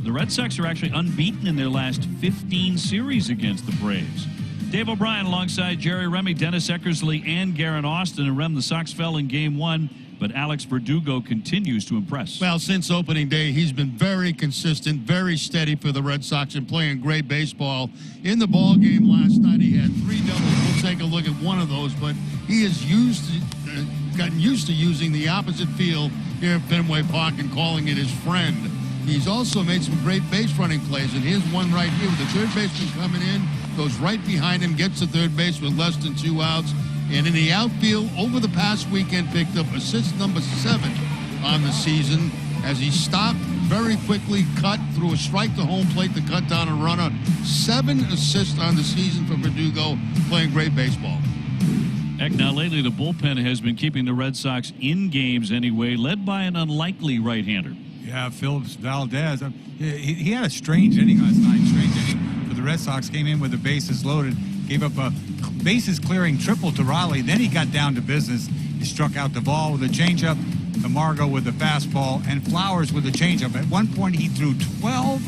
The Red Sox are actually unbeaten in their last 15 series against the Braves. Dave O'Brien alongside Jerry Remy, Dennis Eckersley, and Garen Austin. And Rem, the Sox fell in Game 1, but Alex Verdugo continues to impress. Well, since opening day, he's been very consistent, very steady for the Red Sox and playing great baseball. In the ball game last night, he had 3 doubles. We'll take a look at one of those, but he is gotten used to using the opposite field here at Fenway Park and calling it his friend. He's also made some great base running plays, and here's one right here with the third baseman coming in, goes right behind him, gets to third base with less than 2 outs. And in the outfield, over the past weekend, picked up assist number 7 on the season as he stopped, very quickly cut through a strike to home plate to cut down a runner. 7 assists on the season for Verdugo, playing great baseball. Heck, now lately the bullpen has been keeping the Red Sox in games anyway, led by an unlikely right-hander. Yeah, Phillips Valdez. He had a strange inning last night. Strange inning for the Red Sox. Came in with the bases loaded, gave up a bases-clearing triple to Riley. Then he got down to business. He struck out the ball with a changeup, Camargo with the fastball, and Flowers with a changeup. At one point, he threw 12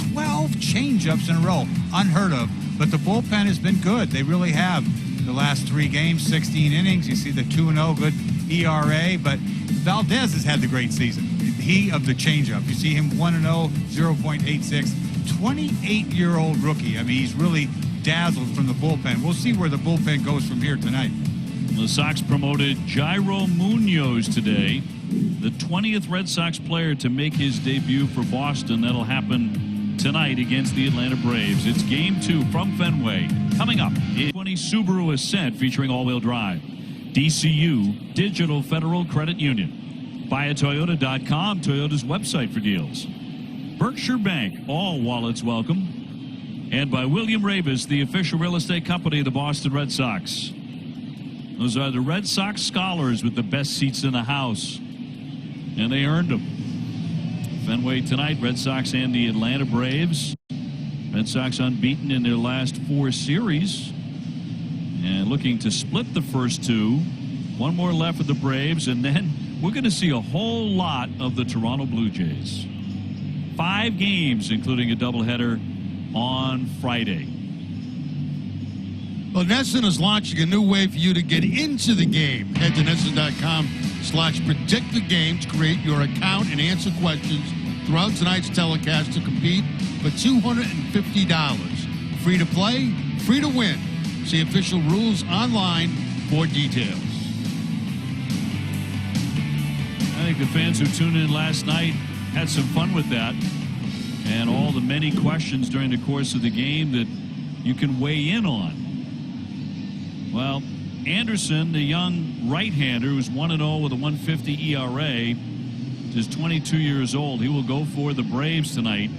changeups in a row. Unheard of. But the bullpen has been good. They really have. The last 3 games, 16 innings. You see the 2-0, good ERA. But Valdez has had the great season. He of the changeup. You see him 1-0, 0.86. 28-year-old rookie. I mean, he's really dazzled from the bullpen. We'll see where the bullpen goes from here tonight. The Sox promoted Jairo Munoz today, the 20th Red Sox player to make his debut for Boston. That'll happen tonight against the Atlanta Braves. It's Game 2 from Fenway. Coming up, 20 Subaru Ascent featuring all-wheel drive. DCU, Digital Federal Credit Union. BuyAToyota.com, Toyota's website for deals. Berkshire Bank, all wallets welcome. And by William Ravis, the official real estate company of the Boston Red Sox. Those are the Red Sox scholars with the best seats in the house. And they earned them. Fenway tonight, Red Sox and the Atlanta Braves. Red Sox unbeaten in their last 4 series. And looking to split the first 2. One more left with the Braves, and then we're going to see a whole lot of the Toronto Blue Jays. 5 games, including a doubleheader on Friday. Well, NESN is launching a new way for you to get into the game. Head to NESN.com/predict the game to create your account and answer questions throughout tonight's telecast to compete for $250. Free to play, free to win. See official rules online for details. I think the fans who tuned in last night had some fun with that, and all the many questions during the course of the game that you can weigh in on. Well, Anderson, the young right-hander who's 1-0 with a 1.50 ERA, is 22 years old. He will go for the Braves tonight.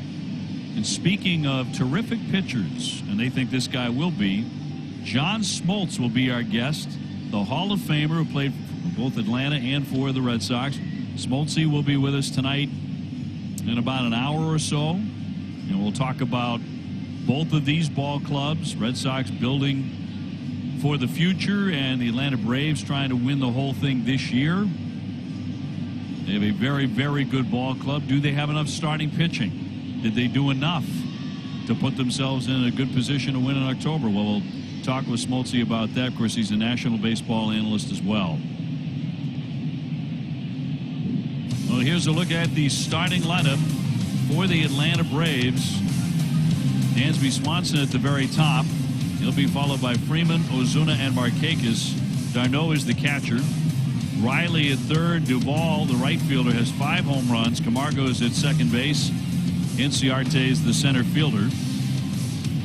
And speaking of terrific pitchers, and they think this guy will be, John Smoltz will be our guest, the Hall of Famer who played for both Atlanta and for the Red Sox. Smoltzy will be with us tonight in about an hour or so, and we'll talk about both of these ball clubs. Red Sox building for the future, and the Atlanta Braves trying to win the whole thing this year. They have a very, very good ball club. Do they have enough starting pitching? Did they do enough to put themselves in a good position to win in October? Well, we'll talk with Smoltzy about that. Of course, he's a national baseball analyst as well. Well, here's a look at the starting lineup for the Atlanta Braves. Dansby Swanson at the very top. He'll be followed by Freeman, Ozuna, and Markakis. Darno is the catcher. Riley at third. Duvall, the right fielder, has 5 home runs. Camargo is at second base. Inciarte is the center fielder.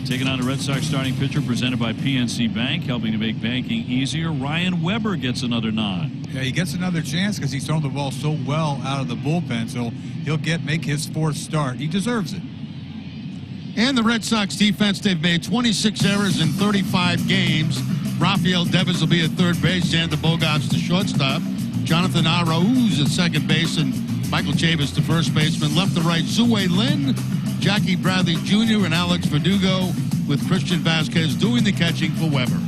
Taking on the Red Sox starting pitcher presented by PNC Bank, helping to make banking easier. Ryan Weber gets another nod. Yeah, he gets another chance because he's thrown the ball so well out of the bullpen, so he'll make his 4th start. He deserves it. And the Red Sox defense, they've made 26 errors in 35 games. Rafael Devers will be at third base. Xander Bogaerts the shortstop. Jonathan Arauz at second base, and Michael Chavis the first baseman. Left to right, Zue Lin, Jackie Bradley Jr., and Alex Verdugo, with Christian Vasquez doing the catching for Weber.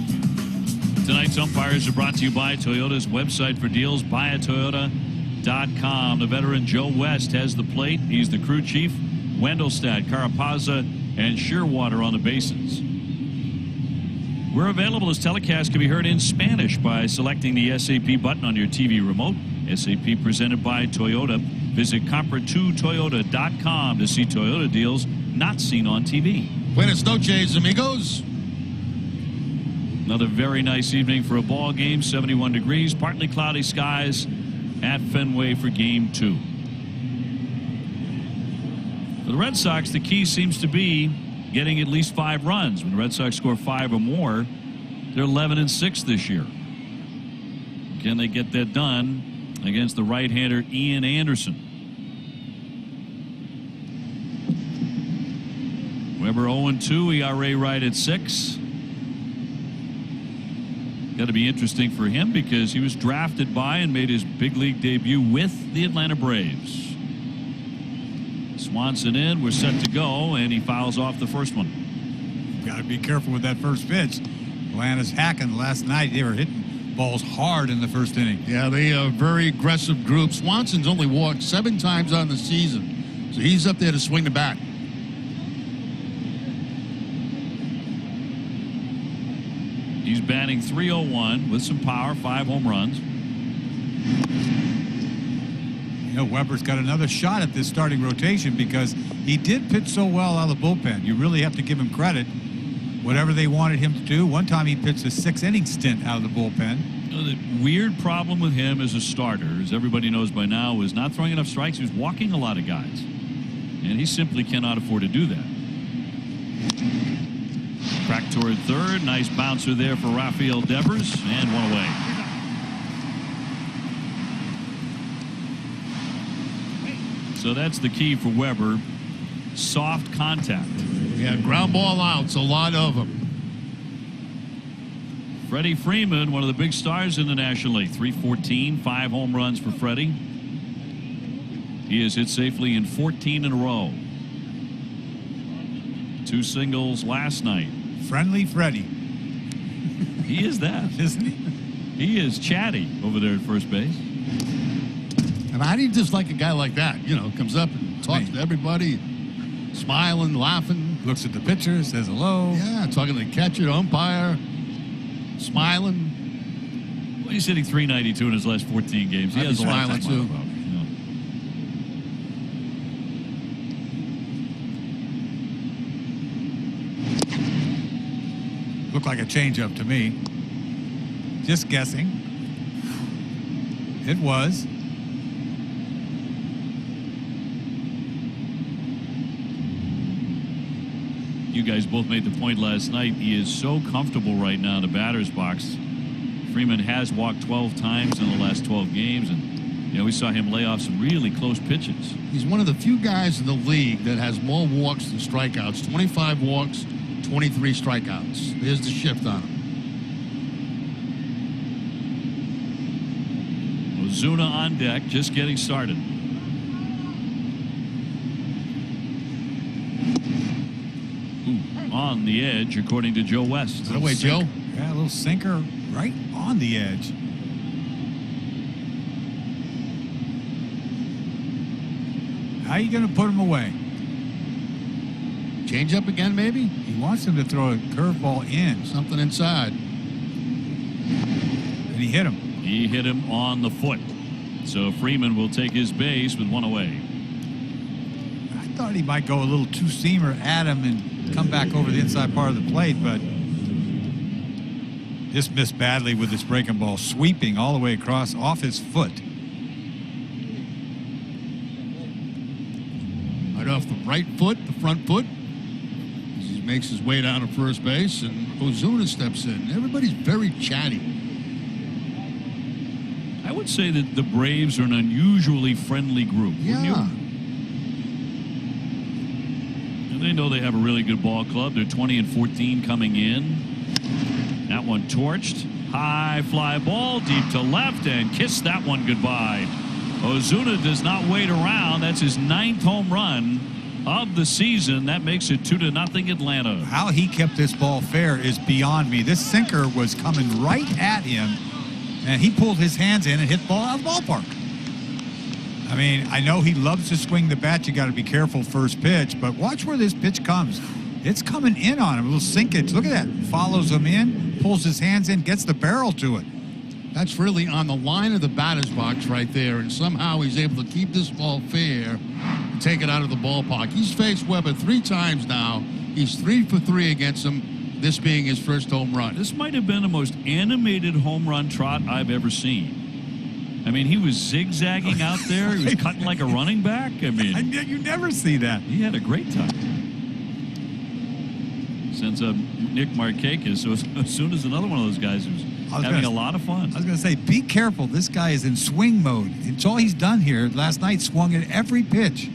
Tonight's umpires are brought to you by Toyota's website for deals, buyatoyota.com. The veteran Joe West has the plate. He's the crew chief Wendelstedt, Carapazza, and Shearwater on the bases. We're available as telecast can be heard in Spanish by selecting the SAP button on your TV remote. SAP presented by Toyota. Visit compra2toyota.com to see Toyota deals not seen on TV. Buenas noches, amigos. Another very nice evening for a ball game. 71 degrees, partly cloudy skies at Fenway for Game 2. For the Red Sox, the key seems to be getting at least 5 runs. When the Red Sox score 5 or more, they're 11-6 this year. Can they get that done against the right-hander Ian Anderson? Weber 0-2, ERA right at 6. Got to be interesting for him because he was drafted by and made his big league debut with the Atlanta Braves. Swanson in, we're set to go, and he fouls off the first one. Got to be careful with that first pitch. Atlanta's hacking last night. They were hitting balls hard in the first inning. Yeah, they are a very aggressive group. Swanson's only walked 7 times on the season, so he's up there to swing the bat. He's batting .301 with some power, 5 home runs. You know, Weber's got another shot at this starting rotation because he did pitch so well out of the bullpen. You really have to give him credit. Whatever they wanted him to do. One time he pitched a 6-inning stint out of the bullpen. You know, the weird problem with him as a starter, as everybody knows by now, is not throwing enough strikes. He was walking a lot of guys. And he simply cannot afford to do that. Crack toward third. Nice bouncer there for Rafael Devers, and one away. So that's the key for Weber. Soft contact. Yeah, ground ball outs, a lot of them. Freddie Freeman, one of the big stars in the National League. .314, 5 home runs for Freddie. He has hit safely in 14 in a row. 2 singles last night. Friendly Freddie. He is that, isn't he? He is chatty over there at first base. And how do you just like a guy like that? You know, comes up and talks to everybody, smiling, laughing. Looks at the pitcher, says hello. Yeah, talking to the catcher, umpire, smiling. Well, he's hitting .392 in his last 14 games. He has a lot to smile about. Looked like a changeup to me. Just guessing. It was. You guys both made the point last night. He is so comfortable right now in the batter's box. Freeman has walked 12 times in the last 12 games, and you know, we saw him lay off some really close pitches. He's one of the few guys in the league that has more walks than strikeouts. 25 walks, 23 strikeouts. There's the shift on him. Ozuna on deck, just getting started. Ooh, on the edge, according to Joe West. That way, Joe. Yeah, a little sinker right on the edge. How are you going to put him away? Change up again, maybe? He wants him to throw a curveball in. Something inside. And he hit him. He hit him on the foot. So Freeman will take his base with 1 away. I thought he might go a little two-seamer at him and come back over the inside part of the plate, but just missed badly with this breaking ball, sweeping all the way across off his foot. Right off the right foot, the front foot. He makes his way down to first base, and Ozuna steps in. Everybody's very chatty. I would say that the Braves are an unusually friendly group. Yeah. And they know they have a really good ball club. They're 20-14 coming in. That one torched. High fly ball deep to left and kissed that one goodbye. Ozuna does not wait around. That's his 9th home run of the season. That makes it 2-0 Atlanta. How he kept this ball fair is beyond me. This sinker was coming right at him, and he pulled his hands in and hit the ball out of the ballpark. I mean, I know he loves to swing the bat. You got to be careful first pitch, but watch where this pitch comes. It's coming in on him. A little sinkage. Look at that. Follows him in, pulls his hands in, gets the barrel to it. That's really on the line of the batter's box right there, and somehow he's able to keep this ball fair and take it out of the ballpark. He's faced Weber 3 times now. He's 3 for 3 against him, this being his first home run. This might have been the most animated home run trot I've ever seen. I mean, he was zigzagging out there. He was cutting like a running back. I mean, you never see that. He had a great time. Sends up Nick Markakis. So as soon as another one of those guys who's having a lot of fun. I was going to say, be careful. This guy is in swing mode. It's all he's done here. Last night, swung at every pitch.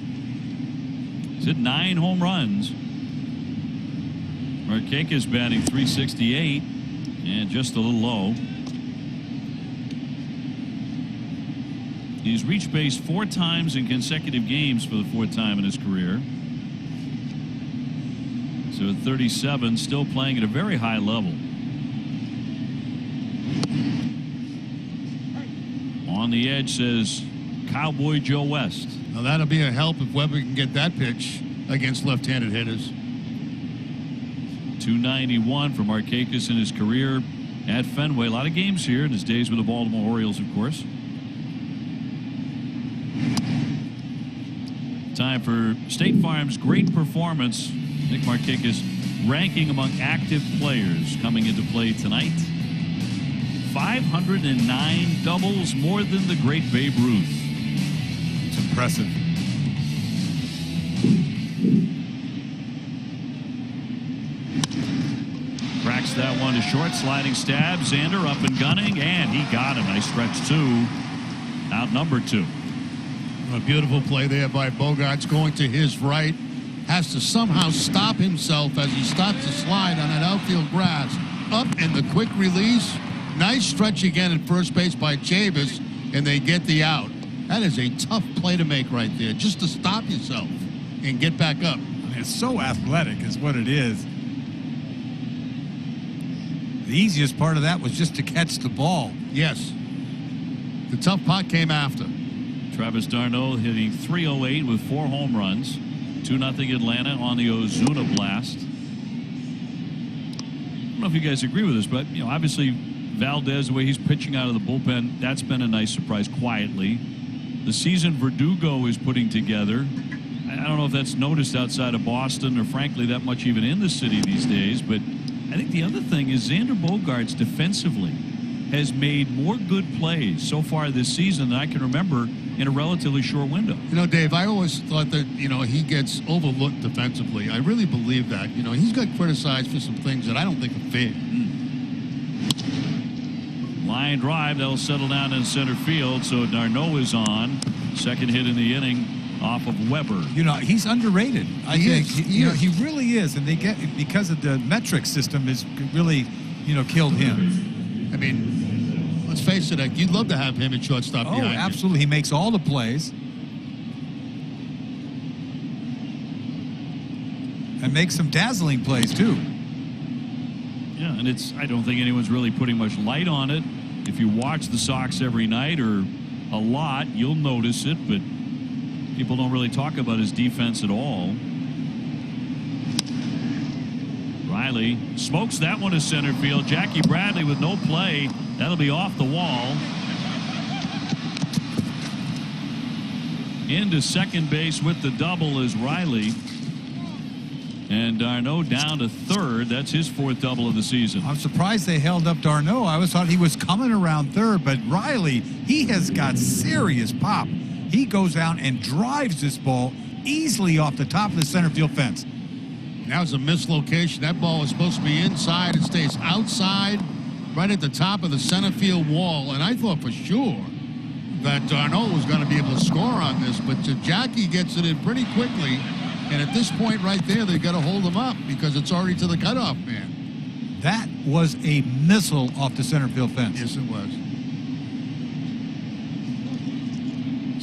He's hit 9 home runs. Markakis batting .368 and just a little low. He's reached base 4 times in consecutive games for the 4th time in his career. So at 37, still playing at a very high level. On the edge says Cowboy Joe West. Now that'll be a help if Weber can get that pitch against left-handed hitters. .291 for Markakis in his career at Fenway. A lot of games here in his days with the Baltimore Orioles, of course. Time for State Farm's great performance. Nick Markakis ranking among active players coming into play tonight. 509 doubles, more than the great Babe Ruth. It's impressive. Cracks that one to short, sliding stab. Xander up and gunning, and he got him. Nice stretch 2. Out number 2. A beautiful play there by Bogaerts, going to his right. Has to somehow stop himself as he starts to slide on that outfield grass. Up in the quick release. Nice stretch again at first base by Chavis, and they get the out. That is a tough play to make right there, just to stop yourself and get back up. I mean, it's so athletic is what it is. The easiest part of that was just to catch the ball. Yes. The tough part came after. Travis d'Arnaud hitting .308 with 4 home runs. 2-0 Atlanta on the Ozuna blast. I don't know if you guys agree with this, but you know, obviously Valdez, the way he's pitching out of the bullpen, that's been a nice surprise quietly. The season Verdugo is putting together, I don't know if that's noticed outside of Boston or frankly that much even in the city these days, but I think the other thing is Xander Bogaerts defensively has made more good plays so far this season than I can remember in a relatively short window. You know, Dave, I always thought that, you know, he gets overlooked defensively. I really believe that. You know, he's got criticized for some things that I don't think are fair. Line drive, that'll settle down in center field, so d'Arnaud is on. Second hit in the inning off of Weber. You know, he's underrated. I think he really is, and they get because of the metric system has really, you know, killed him. I mean, let's face it, you'd love to have him at shortstop behind you. Absolutely. He makes all the plays. And makes some dazzling plays, too. Yeah, and I don't think anyone's really putting much light on it. If you watch the Sox every night or a lot, you'll notice it, but people don't really talk about his defense at all. Riley smokes that one to center field. Jackie Bradley with no play. That'll be off the wall. Into second base with the double is Riley. And d'Arnaud down to third. That's his 4th double of the season. I'm surprised they held up d'Arnaud. I always thought he was coming around third, but Riley, he has got serious pop. He goes out and drives this ball easily off the top of the center field fence. That was a mislocation. That ball was supposed to be inside. It stays outside, right at the top of the center field wall. And I thought for sure that d'Arnaud was going to be able to score on this, but Jackie gets it in pretty quickly. And at this point right there, they've got to hold him up because it's already to the cutoff man. That was a missile off the center field fence. Yes, it was.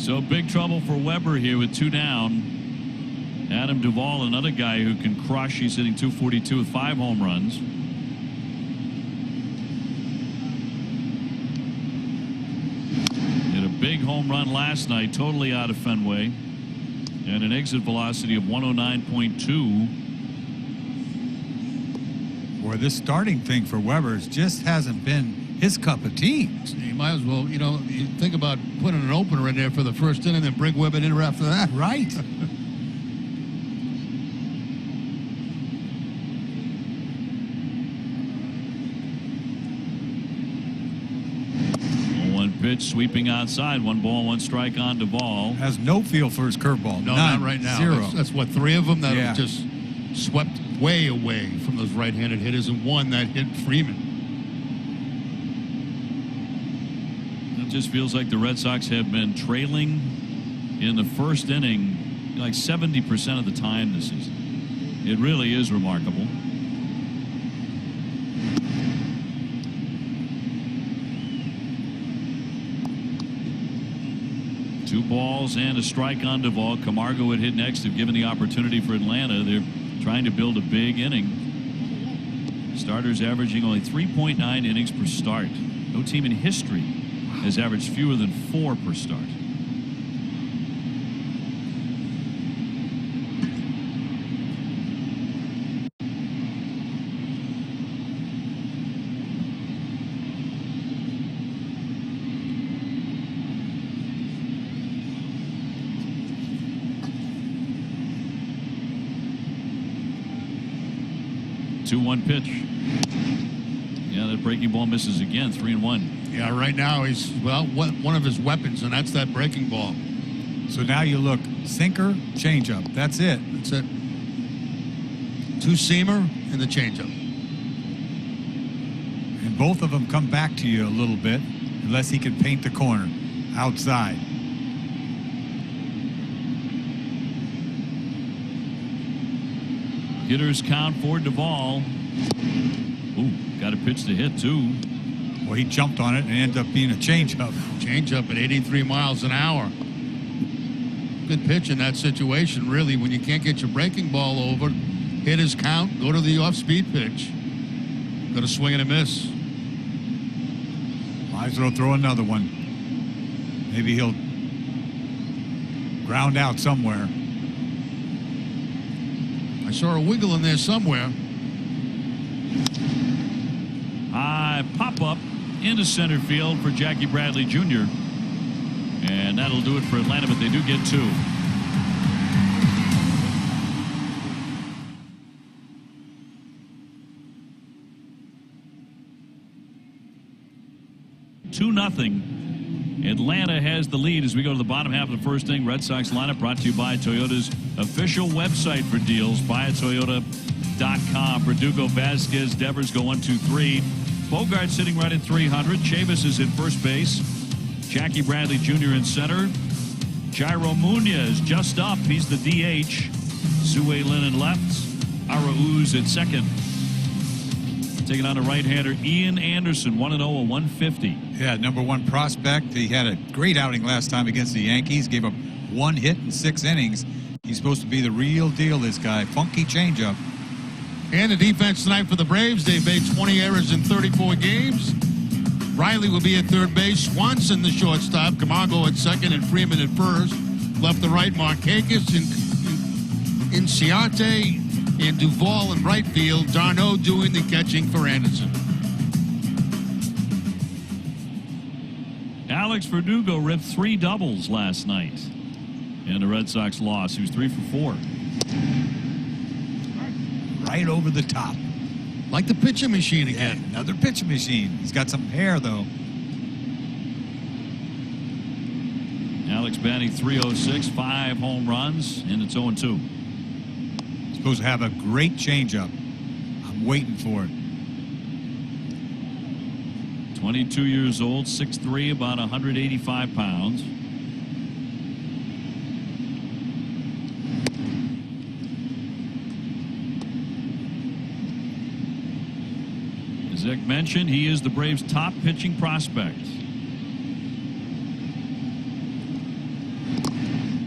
So big trouble for Weber here with 2 down. Adam Duvall, another guy who can crush. He's hitting .242 with 5 home runs. Hit a Big home run last night, totally out of Fenway, and an exit velocity of 109.2. Boy, this starting thing for Weber just hasn't been his cup of tea. You might as well, you think about putting an opener in there for the first inning and bring Weber in after that. Right. 1 pitch, sweeping outside. 1 ball, 1 strike on Duvall. Has no feel for his curveball. No, None. not right now. Zero. That's what, 3 of them that Yeah. have just swept way away from those right-handed hitters, and 1 that hit Freeman. It just feels like the Red Sox have been trailing in the first inning like 70% of the time this season. It really is remarkable. Two balls and a strike on Duvall. Camargo would hit next if given the opportunity for Atlanta. They're trying to build a big inning. Starters averaging only 3.9 innings per start. No team in history has averaged fewer than 4 per start. Two-one pitch. Yeah, that breaking ball misses again. 3-1. Yeah, right now he's, one of his weapons, and that's that breaking ball. So now you look, sinker, changeup. That's it. That's it. 2-seamer and the changeup. And both of them come back to you a little bit, unless he can paint the corner outside. Hitters count for Duvall. Ooh, got a pitch to hit, too. Well, he jumped on it and ended up being a changeup. Changeup at 83 miles an hour. Good pitch in that situation, really, when you can't get your breaking ball over. Hitters count, go to the off-speed pitch. Got to swing and a miss. Might as well throw another one. Maybe he'll ground out somewhere. I saw a wiggle in there somewhere. High pop-up into center field for Jackie Bradley Jr. And that'll do it for Atlanta, but they do get 2. Atlanta has the lead as we go to the bottom half of the first inning. Red Sox lineup brought to you by Toyota's official website for deals, buyatoyota.com. Verdugo, Vasquez, Devers go 1, 2, 3. Bogart sitting right at 300. Chavis is at first base. Jackie Bradley Jr. in center. Jairo Munoz just up. He's the DH. Sue Lin in left. Arauz at second. Taking on a right-hander, Ian Anderson, 1-0, a 150. Yeah, #1 prospect. He had a great outing last time against the Yankees. Gave up 1 hit in 6 innings. He's supposed to be the real deal, this guy. Funky changeup. And the defense tonight for the Braves. They've made 20 errors in 34 games. Riley will be at third base. Swanson, the shortstop. Camargo at second and Freeman at first. Left to right, Markakis and Inciarte and Duvall in right field. Darno doing the catching for Anderson. Alex Verdugo ripped 3 doubles last night. And the Red Sox lost. He was 3 for 4. Right over the top. Like the pitching machine again. Yeah, another pitching machine. He's got some hair, though. Alex batting .306, 5 home runs, and it's 0-2. Supposed to have a great changeup. I'm waiting for it. 22 years old, 6'3", about 185 pounds. As Zach mentioned, he is the Braves' top pitching prospect.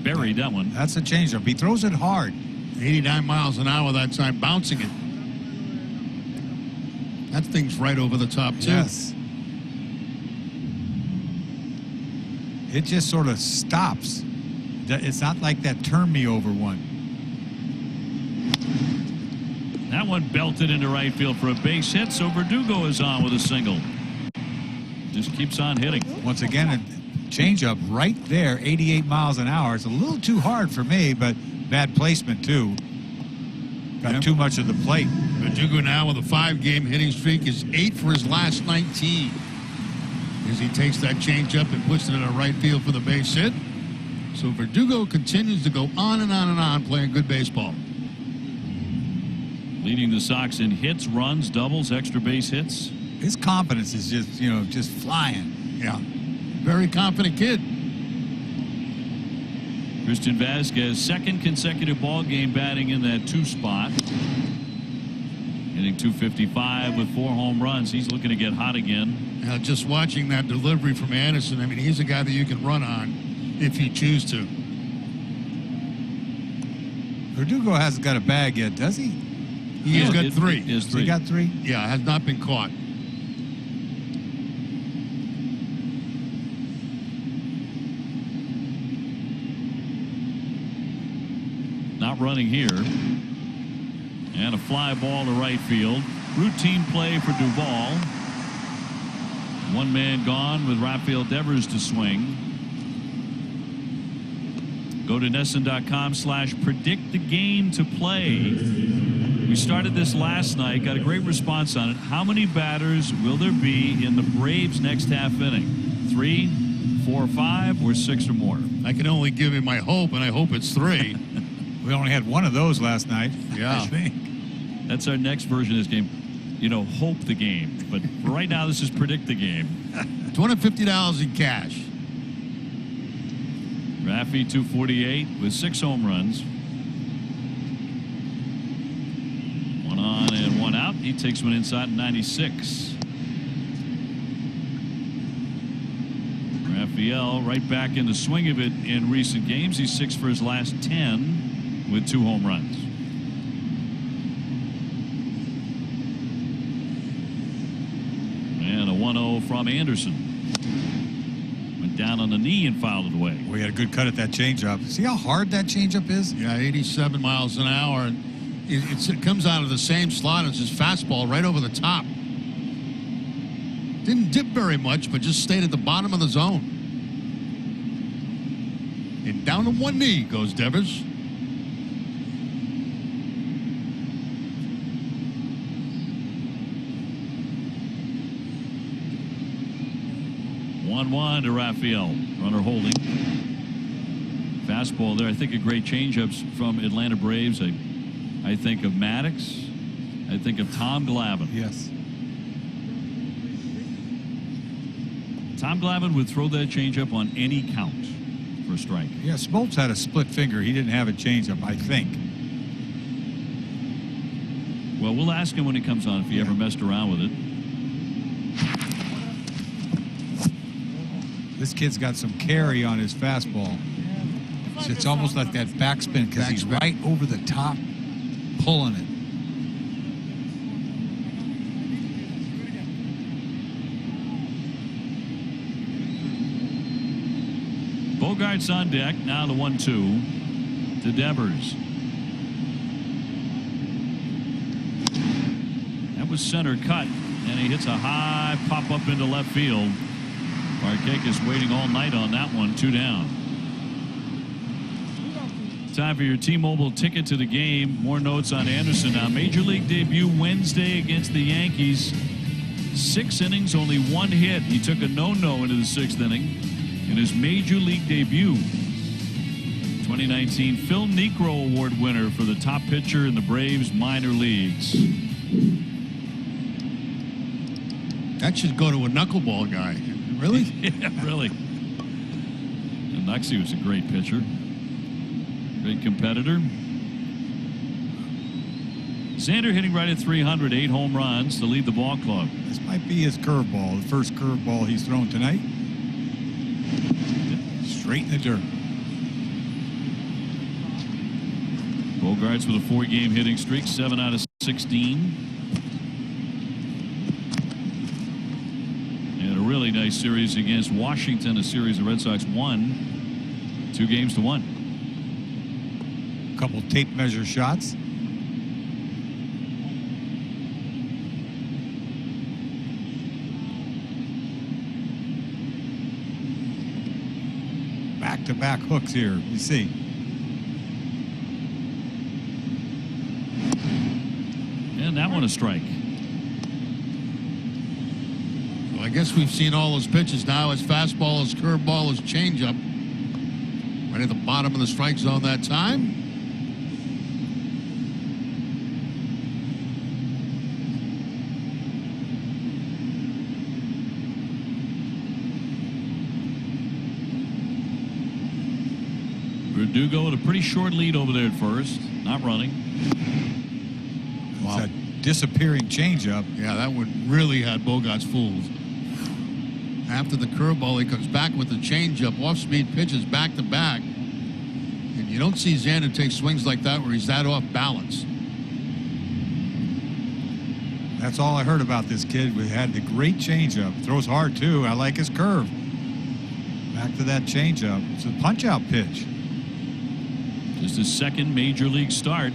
Buried that one. That's a changeup. He throws it hard. 89 miles an hour that time, bouncing it. That thing's right over the top, too. Yes. it just sort of stops. It's not like that turn me over one. That one belted into right field for a base hit, so Verdugo is on with a single. Just keeps on hitting. Once again, a changeup right there, 88 miles an hour. It's a little too hard for me, but bad placement too. Got too much of the plate. Verdugo now with a 5-game hitting streak is 8 for his last 19. As he takes that changeup and puts it in a right field for the base hit. So Verdugo continues to go on and on and on playing good baseball. Leading the Sox in hits, runs, doubles, extra base hits. His confidence is just, just flying. Yeah. Very confident kid. Christian Vasquez, second consecutive ball game batting in that 2 spot. Hitting .255 with 4 home runs. He's looking to get hot again. Now, just watching that delivery from Anderson, I mean, he's a guy that you can run on if you choose to. Verdugo hasn't got a bag yet, does he? He has got 3. He has 3. He got 3? Yeah, has not been caught. Not running here. And a fly ball to right field. Routine play for Duvall. 1 man gone with Rafael Devers to swing. Go to NESN.com/predict the game to play. We started this last night, got a great response on it. How many batters will there be in the Braves' next half inning? 3, 4, 5, or 6 or more? I can only give you my hope, and I hope it's 3. We only had 1 of those last night. Yeah. I think. That's our next version of this game. Hope the game. But for right now, this is predict the game. $250 in cash. Raffy 248 with 6 home runs. 1 on and 1 out. He takes one inside in 96. Raphael right back in the swing of it in recent games. He's 6 for his last 10 with 2 home runs. And a 1-0 from Anderson. Went down on the knee and fouled it away. We had a good cut at that changeup. See how hard that changeup is? Yeah, 87 miles an hour. And it comes out of the same slot as his fastball right over the top. Didn't dip very much, but just stayed at the bottom of the zone. And down to 1 knee goes Devers. One to Raphael. Runner holding. Fastball there. I think of great changeups from Atlanta Braves. I think of Maddox. I think of Tom Glavine. Yes. Tom Glavine would throw that changeup on any count for a strike. Yeah, Smoltz had a split finger. He didn't have a changeup, I think. Well, we'll ask him when he comes on if he ever messed around with it. This kid's got some carry on his fastball. It's almost like that backspin because he's right over the top, pulling it. Bogart's on deck. Now the 1-2 to Devers. That was center cut, and he hits a high pop up into left field. Markakis waiting all night on that one. 2 down. Time for your T-Mobile ticket to the game. More notes on Anderson now. Major League debut Wednesday against the Yankees. 6 innings, only 1 hit. He took a no-no into the 6th inning in his Major League debut. 2019 Phil Niekro Award winner for the top pitcher in the Braves minor leagues. That should go to a knuckleball guy. Really? Yeah, really. And Nuxie was a great pitcher. Great competitor. Xander hitting right at 300, 8 home runs to lead the ball club. This might be his curveball, the first curveball he's thrown tonight. Straight in the dirt. Bogarts with a 4-game hitting streak, 7 out of 16. And a really really nice series against Washington, a series the Red Sox won 2-1. Couple tape measure shots. Back-to-back hooks here, you see. And that one a strike. Well, I guess we've seen all those pitches now. His fastball, his curveball, his changeup. Right at the bottom of the strike zone that time. Verdugo with a pretty short lead over there at first. Not running. Wow. It's a disappearing changeup. Yeah, that one really had Bogarts fooled. After the curveball, he comes back with the changeup, off-speed pitches back-to-back. And you don't see Xander take swings like that where he's that off balance. That's all I heard about this kid. We had the great changeup. Throws hard, too. I like his curve. Back to that changeup. It's a punch-out pitch. Just his second major league start.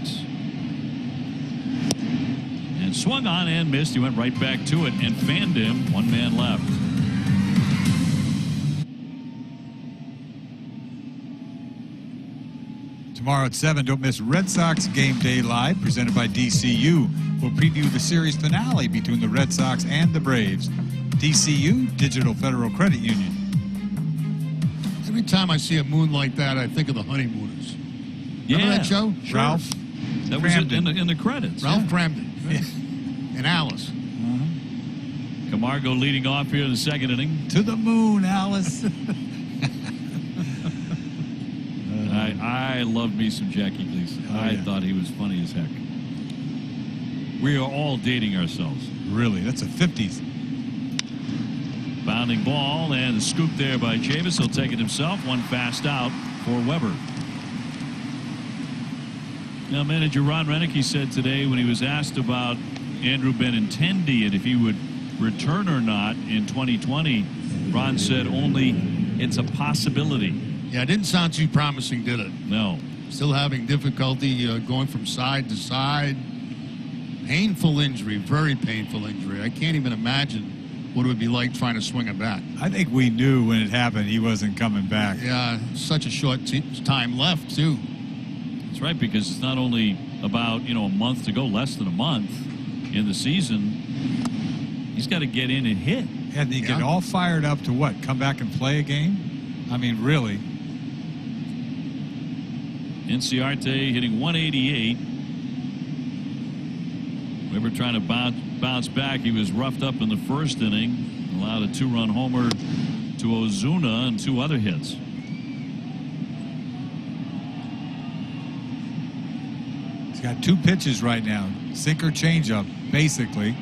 And swung on and missed. He went right back to it and fanned him. One man left. Tomorrow at 7, don't miss Red Sox Game Day Live, presented by DCU. We'll preview the series finale between the Red Sox and the Braves. DCU, Digital Federal Credit Union. Every time I see a moon like that, I think of the Honeymooners. Remember that show? Sure. Ralph. That was in the credits. Ralph Cramden. Yeah. And Alice. Camargo leading off here in the second inning. To the moon, Alice. I love me some Jackie Gleason. I thought he was funny as heck. We are all dating ourselves. Really, that's a 50s. Bounding ball and the scoop there by Chavis. He'll take it himself. One fast out for Weber. Now, manager Ron Renicky said today when he was asked about Andrew Benintendi and if he would return or not in 2020, Ron said only it's a possibility. Yeah, it didn't sound too promising, did it? No. Still having difficulty going from side to side. Painful injury, very painful injury. I can't even imagine what it would be like trying to swing a bat. I think we knew when it happened he wasn't coming back. Yeah, such a short time left, too. That's right, because it's not only about, a month to go, less than a month in the season. He's got to get in and hit. And he get all fired up to what? Come back and play a game? I mean, really. Inciarte hitting 188. Weber trying to bounce back. He was roughed up in the first inning. Allowed a 2-run homer to Ozuna and 2 other hits. He's got 2 pitches right now. Sinker changeup, basically.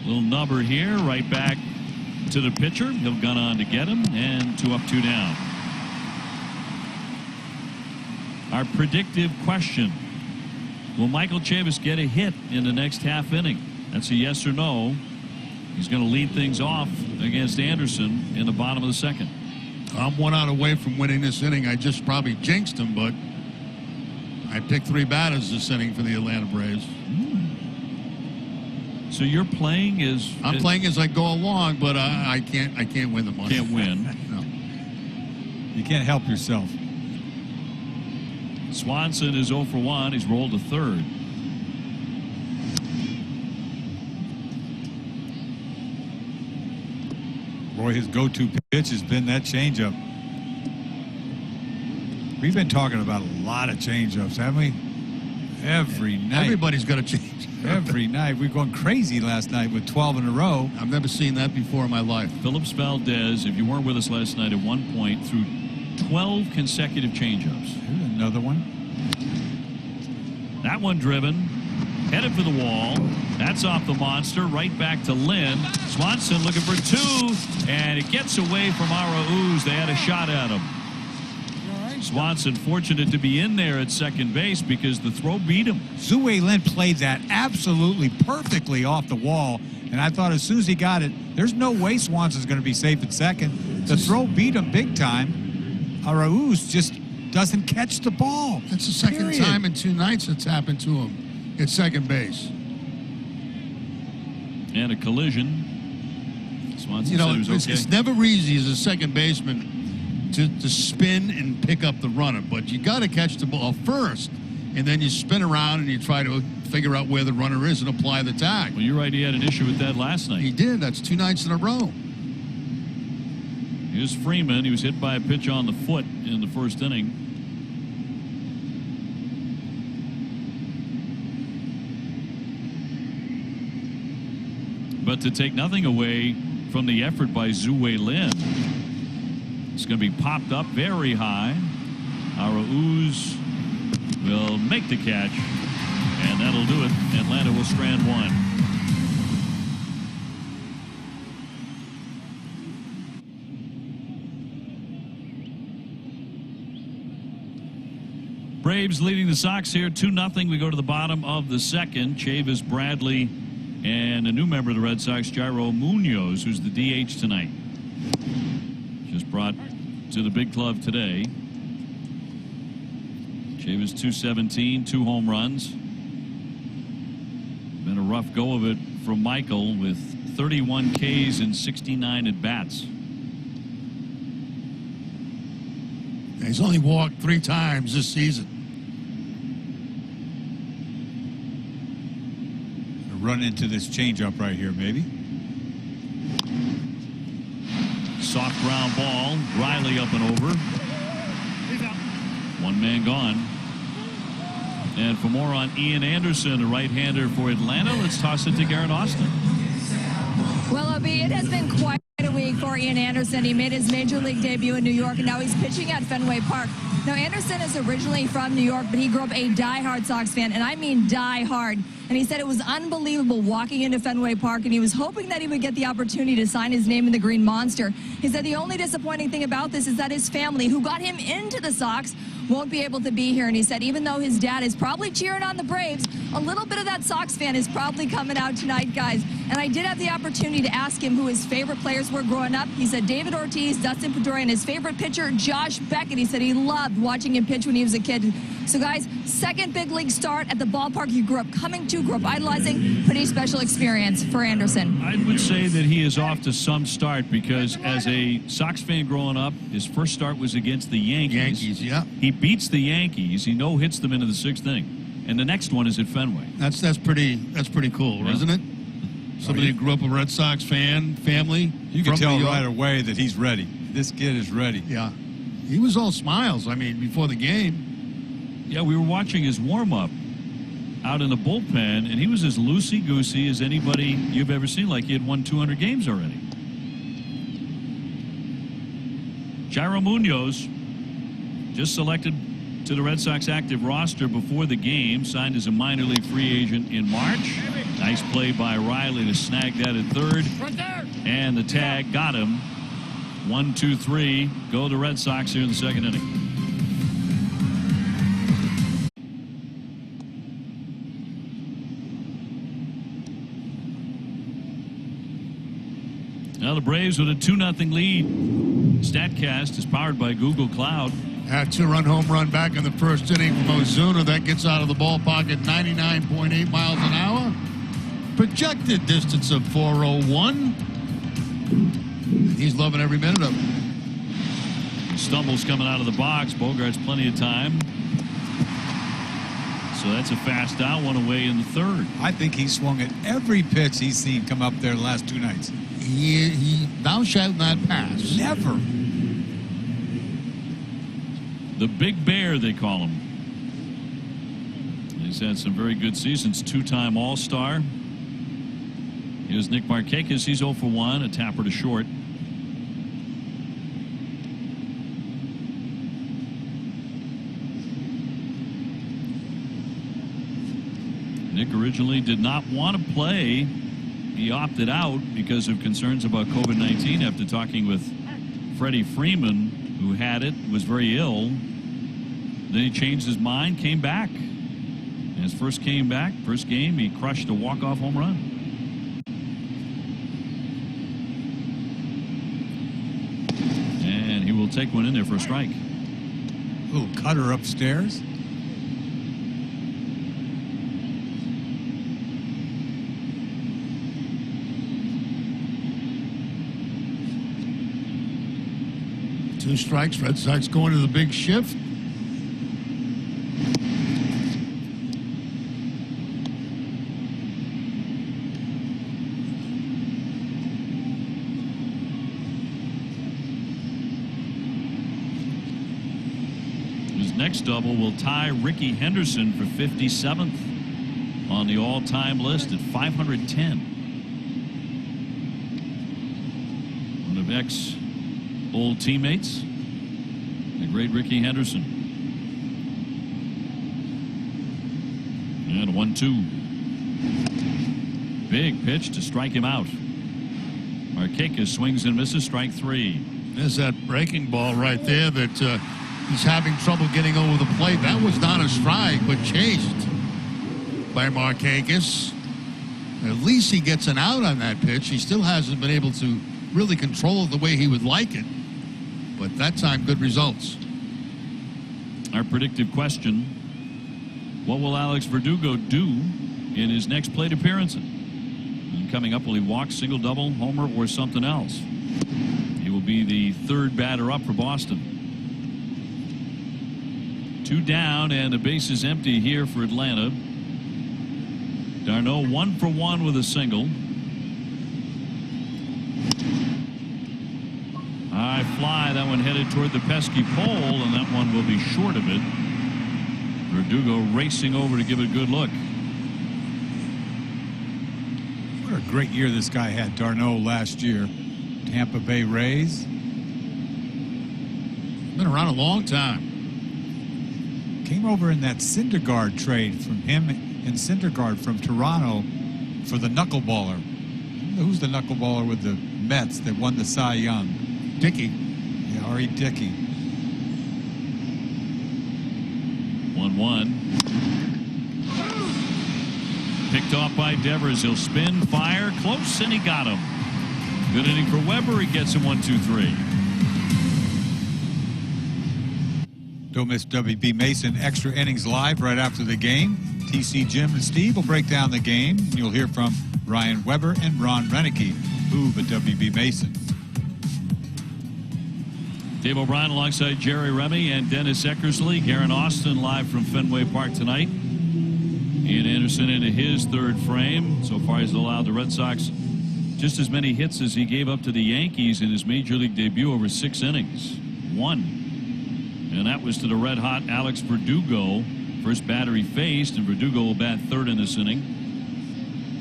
Little nubber here, right back to the pitcher. He'll gun on to get him, and 2 up, 2 down. Our predictive question: will Michael Chavis get a hit in the next half inning? That's a yes or no. He's going to lead things off against Anderson in the bottom of the second. I'm 1 out away from winning this inning. I just probably jinxed him, but I picked 3 batters this inning for the Atlanta Braves. So you're playing as I'm playing as I go along, but I can't win the money. Can't win. No. You can't help yourself. Swanson is 0 for 1. He's rolled to third. Boy, his go-to pitch has been that changeup. We've been talking about a lot of changeups, haven't we? Every night. Everybody's got to change. Every night. We've gone crazy last night with 12 in a row. I've never seen that before in my life. Phillips Valdez, if you weren't with us last night, at one point threw 12 consecutive changeups. Here's another one. That one driven, headed for the wall. That's off the monster, right back to Lynn. Swanson looking for 2, and it gets away from Arauz. They had a shot at him. Swanson fortunate to be in there at second base because the throw beat him. Zue Lin played that absolutely perfectly off the wall, and I thought as soon as he got it, there's no way Swanson's going to be safe at second. The throw beat him big time. Arauz just doesn't catch the ball. That's the second time in 2 nights it's happened to him at second base. And a collision. Swanson said he was okay. It's never easy as a second baseman to spin and pick up the runner, but you got to catch the ball first, and then you spin around and you try to figure out where the runner is and apply the tag. Well, you're right. He had an issue with that last night. He did. That's 2 nights in a row. Here's Freeman. He was hit by a pitch on the foot in the first inning. But to take nothing away from the effort by Zue Lin, it's going to be popped up very high. Arauz will make the catch, and that'll do it. Atlanta will strand one. Braves leading the Sox here 2-0. We go to the bottom of the second. Chavis, Bradley, and a new member of the Red Sox, Jairo Munoz, who's the DH tonight. Just brought to the big club today. Chavis 217, 2 home runs. Been a rough go of it from Michael with 31 Ks and 69 at bats. He's only walked 3 times this season. Run into this changeup right here, maybe. Soft ground ball. Riley up and over. 1 man gone. And for more on Ian Anderson, the right-hander for Atlanta, let's toss it to Garrett Austin. Well, Obi, it has been quite a week for Ian Anderson. He made his major league debut in New York, and now he's pitching at Fenway Park. Now, Anderson is originally from New York, but he grew up a die-hard Sox fan, and I mean die-hard. And he said it was unbelievable walking into Fenway Park, and he was hoping that he would get the opportunity to sign his name in the Green Monster. He said the only disappointing thing about this is that his family, who got him into the Sox, won't be able to be here. And he said even though his dad is probably cheering on the Braves, a little bit of that Sox fan is probably coming out tonight, guys. And I did have the opportunity to ask him who his favorite players were growing up. He said David Ortiz, Dustin Pedroia, and his favorite pitcher, Josh Beckett. He said he loved watching him pitch when he was a kid. So, guys, second big league start at the ballpark he grew up coming to, grew up idolizing. Pretty special experience for Anderson. I would say that he is off to some start because as a Sox fan growing up, his first start was against the Yankees. Yeah. He beats the Yankees. He no-hits them into the 6th inning. And the next one is at Fenway. That's pretty cool, isn't it? Somebody who grew up a Red Sox fan, family. You can tell right away that he's ready. This kid is ready. Yeah. He was all smiles, before the game. Yeah, we were watching his warm-up out in the bullpen, and he was as loosey-goosey as anybody you've ever seen, like he had won 200 games already. Jairo Munoz, just selected to the Red Sox active roster before the game, signed as a minor league free agent in March. Nice play by Riley to snag that at third. And the tag got him. 1, 2, 3. Go the Red Sox here in the second inning. Now the Braves with a 2-0 lead. StatCast is powered by Google Cloud. A 2-run home run back in the first inning from Ozuna. That gets out of the ballpark at 99.8 miles an hour. Projected distance of 401. He's loving every minute of it. Stumbles coming out of the box. Bogart's plenty of time. So that's a fast out, one away in the third. I think he swung at every pitch he's seen come up there the last 2 nights. Thou shalt not pass. Never. The Big Bear, they call him. He's had some very good seasons. 2-time All-Star. Here's Nick Markakis. He's 0 for 1. A tapper to short. Nick originally did not want to play. He opted out because of concerns about COVID-19 after talking with Freddie Freeman, who had it, was very ill, Then he changed his mind, came back. And his first game, he crushed a walk-off home run. And he will take one in there for a strike. Little cutter upstairs. Two strikes. Red Sox going to the big shift. His next double will tie Ricky Henderson for 57th on the all-time list at 510. One of old teammates, the great Ricky Henderson. And 1-2. Big pitch to strike him out. Markakis swings and misses, strike 3. There's that breaking ball right there that he's having trouble getting over the plate. That was not a strike, but chased by Markakis. At least he gets an out on that pitch. He still hasn't been able to really control it the way he would like it. But that time, good results. Our predictive question: what will Alex Verdugo do in his next plate appearance? And coming up, will he walk, single, double, homer, or something else? He will be the third batter up for Boston. 2 down, and the base is empty here for Atlanta. Darno 1 for 1 with a single. High fly, that one headed toward the pesky pole, and that one will be short of it. Verdugo racing over to give it a good look. What a great year this guy had, Darno, last year. Tampa Bay Rays. Been around a long time. Came over in that Syndergaard trade from him and Syndergaard from Toronto for the knuckleballer. Who's the knuckleballer with the Mets that won the Cy Young? Dickey. Yeah, R.E. Dickey. 1-1. Picked off by Devers. He'll spin, fire, close, and he got him. Good inning for Weber. He gets him 1-2-3. Don't miss WB Mason Extra Innings Live right after the game. TC, Jim, and Steve will break down the game. You'll hear from Ryan Weber and Ron Renicky, Boob at WB Mason. Dave O'Brien alongside Jerry Remy and Dennis Eckersley. Garen Austin live from Fenway Park tonight. Ian Anderson into his third frame. So far he's allowed the Red Sox just as many hits as he gave up to the Yankees in his Major League debut over 6 innings. 1. And that was to the red-hot Alex Verdugo. First batter he faced, and Verdugo will bat third in this inning.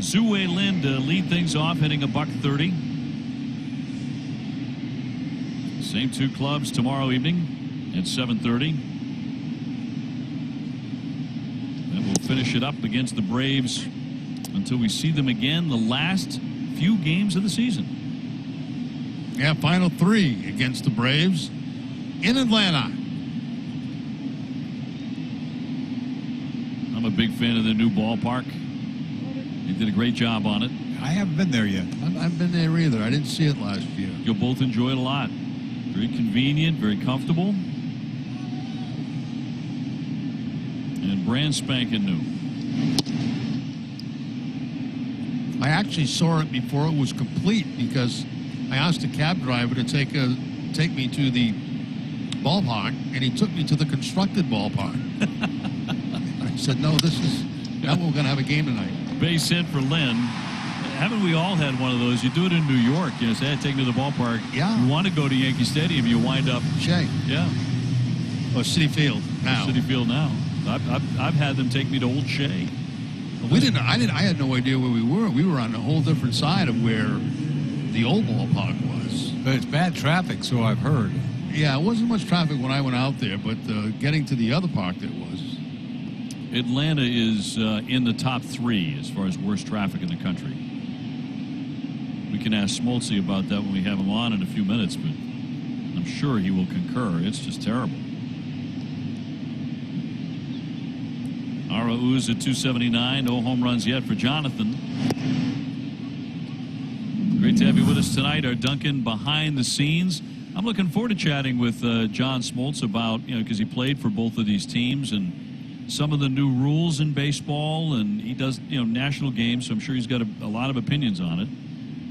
Zue Lin to lead things off, hitting $130. Same 2 clubs tomorrow evening at 7:30. And we'll finish it up against the Braves until we see them again the last few games of the season. Yeah, final 3 against the Braves in Atlanta. I'm a big fan of the new ballpark. They did a great job on it. I haven't been there yet. I've been there either. I didn't see it last year. You'll both enjoy it a lot. Very convenient, very comfortable, and brand spanking new. I actually saw it before it was complete because I asked a cab driver to take me to the ballpark, and he took me to the constructed ballpark. I said, no, this is now we're going to have a game tonight. Base hit for Lynn. Haven't we all had one of those? You do it in New York. You know, say, take me to the ballpark. Yeah. You want to go to Yankee Stadium, you wind up. Shea. Yeah. Or Citi Field now. Citi Field now. I've had them take me to Old Shea. We didn't. I had no idea where we were. We were on a whole different side of where the old ballpark was. But it's bad traffic, so I've heard. Yeah, it wasn't much traffic when I went out there, but getting to the other park there was. Atlanta is in the top 3 as far as worst traffic in the country. We can ask Smoltzy about that when we have him on in a few minutes, but I'm sure he will concur. It's just terrible. Arauz at 279. No home runs yet for Jonathan. Great to have you with us tonight. Our Duncan behind the scenes. I'm looking forward to chatting with John Smoltz about, because he played for both of these teams and some of the new rules in baseball, and he does, national games, so I'm sure he's got a lot of opinions on it.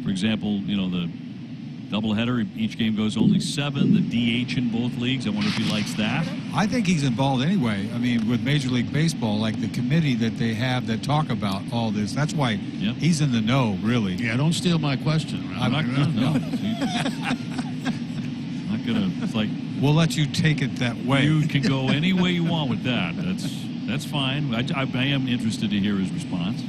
For example, the doubleheader, each game goes only 7, the DH in both leagues. I wonder if he likes that. I think he's involved anyway. I mean, with Major League Baseball, like the committee that they have that talk about all this, that's why he's in the know, really. Yeah, don't steal my question. I'm not going to. Not going to. It's like, we'll let you take it that way. You can go any way you want with that. That's fine. I am interested to hear his response.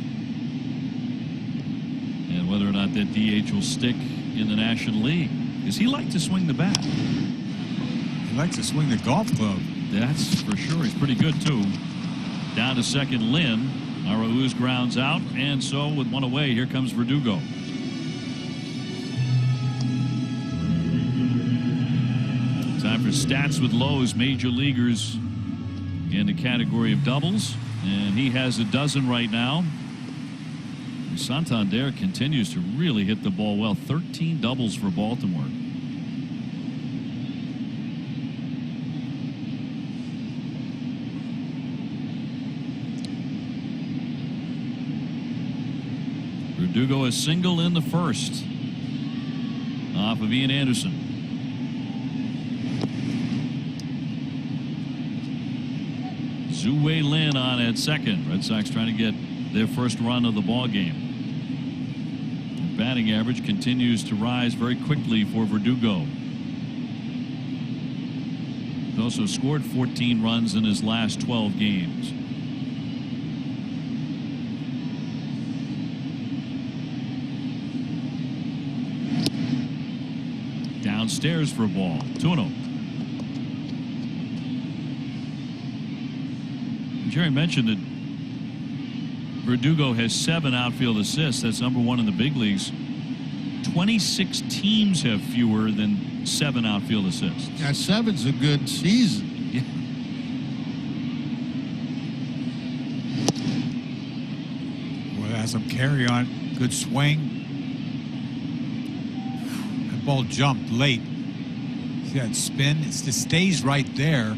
And whether or not that DH will stick in the National League. Because he liked to swing the bat. He likes to swing the golf club. That's for sure. He's pretty good, too. Down to second, Lynn. Arauz grounds out. And so, with one away, here comes Verdugo. Time for stats with Lowe's major leaguers in the category of doubles. And he has a dozen right now. Santander continues to really hit the ball well. 13 doubles for Baltimore. Verdugo a single in the first off of Ian Anderson. Zue Lin on at second. Red Sox trying to get their first run of the ball game. Batting average continues to rise very quickly for Verdugo. He's also scored 14 runs in his last 12 games. Downstairs for a ball. 2-0. Jerry mentioned that Verdugo has 7 outfield assists. That's number 1 in the big leagues. 26 teams have fewer than 7 outfield assists. Yeah, 7's a good season. Yeah. Boy, that has some carry on. Good swing. That ball jumped late. See that spin? It just stays right there.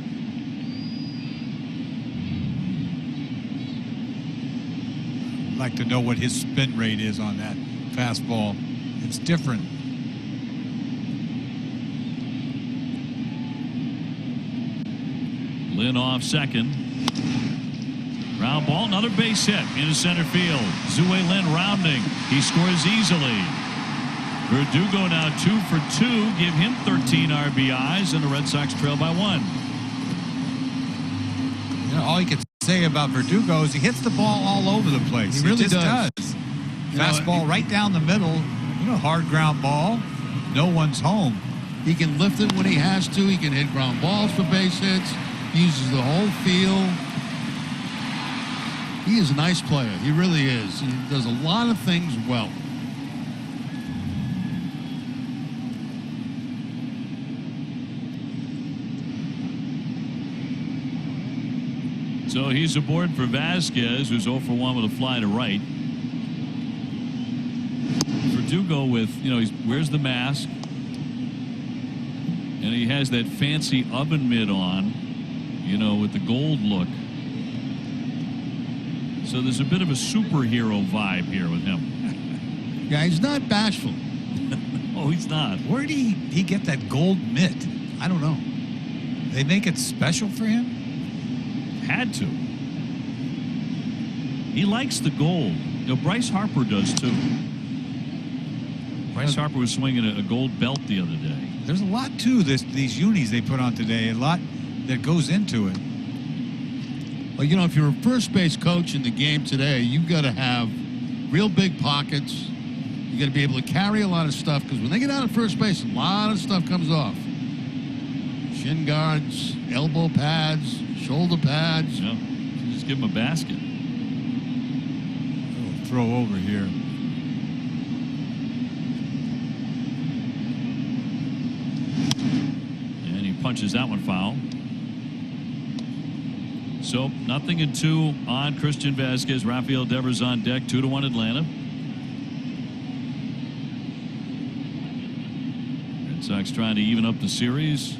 I'd like to know what his spin rate is on that fastball. It's different. Lynn off second. Ground ball, another base hit into center field. Zue Lin rounding. He scores easily. Verdugo now 2 for 2. Give him 13 RBIs, and the Red Sox trail by 1. All you can say about Verdugo is he hits the ball all over the place. He really just does. Fastball right down the middle. Hard ground ball. No one's home. He can lift it when he has to. He can hit ground balls for base hits. Uses the whole field. He is a nice player. He really is. He does a lot of things well. So he's aboard for Vasquez, who's 0 for 1 with a fly to right. Verdugo with, he wears the mask. And he has that fancy oven mitt on, with the gold look. So there's a bit of a superhero vibe here with him. Yeah, he's not bashful. Oh, he's not. Where did he get that gold mitt? I don't know. They make it special for him? Had to. He likes the gold. Bryce Harper does too. Bryce Harper was swinging a gold belt the other day. There's a lot to these unis they put on today. A lot that goes into it. Well, if you're a first base coach in the game today, you've got to have real big pockets. You got to be able to carry a lot of stuff, because when they get out of first base, a lot of stuff comes off. Shin guards, elbow pads, shoulder pads. Yeah. Just give him a basket. Little throw over here. And he punches that one foul. So 0-2 on Christian Vasquez. Rafael Devers on deck. 2-1 Atlanta. Red Sox trying to even up the series.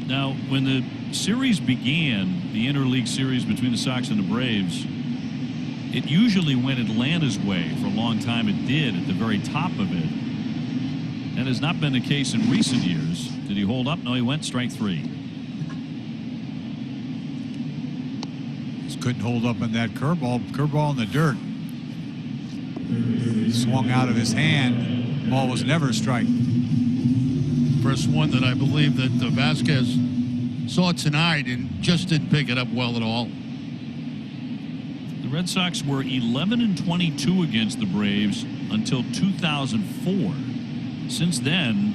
Now, when the series began, the interleague series between the Sox and the Braves, it usually went Atlanta's way. For a long time it did at the very top of it. That has not been the case in recent years. Did he hold up? No, he went strike 3. Just couldn't hold up on that curveball in the dirt. Swung out of his hand. Ball was never a strike. First one that I believe that Vasquez saw tonight and just didn't pick it up well at all. The Red Sox were 11-22 against the Braves until 2004. Since then,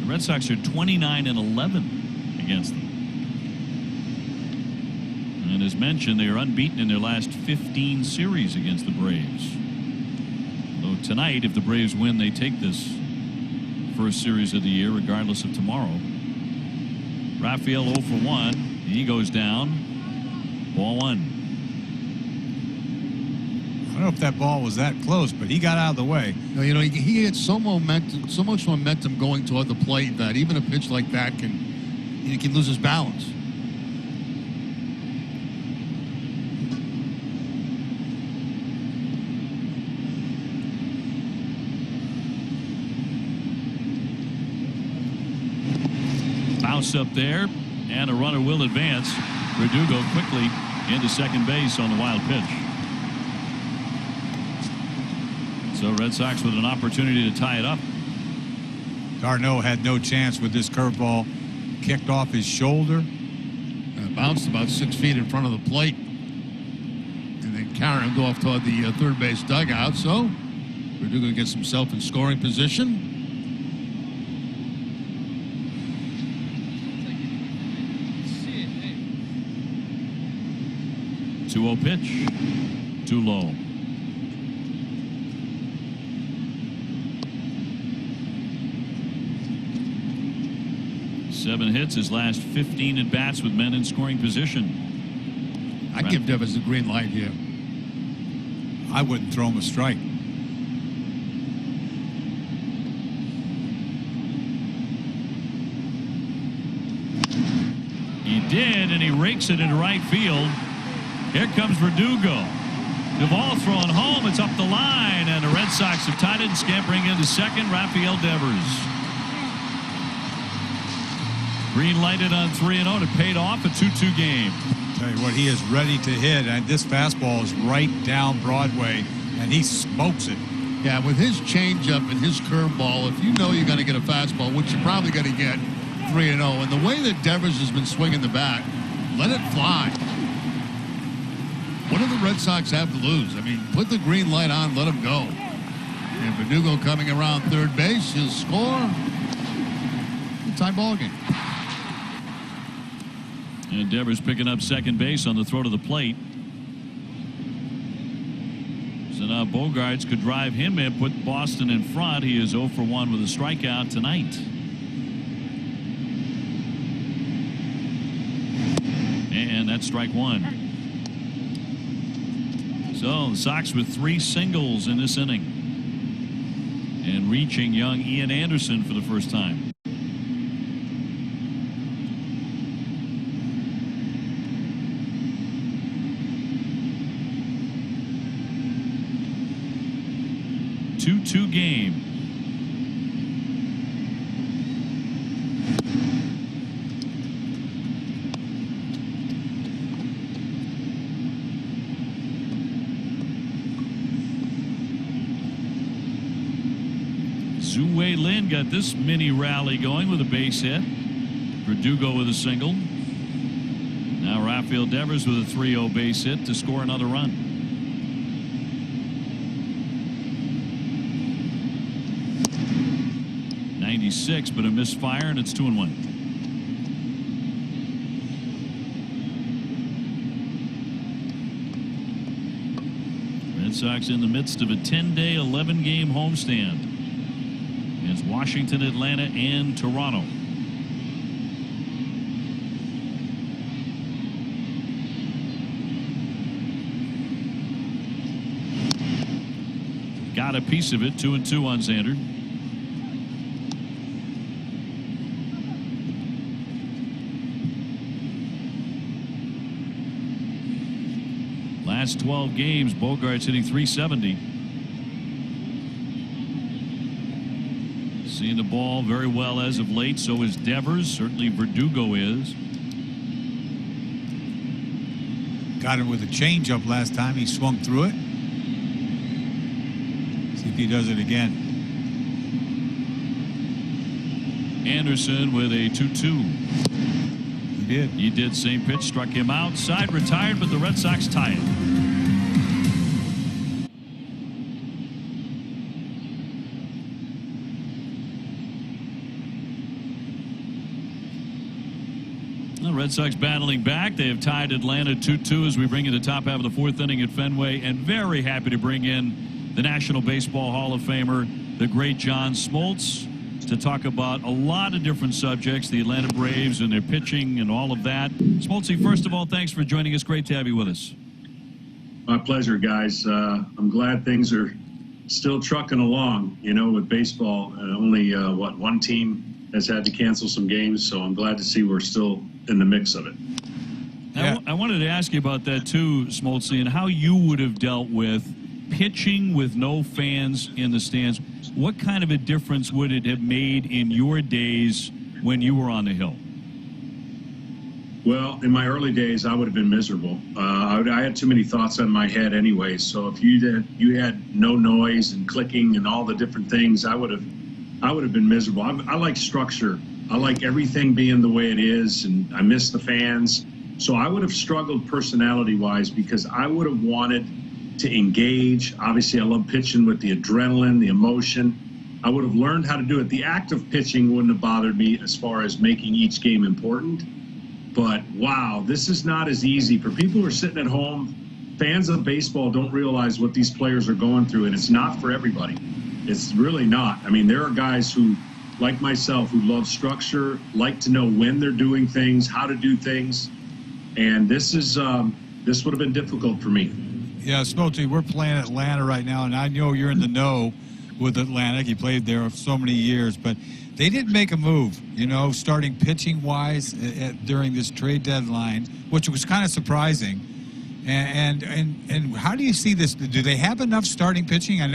the Red Sox are 29-11 against them. And as mentioned, they are unbeaten in their last 15 series against the Braves. So tonight, if the Braves win, they take this first series of the year, regardless of tomorrow. Rafael 0 for 1. He goes down. Ball 1. I don't know if that ball was that close, but he got out of the way. No, you know, he had so much momentum going toward the plate that even a pitch like that he can lose his balance. Bounce up there, and a runner will advance. Verdugo quickly into second base on the wild pitch. So Red Sox with an opportunity to tie it up. Darno had no chance with this curveball. Kicked off his shoulder. Bounced about 6 feet in front of the plate. And then carried off toward the third base dugout. So Verdugo gets himself in scoring position. 2-0 pitch. Too low. Seven hits, his last 15 at bats with men in scoring position. I'd give Devers the green light here. I wouldn't throw him a strike. He did, and he rakes it into right field. Here comes Verdugo. Duvall throwing home. It's up the line, and the Red Sox have tied it and scampering into second. Rafael Devers. Green lighted on 3-0. It paid off. A 2-2 game. Tell you what, he is ready to hit, and this fastball is right down Broadway, and he smokes it. Yeah, with his changeup and his curveball, if you know you're going to get a fastball, which you're probably going to get, 3-0. And the way that Devers has been swinging the bat, let it fly. What do the Red Sox have to lose? I mean, put the green light on, let him go. And Verdugo coming around third base, he'll score. Tie ball game. And Devers picking up second base on the throw to the plate. So now Bogaerts could drive him in, put Boston in front. He is 0 for 1 with a strikeout tonight. And that's strike 1. So the Sox with 3 singles in this inning. And reaching young Ian Anderson for the first time. Two game. Zhu-Wei Lin got this mini rally going with a base hit. Verdugo with a single. Now Rafael Devers with a 3-0 base hit to score another run. 96, but a misfire, and it's 2-1. Red Sox in the midst of a 10-day, 11-game homestand against Washington, Atlanta, and Toronto. got a piece of it. 2-2 on Xander. Last 12 games, Bogart's hitting .370. Seeing the ball very well as of late. So is Devers. Certainly Verdugo is. Got him with a changeup last time. He swung through it. See if he does it again. Anderson with a 2-2. He did. He did. Same pitch. Struck him outside. Retired, but the Red Sox tie it. The Red Sox battling back. They have tied Atlanta 2-2 as we bring in the top half of the fourth inning at Fenway, and very happy to bring in the National Baseball Hall of Famer, the great John Smoltz, to talk about a lot of different subjects, the Atlanta Braves and their pitching and all of that. Smoltzy, first of all, thanks for joining us. Great to have you with us. My pleasure, guys. I'm glad things are still trucking along, with baseball. Only, one team has had to cancel some games, so I'm glad to see we're still in the mix of it. Yeah. I wanted to ask you about that too, Smoltzy, and how you would have dealt with pitching with no fans in the stands. What kind of a difference would it have made in your days when you were on the hill? Well, in my early days, I would have been miserable. I had too many thoughts on my head anyway. So if you had no noise and clicking and all the different things, I would have been miserable. I like structure. I like everything being the way it is, and I miss the fans. So I would have struggled personality-wise because I would have wanted to engage. Obviously, I love pitching with the adrenaline, the emotion. I would have learned how to do it. The act of pitching wouldn't have bothered me as far as making each game important. But, wow, this is not as easy. For people who are sitting at home, fans of baseball don't realize what these players are going through, and it's not for everybody. It's really not. I mean, there are guys who, like myself, who love structure, like to know when they're doing things, how to do things. And this would have been difficult for me. Yeah, Smoltzy, we're playing Atlanta right now, and I know you're in the know with Atlanta. You played there for so many years, but they didn't make a move, starting pitching-wise during this trade deadline, which was kind of surprising. And how do you see this? Do they have enough starting pitching? I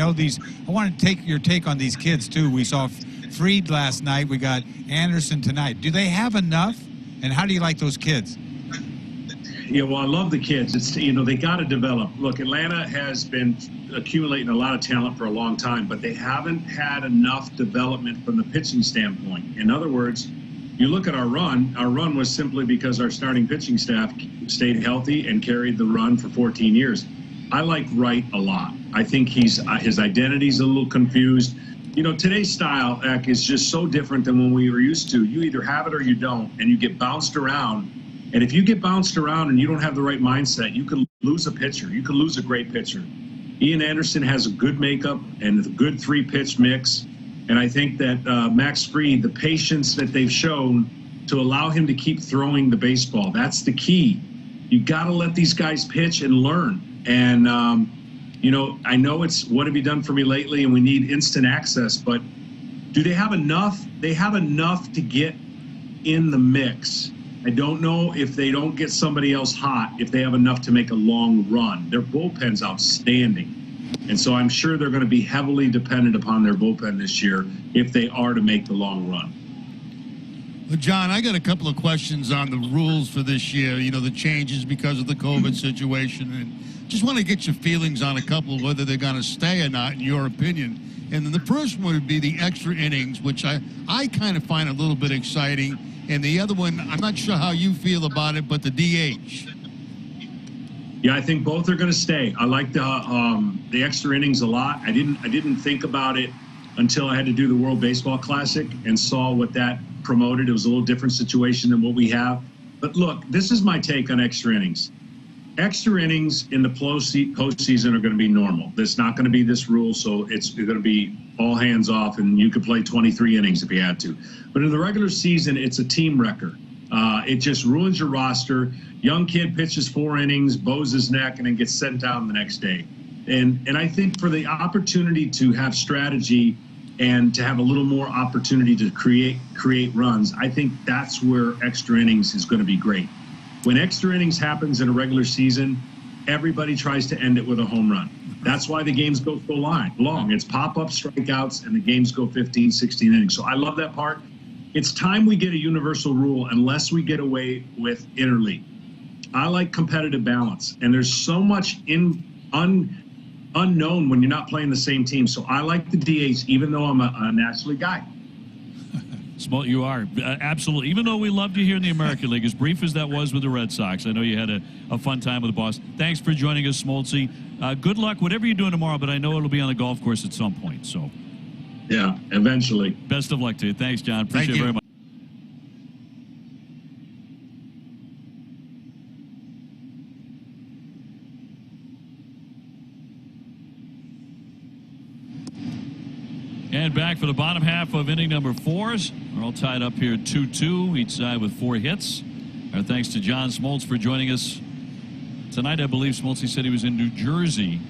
want to take your take on these kids, too. We saw Fried last night. We got Anderson tonight. Do they have enough? And how do you like those kids? Yeah, well, I love the kids. It's, they got to develop. Look, Atlanta has been accumulating a lot of talent for a long time, but they haven't had enough development from the pitching standpoint. In other words, you look at our run was simply because our starting pitching staff stayed healthy and carried the run for 14 years. I like Wright a lot. I think his identity's a little confused. Today's style, Eck, is just so different than when we were used to. You either have it or you don't, and you get bounced around. And if you get bounced around and you don't have the right mindset, you could lose a pitcher. You could lose a great pitcher. Ian Anderson has a good makeup and a good three-pitch mix. And I think that Max Fried, the patience that they've shown to allow him to keep throwing the baseball, that's the key. You got to let these guys pitch and learn. And, I know it's what have you done for me lately, and we need instant access. But do they have enough? They have enough to get in the mix. I don't know if they don't get somebody else hot, if they have enough to make a long run. Their bullpen's outstanding. And so I'm sure they're going to be heavily dependent upon their bullpen this year if they are to make the long run. Well, John, I got a couple of questions on the rules for this year, the changes because of the COVID situation. And just want to get your feelings on a couple, whether they're going to stay or not, in your opinion. And then the first one would be the extra innings, which I kind of find a little bit exciting. And the other one, I'm not sure how you feel about it, but the DH. Yeah, I think both are going to stay. I like the extra innings a lot. I didn't think about it until I had to do the World Baseball Classic and saw what that promoted. It was a little different situation than what we have. But look, this is my take on extra innings. Extra innings in the postseason are going to be normal. There's not going to be this rule, so it's going to be all hands off, and you could play 23 innings if you had to. But in the regular season, it's a team record. It just ruins your roster. Young kid pitches 4 innings, bows his neck, and then gets sent down the next day. And I think for the opportunity to have strategy and to have a little more opportunity to create runs, I think that's where extra innings is going to be great. When extra innings happens in a regular season, everybody tries to end it with a home run. That's why the games go so long. It's pop-up strikeouts, and the games go 15, 16 innings. So I love that part. It's time we get a universal rule unless we get away with interleague. I like competitive balance, and there's so much unknown when you're not playing the same team. So I like the DH, even though I'm a National League guy. Small, you are. Absolutely. Even though we loved you here in the American League, as brief as that was with the Red Sox, I know you had a fun time with the boss. Thanks for joining us, Smoltzy. Good luck, whatever you're doing tomorrow, but I know it'll be on the golf course at some point. So, yeah, eventually. Best of luck to you. Thanks, John. Appreciate it very much. And back for the bottom half of inning number 4. We're all tied up here 2-2, each side with 4 hits. Our thanks to John Smoltz for joining us tonight. I believe Smoltz said he was in New Jersey,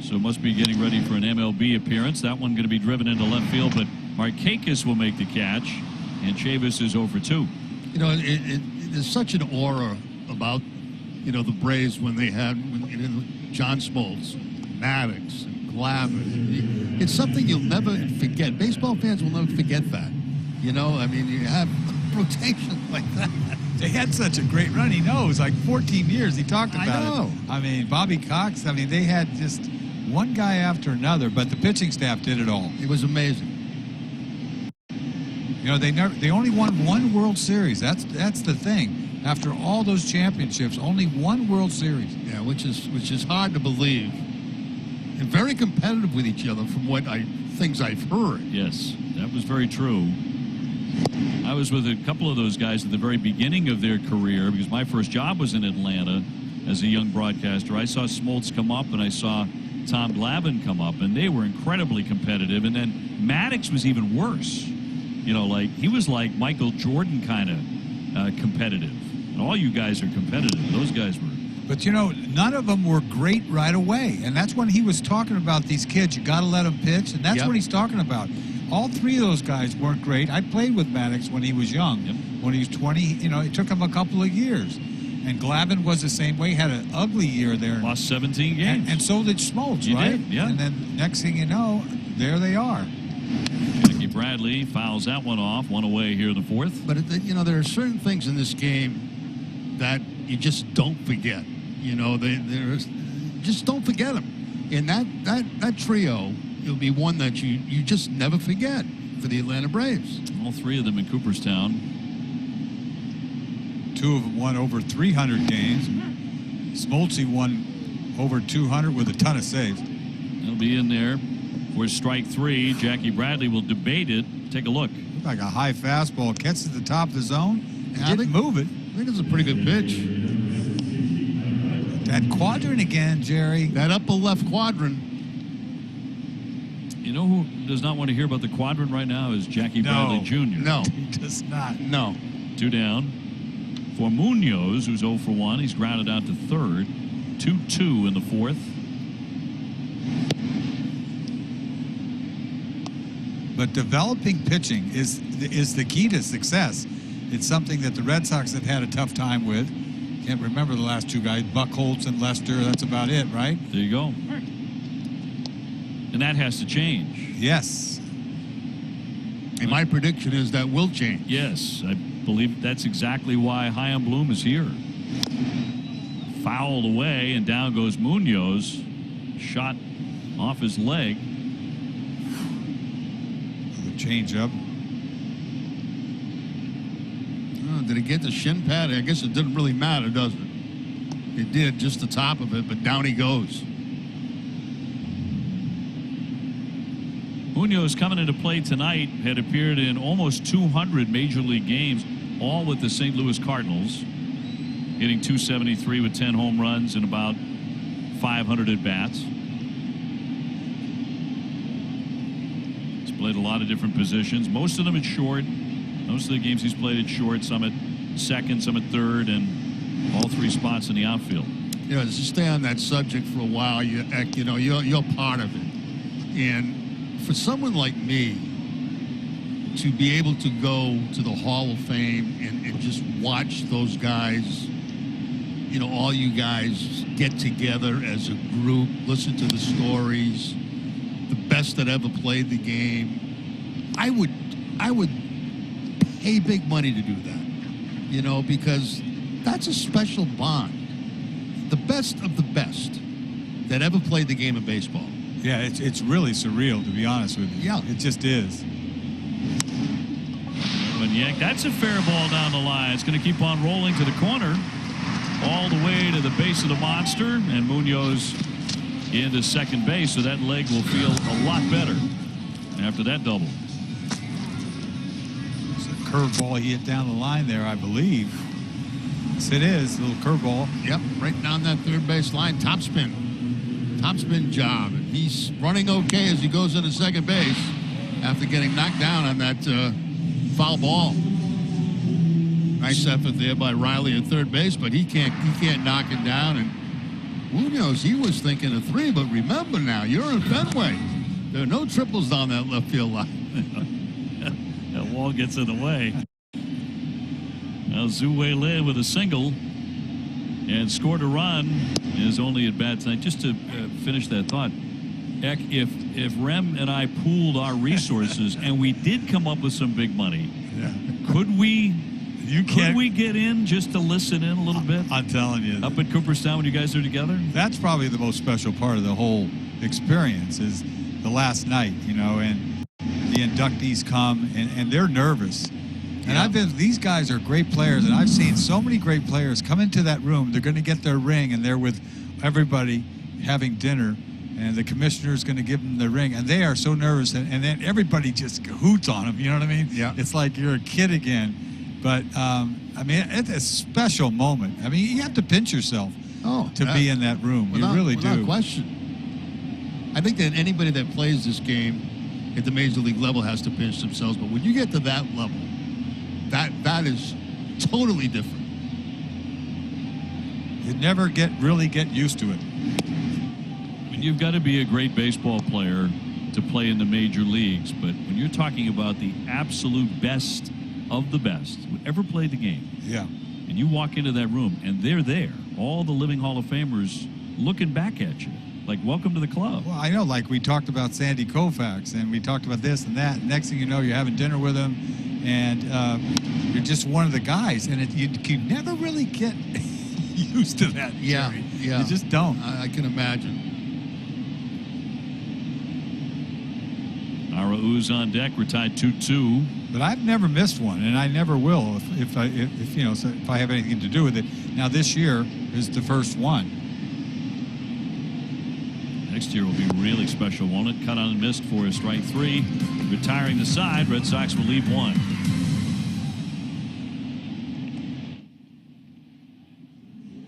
so must be getting ready for an MLB appearance. That one going to be driven into left field, but Markakis will make the catch, and Chavis is 0 for 2. You know, there's such an aura about, you know, the Braves when they had John Smoltz, Maddox, and Glavine. It's something you'll never forget. Baseball fans will never forget that. You know, I mean, you have rotation like that. They had such a great run. He knows, like 14 years. He talked about it. I mean, Bobby Cox, I mean, they had just one guy after another, but the pitching staff did it all. It was amazing. You know, they only won 1 World Series. That's the thing. After all those championships, only 1 World Series. Yeah, which is hard to believe. And very competitive with each other from what things I've heard. Yes, that was very true. I was with a couple of those guys at the very beginning of their career because my first job was in Atlanta as a young broadcaster. I saw Smoltz come up and I saw Tom Glavine come up, and they were incredibly competitive. And then Maddox was even worse. You know, like he was like Michael Jordan kind of competitive. And all you guys are competitive. Those guys were. But, you know, none of them were great right away. And that's when he was talking about these kids. You got to let them pitch. And that's what he's talking about. All 3 of those guys weren't great. I played with Maddox when he was young. When he was 20, you know, it took him a couple of years. And Glavine was the same way. Had an ugly year there. Lost 17 games. And so did Smoltz, right? Did, yeah. And then next thing you know, there they are. Jackie Bradley fouls that one off. 1 away here in the 4th. But, you know, there are certain things in this game that you just don't forget. You know, just don't forget them. And that trio, it'll be one that you just never forget for the Atlanta Braves. All 3 of them in Cooperstown. 2 of them won over 300 games. Smoltzy won over 200 with a ton of saves. He'll be in there for strike 3. Jackie Bradley will debate it. Take a look. Looked like a high fastball. Gets to the top of the zone. Didn't move it. I think it's a pretty good pitch. That quadrant again, Jerry. That upper left quadrant. You know who does not want to hear about the quadrant right now is Jackie Bradley Jr. No. He does not. No. 2 down. For Munoz, who's 0 for 1. He's grounded out to third. 2-2 in the 4th. But developing pitching is the key to success. It's something that the Red Sox have had a tough time with. Can't remember the last 2 guys, Buchholz and Lester. That's about it, right? There you go. And that has to change. Yes. And my prediction is that will change. Yes, I believe that's exactly why Chaim Bloom is here. Fouled away, and down goes Munoz. Shot off his leg. The change-up. Did it get the shin pad? I guess it didn't really matter, does it? It did, just the top of it, but down he goes. Munoz coming into play tonight had appeared in almost 200 major league games, all with the St. Louis Cardinals, hitting .273 with 10 home runs and about 500 at bats. He's played a lot of different positions, most of them at short. Most of the games he's played at short, some at second, some at third, and all 3 spots in the outfield. You know, just stay on that subject for a while. You're part of it. And for someone like me to be able to go to the Hall of Fame and just watch those guys, you know, all you guys get together as a group, listen to the stories, the best that ever played the game, I would pay big money to do that, you know, because that's a special bond. The best of the best that ever played the game of baseball. Yeah, it's really surreal, to be honest with you. Yeah. It just is. Yank, that's a fair ball down the line. It's going to keep on rolling to the corner, all the way to the base of the monster, and Munoz into second base, so that leg will feel a lot better after that double. It's a curveball he hit down the line there, I believe. Yes, it is. A little curveball. Yep, right down that third base line. Topspin job. And he's running okay as he goes into second base after getting knocked down on that foul ball. Nice effort there by Riley at third base, but he can't knock it down. And who knows? He was thinking of 3, but remember now, you're in Fenway. There are no triples down that left field line. That wall gets in the way. Now Zhu Lin with a single and scored a run is only at bat tonight. Just to finish that thought, Eck, if Rem and I pooled our resources and we did come up with some big money, could we get in just to listen in a little bit? I'm telling you. Up at Cooperstown when you guys are together? That's probably the most special part of the whole experience is the last night, you know, and the inductees come and they're nervous. And these guys are great players, and I've seen so many great players come into that room. They're going to get their ring, and they're with everybody having dinner, and the commissioner's going to give them the ring, and they are so nervous, and then everybody just hoots on them. You know what I mean? Yeah. It's like you're a kid again. But, I mean, it's a special moment. I mean, you have to pinch yourself to be in that room. You really do. Without question. I think that anybody that plays this game at the Major League level has to pinch themselves, but when you get to that level, that is totally different. You never really get used to it. And you've got to be a great baseball player to play in the major leagues, but when you're talking about the absolute best of the best who ever played the game, and you walk into that room and they're there, all the living Hall of Famers looking back at you like, welcome to the club. Well, I know, like we talked about Sandy Koufax, and we talked about this and that. Next thing you know, you're having dinner with him, and you're just one of the guys, and you can never really get used to that. Yeah. You just don't. I can imagine. Arauz on deck. We're tied 2-2. But I've never missed one, and I never will if I have anything to do with it. Now this year is the first one. Next year will be really special, won't it? Cut on and missed for a strike 3. Retiring the side. Red Sox will leave 1.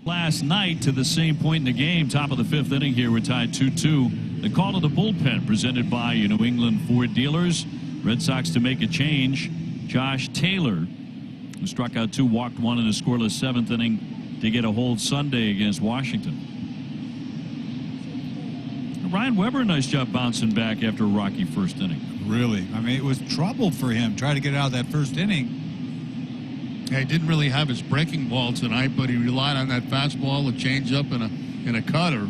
Last night to the same point in the game, top of the 5th inning here, we're tied 2-2. The call to the bullpen presented by your New England Ford dealers. Red Sox to make a change. Josh Taylor, who struck out 2, walked 1 in a scoreless 7th inning to get a hold Sunday against Washington. Ryan Weber, nice job bouncing back after a rocky first inning. Really. I mean, it was trouble for him trying to get out of that first inning. Yeah, he didn't really have his breaking ball tonight, but he relied on that fastball, a changeup, and a cutter.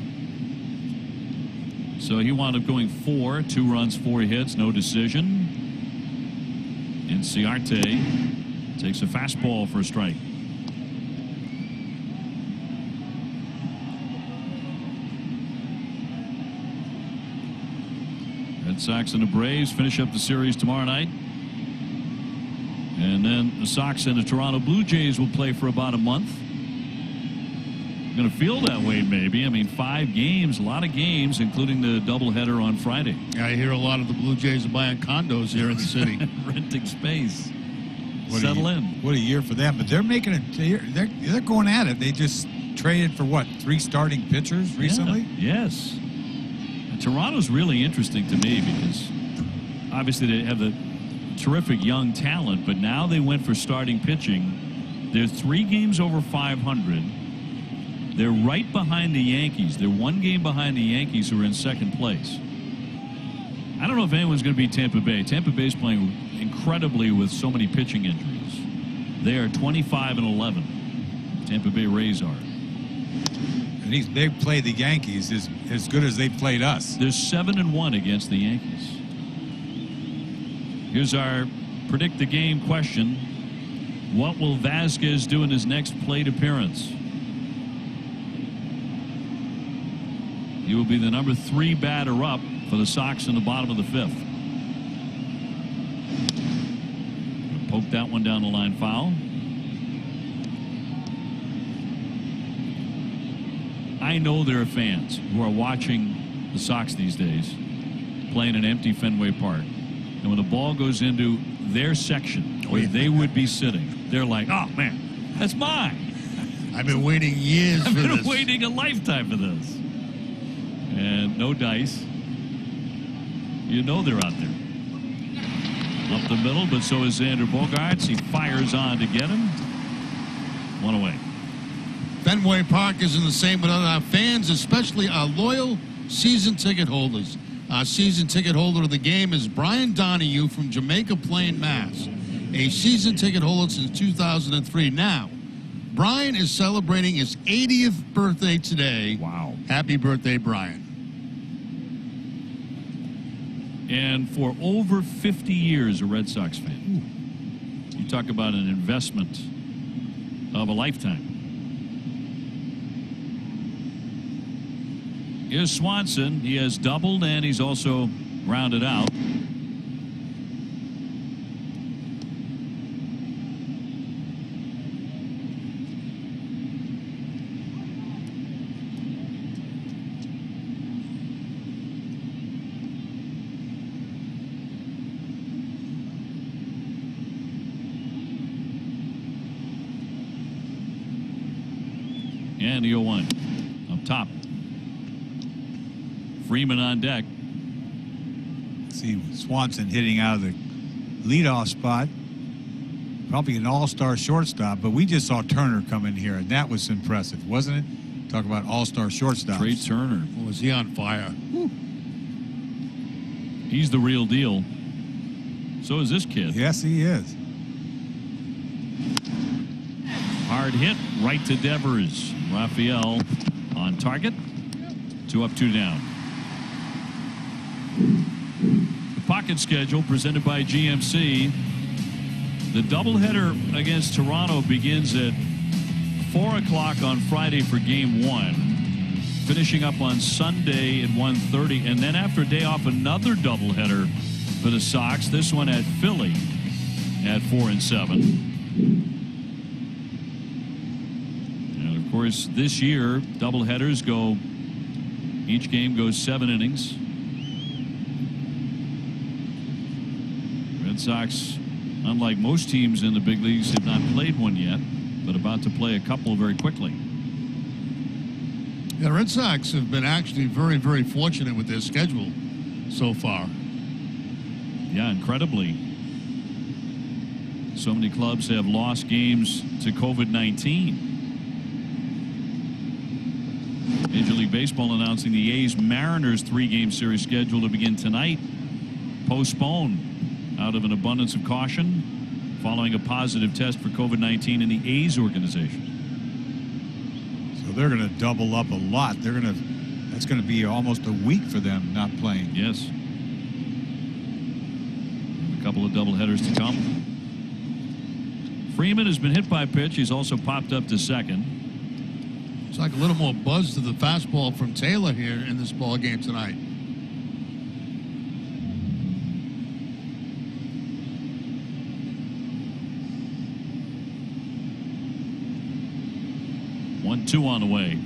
So he wound up going 4, 2 runs, 4 hits, no decision. Inciarte takes a fastball for a strike. Red Sox and the Braves finish up the series tomorrow night. And then the Sox and the Toronto Blue Jays will play for about a month. Going to feel that way, maybe. I mean, 5 games, a lot of games, including the doubleheader on Friday. Yeah, I hear a lot of the Blue Jays are buying condos here in the city. Renting space. Settle in. What a year for them. But they're making it. They're going at it. They just traded for, what, 3 starting pitchers recently? Yeah, yes. And Toronto's really interesting to me because obviously they have the terrific young talent, but now they went for starting pitching. They're 3 games over 500. They're right behind the Yankees. They're one game behind the Yankees, who are in second place. I don't know if anyone's going to beat Tampa Bay. Tampa Bay's playing incredibly with so many pitching injuries. They are 25-11. Tampa Bay Rays are. And they've played the Yankees as good as they've played us. They're 7-1 against the Yankees. Here's our predict the game question. What will Vasquez do in his next plate appearance? He will be the number 3 batter up for the Sox in the bottom of the 5th. Poke that one down the line, foul. I know there are fans who are watching the Sox these days playing in empty Fenway Park. And when the ball goes into their section where they would be sitting, they're like, oh, man, that's mine. I've been waiting years for this. I've been waiting a lifetime for this. And no dice. You know they're out there. Up the middle, but so is Xander Bogaerts. He fires on to get him. One away. Fenway Park isn't the same without our fans, especially our loyal season ticket holders. Our season ticket holder of the game is Brian Donahue from Jamaica Plain, Mass. A season ticket holder since 2003. Now, Brian is celebrating his 80th birthday today. Wow. Happy birthday, Brian. And for over 50 years, a Red Sox fan. You talk about an investment of a lifetime. Here's Swanson. He has doubled, and he's also rounded out. And the 0-1 up top. Freeman on deck. See Swanson hitting out of the leadoff spot. Probably an all-star shortstop, but we just saw Turner come in here, and that was impressive, wasn't it? Talk about all-star shortstops. Trey Turner. Was he on fire? Woo. He's the real deal. So is this kid. Yes, he is. Hard hit right to Devers. Rafael on target. 2 up, 2 down. The pocket schedule presented by GMC. The doubleheader against Toronto begins at 4 o'clock on Friday for game 1, finishing up on Sunday at 1:30, and then after a day off, another doubleheader for the Sox. This one at Philly at 4 and 7. And of course, this year doubleheaders go. Each game goes 7 innings. Red Sox, unlike most teams in the big leagues, have not played one yet, but about to play a couple very quickly. Yeah, the Red Sox have been actually very, very fortunate with their schedule so far. Yeah, incredibly. So many clubs have lost games to COVID-19. Major League Baseball announcing the A's-Mariners 3-game series schedule to begin tonight postponed out of an abundance of caution following a positive test for COVID-19 in the A's organization. So they're going to double up a lot. That's going to be almost a week for them not playing. Yes. A couple of doubleheaders to come. Freeman has been hit by a pitch. He's also popped up to second. It's like a little more buzz to the fastball from Taylor here in this ball game tonight. One, 2 on the way.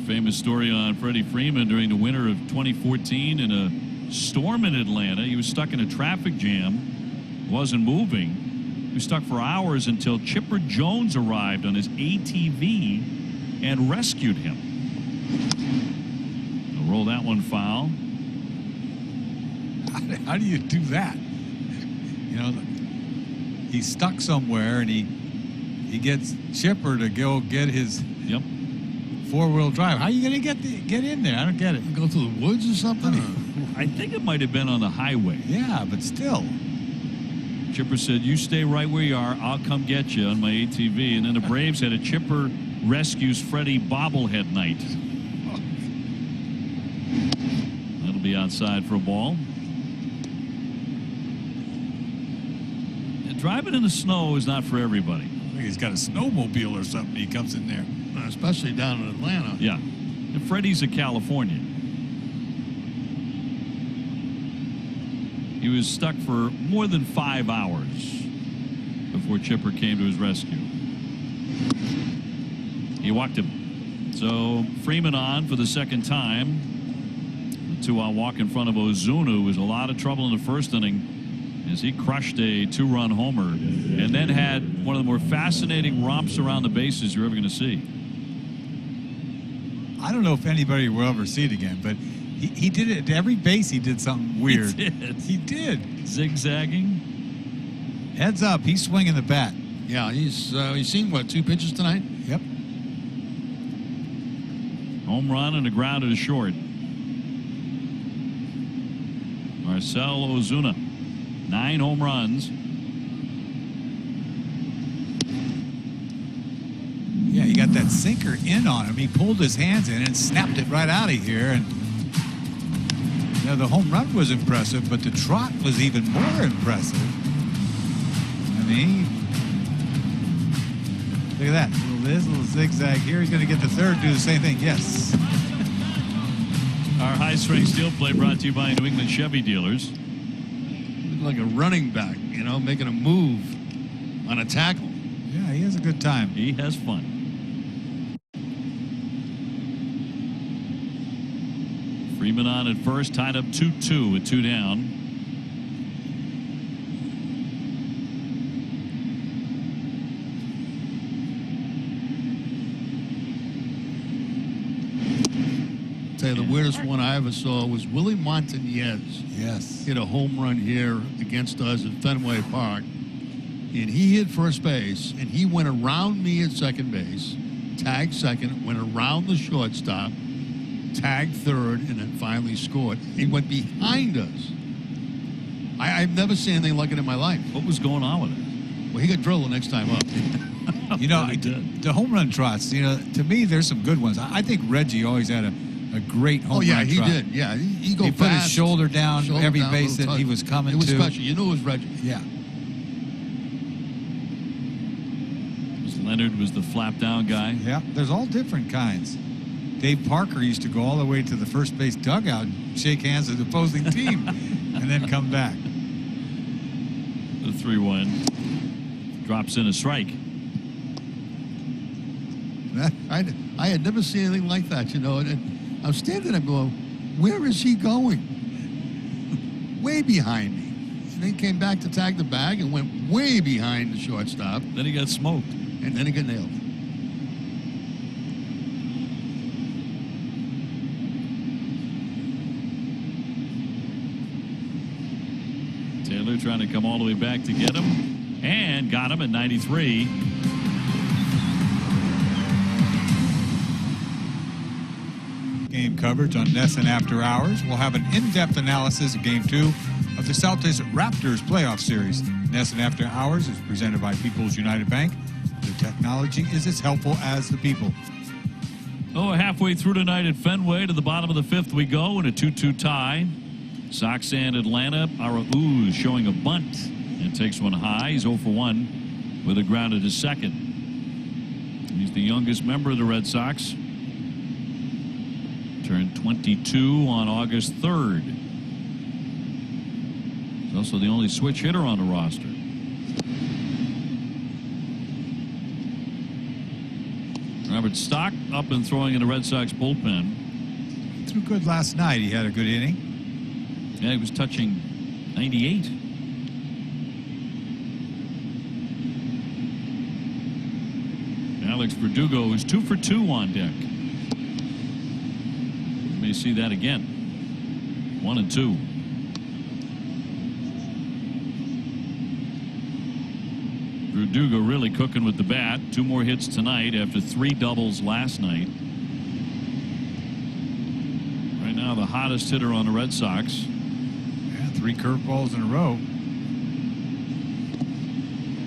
Famous story on Freddie Freeman during the winter of 2014 in a storm in Atlanta. He was stuck in a traffic jam, wasn't moving. He was stuck for hours until Chipper Jones arrived on his ATV and rescued him. They'll roll that one foul. How do you do that? You know, he's stuck somewhere, and he gets Chipper to go get his four-wheel drive. How are you going to get in there? I don't get it. Go through the woods or something? I think it might have been on the highway. Yeah, but still. Chipper said, "You stay right where you are. I'll come get you on my ATV." And then the Braves had a Chipper rescues Freddie bobblehead night. That'll be outside for a ball. And driving in the snow is not for everybody. I think he's got a snowmobile or something. He comes in there. Especially down in Atlanta. Yeah. And Freddie's a Californian. He was stuck for more than 5 hours before Chipper came to his rescue. He walked him. So Freeman on for the second time. The 2-out walk in front of Ozuna, who was a lot of trouble in the first inning as he crushed a 2-run homer and then had one of the more fascinating romps around the bases you're ever going to see. I don't know if anybody will ever see it again, but he did it at every base. He did something weird. He did. Zigzagging. Heads up. He's swinging the bat. Yeah, he's seen, what, 2 pitches tonight? Yep. Home run and a ground to short. Marcell Ozuna, 9 home runs. Yeah, he got that sinker in on him. He pulled his hands in and snapped it right out of here. And the home run was impressive, but the trot was even more impressive. I mean, look at that. Little zigzag here. He's going to get the third, do the same thing. Yes. Our high-strength steel play brought to you by New England Chevy dealers. Like a running back, making a move on a tackle. Yeah, he has a good time. He has fun. Freeman on at first, tied up 2-2 with 2 down. Tell you, the weirdest one I ever saw was Willie Montañez. Yes. Hit a home run here against us at Fenway Park. And he hit first base, and he went around me at second base, tagged second, went around the shortstop, tagged third, and then finally scored. He went behind us. I've never seen anything like it in my life. What was going on with it? Well, he got drilled the next time up. The home run trots, to me, there's some good ones. I think Reggie always had a great home run trot. He did. Yeah, he go He fast. put his shoulder down every base that he was coming to. It was special. You knew it was Reggie. Yeah. Leonard was the flap down guy. Yeah, there's all different kinds. Dave Parker used to go all the way to the first base dugout and shake hands with the opposing team and then come back. The 3-1 drops in a strike. I had never seen anything like that, and I'm standing there going, where is he going? Way behind me. And then he came back to tag the bag and went way behind the shortstop. Then he got smoked. And then he got nailed. Taylor trying to come all the way back to get him. And got him at 93. Game coverage on NESN After Hours. We'll have an in-depth analysis of Game 2 of the Celtics Raptors playoff series. NESN After Hours is presented by People's United Bank. The technology is as helpful as the people. Halfway through tonight at Fenway, to the bottom of the 5th we go in a 2-2 tie. Sox and Atlanta. Arauz showing a bunt and takes one high. He's 0 for 1 with a grounded to second. He's the youngest member of the Red Sox. Turned 22 on August 3rd. He's also the only switch hitter on the roster. Robert Stock up and throwing in the Red Sox bullpen. He threw good last night. He had a good inning. Yeah, he was touching 98. Alex Verdugo is 2 for 2 on deck. You may see that again. 1 and 2. Verdugo really cooking with the bat. 2 more hits tonight after 3 doubles last night. Right now the hottest hitter on the Red Sox. Yeah, 3 curveballs in a row.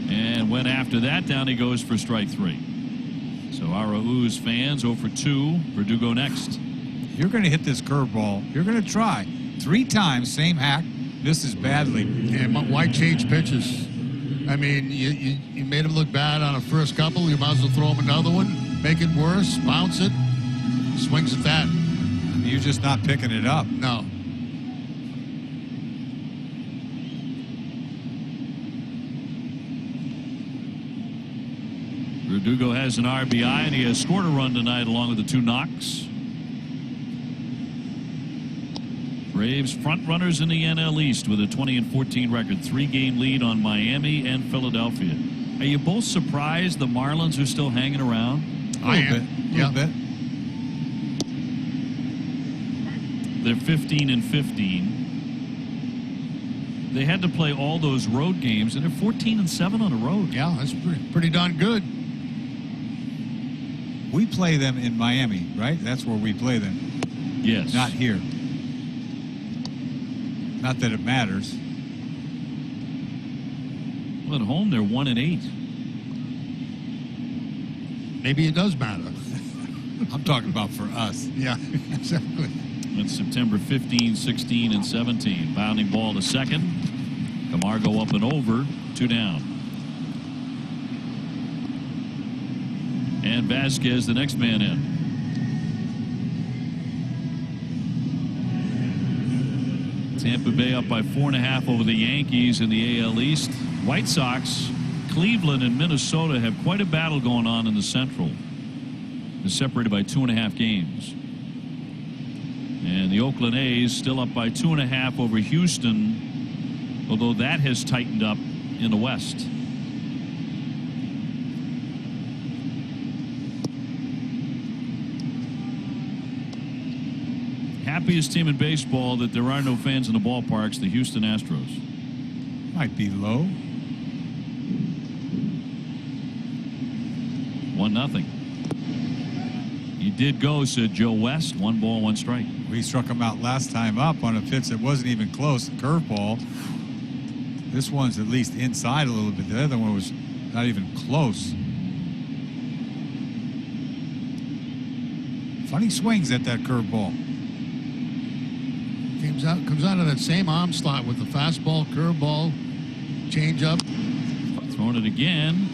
And went after that. Down he goes for strike 3. So our Ooze fans 0 for 2. Verdugo next. You're going to hit this curveball. You're going to try 3 times, same hack, misses badly. And why change pitches? I mean, you made him look bad on a first couple. You might as well throw him another one, make it worse, bounce it, swings at that. You're just not picking it up. No. Verdugo has an RBI, and he has scored a run tonight along with the 2 knocks. Braves front runners in the NL East with a 20-14 record, 3-game lead on Miami and Philadelphia. Are you both surprised the Marlins are still hanging around? I am. A little bit. They're 15-15. They had to play all those road games, and they're 14-7 on the road. Yeah, that's pretty darn good. We play them in Miami, right? That's where we play them. Yes. Not here. Not that it matters. Well, at home, they're 1-8. Maybe it does matter. I'm talking about for us. Yeah, exactly. It's September 15, 16, and 17. Bounding ball to second. Camargo up and over. 2 down. And Vasquez, the next man in. Tampa Bay up by 4.5 over the Yankees in the AL East. White Sox, Cleveland, and Minnesota have quite a battle going on in the Central. They're separated by 2.5 games. And the Oakland A's still up by 2.5 over Houston, although that has tightened up in the West. Happiest team in baseball that there are no fans in the ballparks, the Houston Astros. Might be low. 1-0. He did go, said Joe West. 1 ball, 1 strike. We struck him out last time up on a pitch that wasn't even close, a curveball. This one's at least inside a little bit. The other one was not even close. Funny swings at that curveball. Comes out of that same arm slot with the fastball, curveball, changeup. Throwing it again.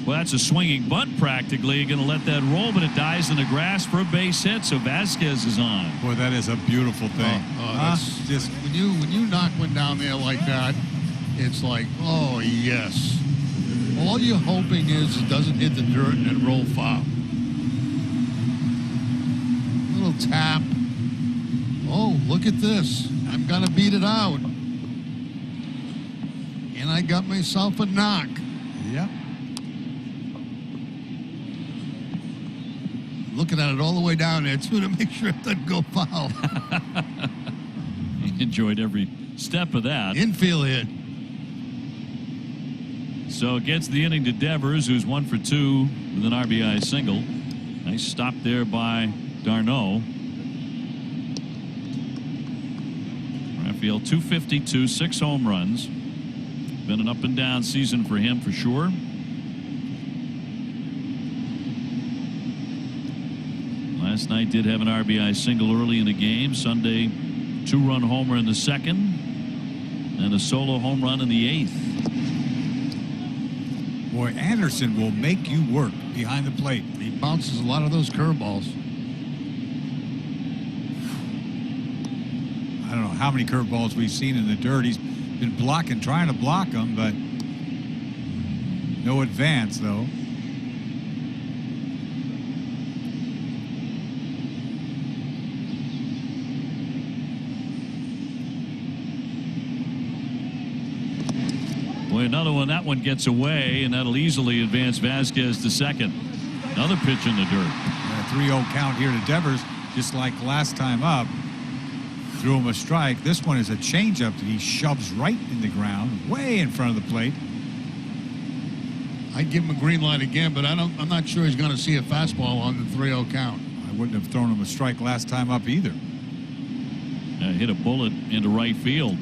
Well, that's a swinging bunt practically. You're going to let that roll, but it dies in the grass for a base hit, so Vasquez is on. Boy, that is a beautiful thing. That's just when you knock one down there like that, it's like, oh yes. All you're hoping is it doesn't hit the dirt and then roll foul. Little tap. Oh, look at this. I'm going to beat it out. And I got myself a knock. Yep. Looking at it all the way down there, too, to make sure it doesn't go foul. He enjoyed every step of that. Infield hit. So it gets the inning to Devers, who's 1 for 2 with an RBI single. Nice stop there by d'Arnaud. Raphael, 252, 6 home runs. Been an up and down season for him for sure. Last night did have an RBI single early in the game. Sunday, 2-run homer in the second and a solo home run in the 8th. Boy, Anderson will make you work behind the plate. He bounces a lot of those curveballs. I don't know how many curveballs we've seen in the dirt. He's been trying to block them, but no advance, though. Boy, another one. That one gets away, and that'll easily advance Vasquez to second. Another pitch in the dirt. A 3-0 count here to Devers, just like last time up. Threw him a strike. This one is a changeup that he shoves right in the ground, way in front of the plate. I'd give him a green light again, but I'm not sure he's going to see a fastball on the 3-0 count. I wouldn't have thrown him a strike last time up either. Hit a bullet into right field.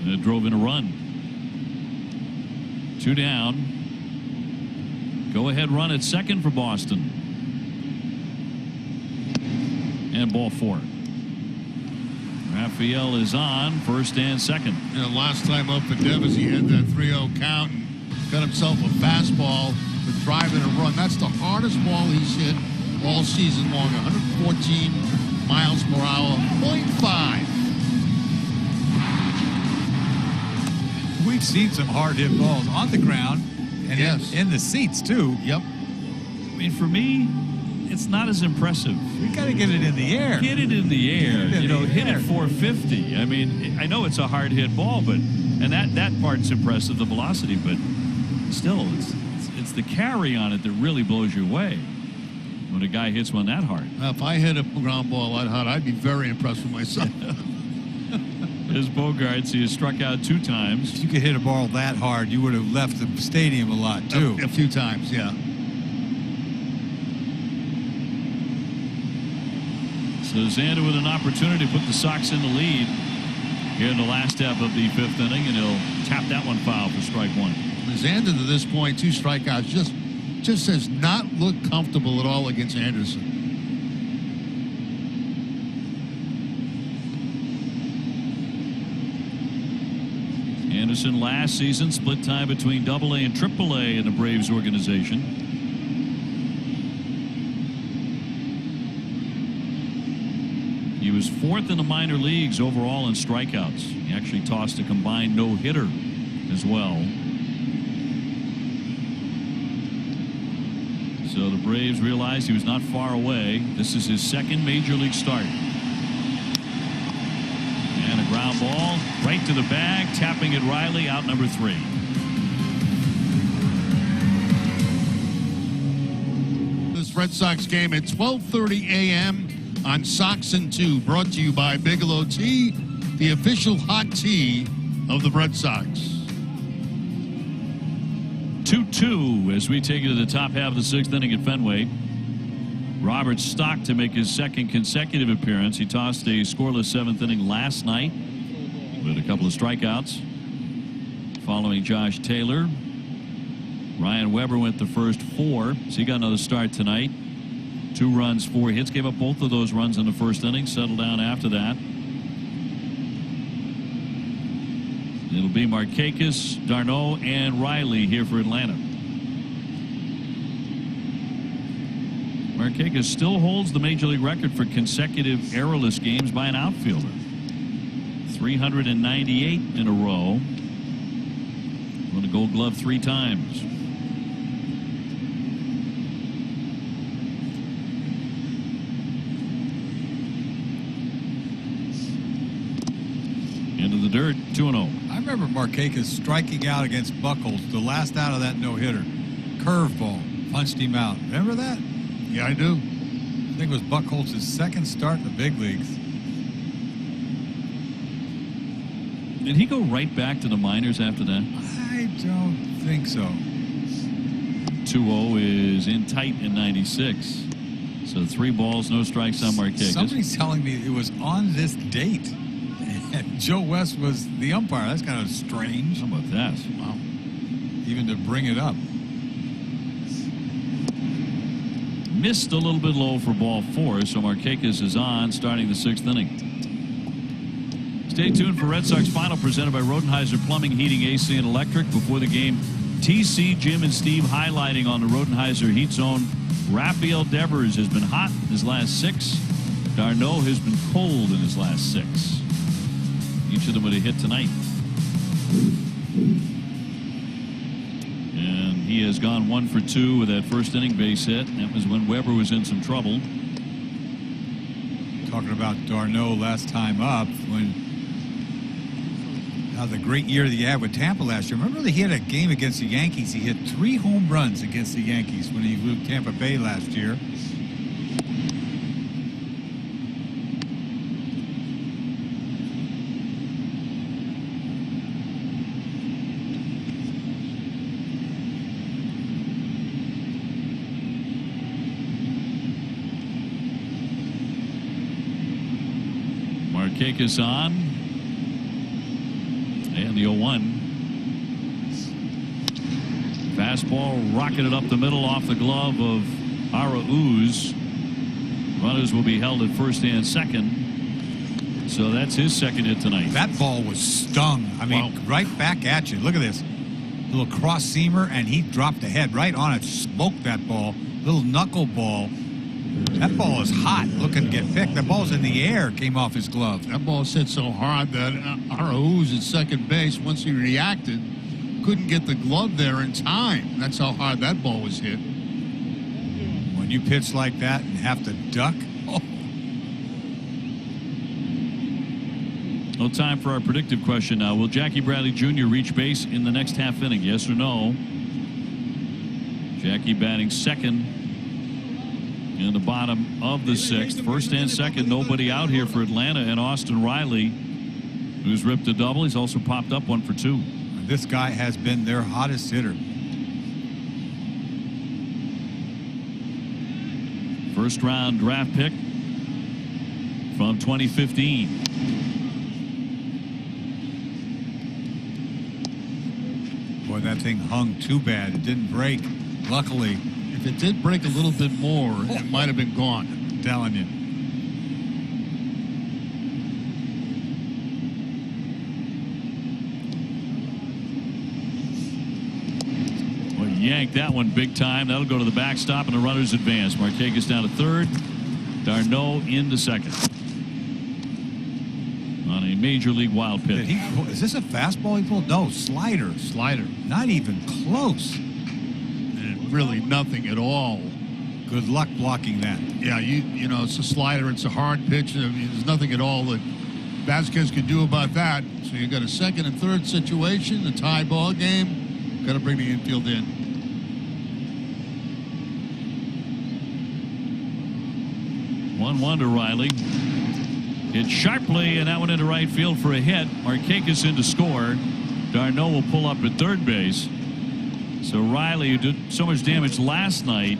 And it drove in a run. 2 down. Go ahead run at second for Boston. And ball 4. Raphael is on first and second. You know, last time up for Devers, he had that 3-0 count and got himself a fastball with driving a run. That's the hardest ball he's hit all season long. 114 miles per hour, 0.5. We've seen some hard hit balls on the ground and yes, in the seats too. Yep. I mean, for me, it's not as impressive. We got to get it in the air. Get it in the air. Hit it 450. I mean, I know it's a hard hit ball, but that part's impressive, the velocity, but still, it's the carry on it that really blows you away when a guy hits one that hard. If I hit a ground ball that hard, I'd be very impressed with myself. As Bogarts, he has struck out 2 times. If you could hit a ball that hard, you would have left the stadium a lot too. A few times, yeah. So Xander with an opportunity to put the Sox in the lead here in the last half of the 5th inning, and he'll tap that one foul for strike 1. Xander to this point, 2 strikeouts, just has not looked comfortable at all against Anderson. Anderson last season split time between Double-A and Triple-A in the Braves organization. He was 4th in the minor leagues overall in strikeouts. He actually tossed a combined no-hitter as well. So the Braves realized he was not far away. This is his 2nd major league start. And a ground ball right to the bag, tapping it Riley, out number 3. This Red Sox game at 12:30 a.m. on Sox and 2, brought to you by Bigelow Tea, the official hot tea of the Red Sox. 2-2 as we take it to the top half of the 6th inning at Fenway. Robert Stock to make his 2nd consecutive appearance. He tossed a scoreless 7th inning last night with a couple of strikeouts. Following Josh Taylor, Ryan Weber went the first 4, so he got another start tonight. 2 runs, 4 hits, gave up both of those runs in the 1st inning, settled down after that. It'll be Markakis, Darno, and Riley here for Atlanta. Markakis still holds the major league record for consecutive errorless games by an outfielder. 398 in a row. Won a Gold Glove 3 times. Into the dirt, 2-0. I remember Markakis striking out against Buchholz, the last out of that no-hitter. Curveball, punched him out. Remember that? Yeah, I do. I think it was Buchholz's 2nd start in the big leagues. Did he go right back to the minors after that? I don't think so. 2-0 is in tight in 96. So 3 balls, no strikes on Markakis. Somebody's telling me it was on this date. And Joe West was the umpire. That's kind of strange. How about that? Wow. Even to bring it up. Missed a little bit low for ball 4, so Markakis is on, starting the 6th inning. Stay tuned for Red Sox Final, presented by Rodenheiser Plumbing, Heating, AC, and Electric. Before the game, TC, Jim, and Steve highlighting on the Rodenheiser Heat Zone. Raphael Devers has been hot in his last 6. Darno has been cold in his last 6. Each of them with a hit tonight. And he has gone 1 for 2 with that 1st inning base hit. That was when Weber was in some trouble. Talking about Darno last time up, when the great year that he had with Tampa last year. Remember that he had a game against the Yankees. He hit 3 home runs against the Yankees when he moved Tampa Bay last year. Markakis on. And the 0-1. Fastball rocketed up the middle off the glove of Arauz. Runners will be held at first and second. So that's his second hit tonight. That ball was stung. I mean, right back at you. Look at this. Little cross seamer, and he dropped the head right on it. Smoked that ball. Little knuckle ball. That ball is hot, looking to get picked. The ball's in the air, came off his glove. That ball hit so hard that Arauz at second base, once he reacted, couldn't get the glove there in time. That's how hard that ball was hit. When you pitch like that and have to duck, No time for our predictive question now. Will Jackie Bradley Jr. reach base in the next half inning? Yes or no? Jackie batting second in the bottom of the sixth. First and second, nobody out here for Atlanta, and Austin Riley, who's ripped a double. He's also popped up 1 for 2. this guy has been their hottest hitter. First round draft pick from 2015. Boy, that thing hung too bad. It didn't break. Luckily. If it did break a little bit more, it might have been gone. I'm telling you. Well, yanked that one big time. That'll go to the backstop, and the runners advance. Markakis down to third. D'Arnaud into second. On a major league wild pitch. Is this a fastball he pulled? No, slider. Slider. Not even close. And really nothing at all. Good luck blocking that. Yeah, you know, it's a slider. It's a hard pitch. I mean, there's nothing at all that Vasquez could do about that. So you got a second and third situation, a tie ball game. Got to bring the infield in. One to Riley. Hit sharply, and that one into right field for a hit. Markakis in to score. D'Arnaud will pull up at third base. So Riley, who did so much damage last night,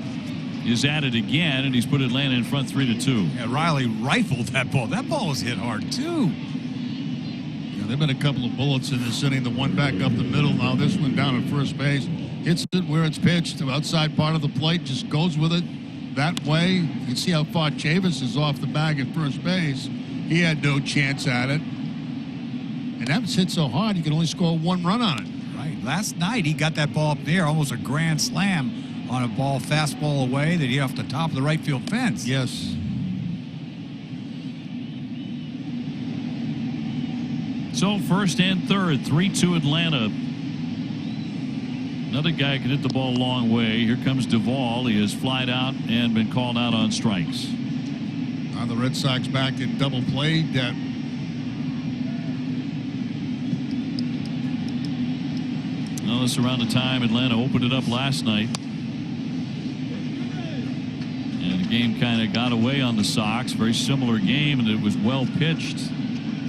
is at it again, and he's put Atlanta in front 3-2. Yeah, Riley rifled that ball. That ball was hit hard, too. Yeah, there have been a couple of bullets in this inning. The one back up the middle. Now this one down at first base. Hits it where it's pitched. The outside part of the plate, just goes with it that way. You can see how far Chavis is off the bag at first base. He had no chance at it. And that was hit so hard, you can only score one run on it. Right. Last night, he got that ball up there, almost a grand slam on a ball, fastball away that he hit off the top of the right field fence. Yes. So first and third, 3-2 Atlanta. Another guy can hit the ball a long way. Here comes Duvall. He has flied out and been called out on strikes. The Red Sox back in double play. Well, this is around the time Atlanta opened it up last night. And the game kind of got away on the Sox. Very similar game, and it was well pitched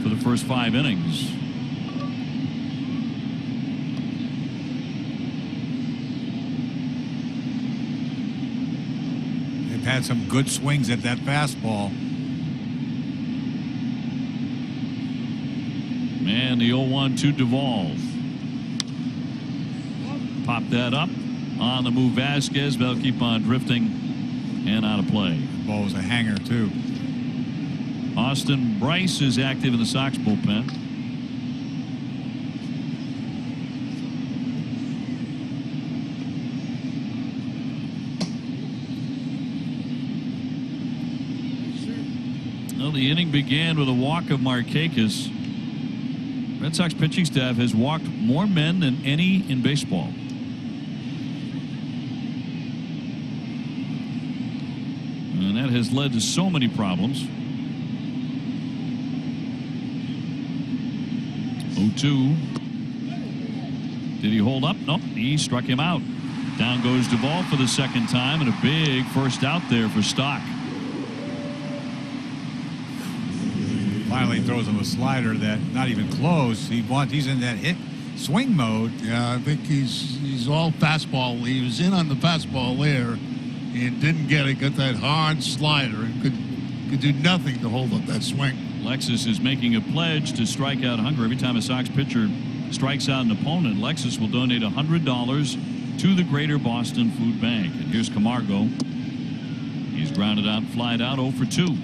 for the first 5 innings. They've had some good swings at that fastball. And the 0-1 to Duvall. Pop that up. On the move, Vasquez. They'll keep on drifting and out of play. The ball was a hanger, too. Austin Bryce is active in the Sox bullpen. Well, the inning began with a walk of Markakis. Red Sox pitching staff has walked more men than any in baseball. And that has led to so many problems. 0-2. Did he hold up? Nope. He struck him out. Down goes Duvall for the second time, and a big first out there for Stock. Finally throws him a slider that not even close. He's in that hit swing mode. Yeah, I think he's all fastball. He was in on the fastball there and didn't get it. Got that hard slider and Could do nothing to hold up that swing. Lexus is making a pledge to strike out hunger. Every time a Sox pitcher strikes out an opponent, Lexus will donate $100 to the Greater Boston Food Bank. And here's Camargo. He's grounded out, flied out, 0 for 2.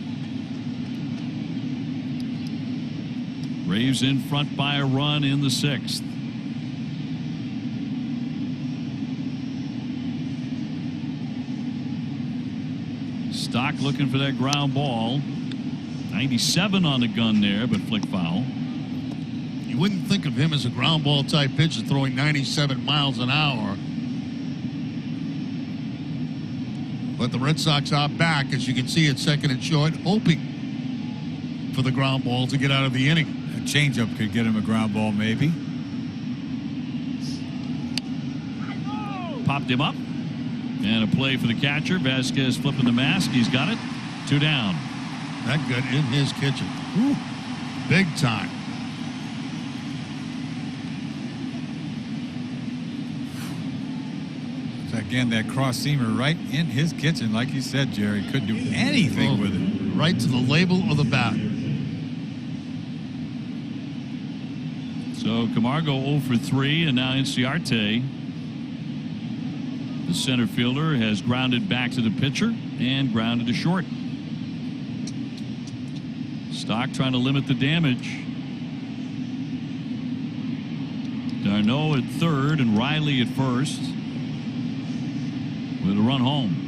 Braves in front by a run in the 6th. Stock looking for that ground ball. 97 on the gun there, but flick foul. You wouldn't think of him as a ground ball type pitcher throwing 97 miles an hour. But the Red Sox are back, as you can see, at second and short, hoping for the ground ball to get out of the inning. A changeup could get him a ground ball, maybe. Popped him up. And a play for the catcher. Vasquez flipping the mask. He's got it. 2 down. That good in his kitchen. Woo. Big time. So again, that cross seamer right in his kitchen. Like you said, Jerry, couldn't do anything with it. Right to the label of the bat. So Camargo 0 for 3, and now Inciarte, the center fielder, has grounded back to the pitcher and grounded to short. Stock trying to limit the damage. Darno at third and Riley at first with a run home.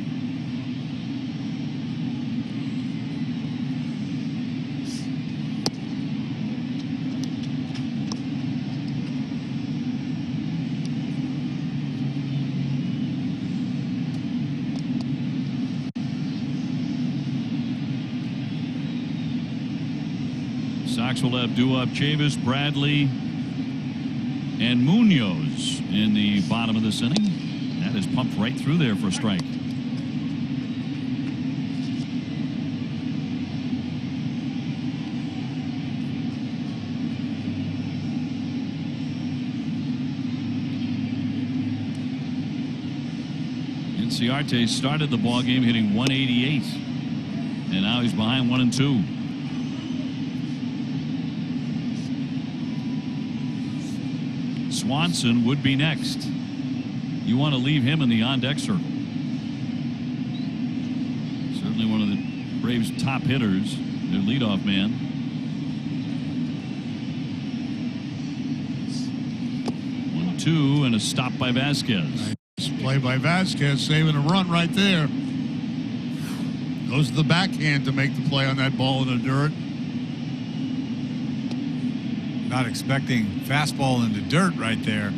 Sox will have Duop, Chavis, Bradley, and Munoz in the bottom of this inning. That is pumped right through there for a strike. Inciarte started the ball game hitting 188, and now he's behind 1-2. Swanson would be next. You want to leave him in the on-deck circle. Certainly one of the Braves' top hitters, their leadoff man. 1-2 and a stop by Vasquez. Nice play by Vasquez, saving a run right there. Goes to the backhand to make the play on that ball in the dirt. Not expecting fastball in the dirt right there.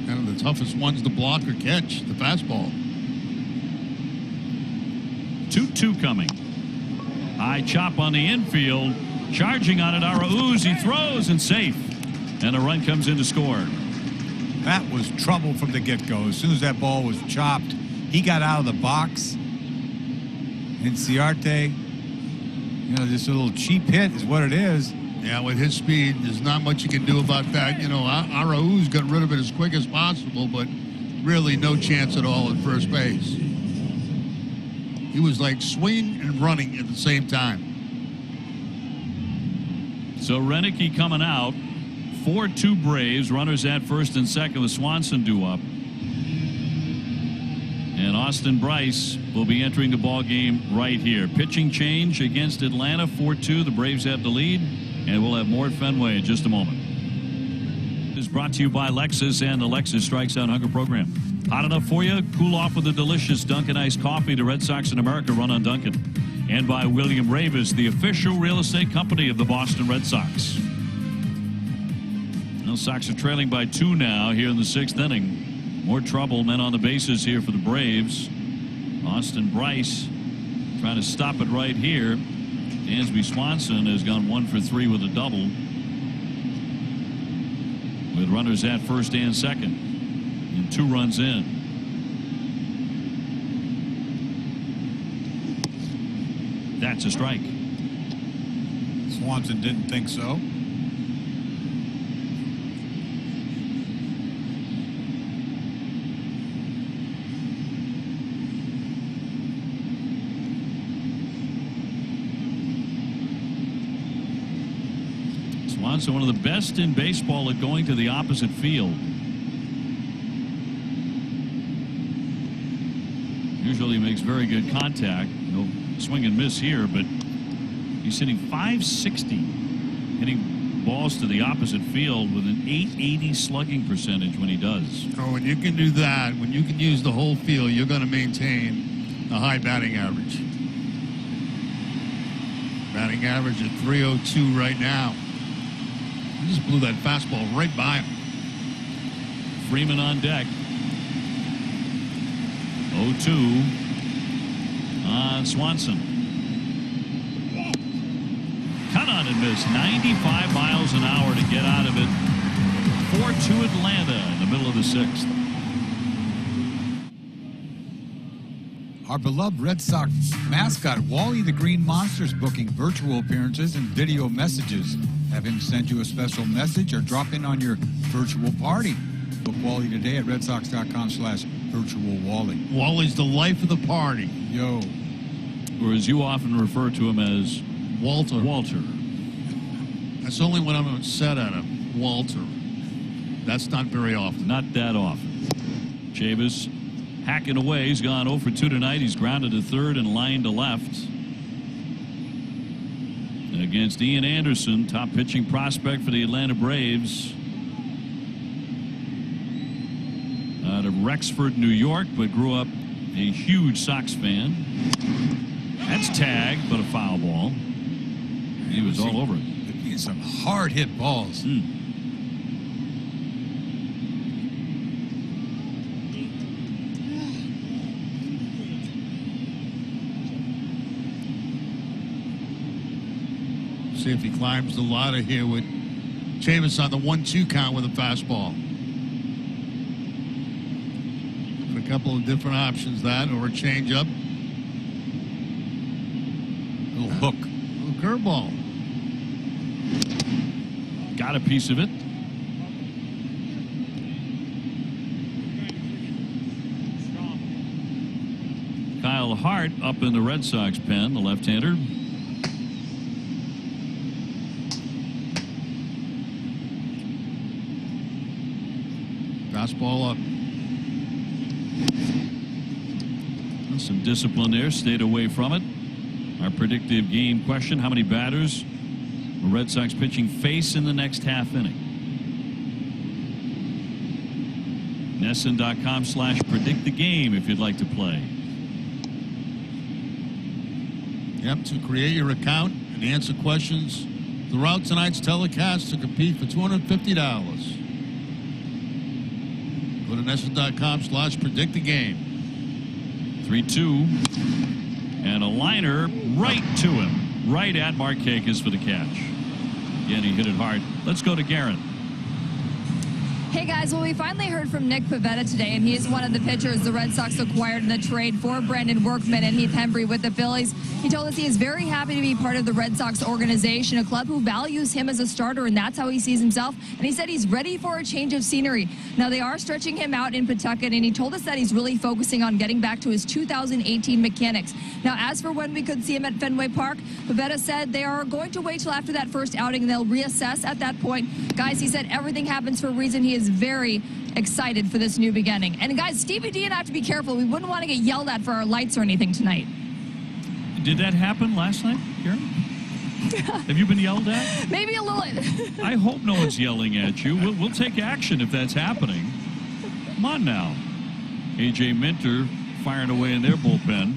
Kind of the toughest ones to block or catch, the fastball. 2-2 coming. High chop on the infield. Charging on it, Arauz. He throws and safe. And a run comes in to score. That was trouble from the get-go. As soon as that ball was chopped, he got out of the box. Inciarte, you know, just a little cheap hit is what it is. Yeah, with his speed, there's not much you can do about that. You know, Arauz got rid of it as quick as possible, but really no chance at all at first base. He was like swinging and running at the same time. So Renicky coming out. 4-2 Braves. Runners at first and second with Swanson due up. And Austin Bryce will be entering the ball game right here. Pitching change against Atlanta, 4-2. The Braves have the lead, and we'll have more at Fenway in just a moment. This is brought to you by Lexus and the Lexus Strikes Out Hunger program. Hot enough for you? Cool off with a delicious Dunkin' Iced Coffee. The Red Sox in America run on Dunkin'. And by William Ravis, the official real estate company of the Boston Red Sox. The Sox are trailing by 2 now here in the 6th inning. More trouble, men on the bases here for the Braves. Austin Bryce trying to stop it right here. Dansby Swanson has gone 1 for 3 with a double, with runners at first and second, and 2 runs in. That's a strike. Swanson didn't think so. Swanson, one of the best in baseball at going to the opposite field. Usually makes very good contact. No swing and miss here, but he's hitting .560, hitting balls to the opposite field with an .880 slugging percentage when he does. Oh, when you can do that, when you can use the whole field, you're going to maintain a high batting average. Batting average at .302 right now. He just blew that fastball right by him. Freeman on deck. 0-2 on Swanson. Cut on and miss. 95 miles an hour to get out of it. 4-2 Atlanta in the middle of the 6th. Our beloved Red Sox mascot, Wally the Green Monster, is booking virtual appearances and video messages. Have him send you a special message or drop in on your virtual party. Book Wally today at redsox.com/virtualwally. Wally's the life of the party. Yo. Or as you often refer to him as Walter. Walter. That's only when I'm upset at him. Walter. That's not very often. Not that often. Chavis hacking away. He's gone 0 for 2 tonight. He's grounded to third and lined to left. Against Ian Anderson, top pitching prospect for the Atlanta Braves. Out of Rexford, New York, but grew up a huge Sox fan. That's tagged, but a foul ball. He was all over it. Some hard hit balls. See if he climbs the ladder here with Chavis on the 1-2 count with a fastball. A couple of different options, that or a changeup. Little hook. Little curveball. Got a piece of it. Kyle Hart up in the Red Sox pen, the left-hander. Fastball up. Some discipline there, stayed away from it. Our predictive game question: how many batters will Red Sox pitching face in the next half inning? NESN.com/predict the game if you'd like to play. Yep, to create your account and answer questions throughout tonight's telecast to compete for $250. Go to NESN.com/predict the game. 3-2, and a liner right to him, right at Markakis for the catch. Again, he hit it hard. Let's go to Guerin. Hey guys, well, we finally heard from Nick Pivetta today, and he is one of the pitchers the Red Sox acquired in the trade for Brandon Workman and Heath Hembry with the Phillies. He told us he is very happy to be part of the Red Sox organization, a club who values him as a starter, and that's how he sees himself. And he said he's ready for a change of scenery. Now, they are stretching him out in Pawtucket, and he told us that he's really focusing on getting back to his 2018 mechanics. Now, as for when we could see him at Fenway Park, Pivetta said they are going to wait till after that first outing, and they'll reassess at that point. Guys, he said everything happens for a reason. He is very excited for this new beginning. And guys, Stevie D and I have to be careful. We wouldn't want to get yelled at for our lights or anything tonight. Did that happen last night, Karen? Have you been yelled at? Maybe a little. I hope no one's yelling at you. We'll take action if that's happening. Come on now. A.J. Minter firing away in their bullpen.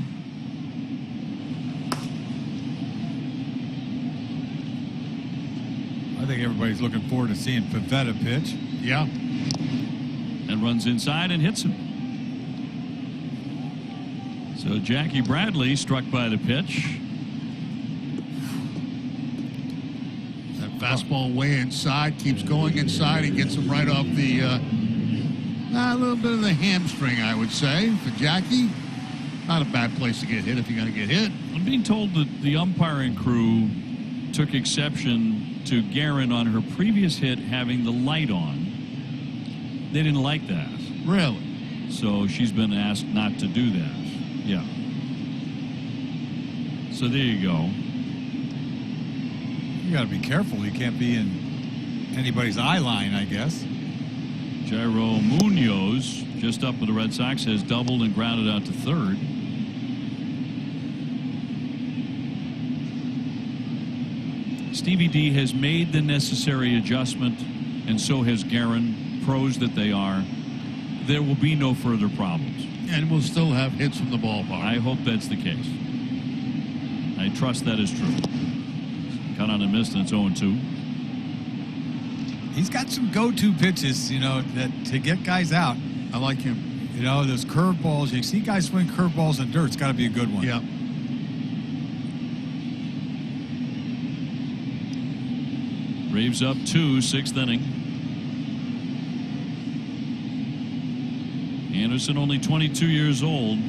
I think everybody's looking forward to seeing Pivetta pitch. Yeah. And runs inside and hits him. So Jackie Bradley struck by the pitch. That fastball way inside, keeps going inside and gets him right off the, a little bit of the hamstring, I would say, for Jackie. Not a bad place to get hit if you're going to get hit. I'm being told that the umpiring crew took exception to Guerin on her previous hit having the light on. They didn't like that. Really? So she's been asked not to do that. Yeah. So there you go. You got to be careful. You can't be in anybody's eye line, I guess. Jairo Munoz, just up with the Red Sox, has doubled and grounded out to third. Stevie D has made the necessary adjustment, and so has Guerin, pros that they are. There will be no further problems. And we'll still have hits from the ballpark. I hope that's the case. I trust that is true. Cut on a miss, and it's 0-2. He's got some go-to pitches, you know, that to get guys out. I like him. You know, those curveballs. You see guys swing curveballs in dirt. It's got to be a good one. Yeah. Braves up 2, 6th inning. Anderson only 22 years old.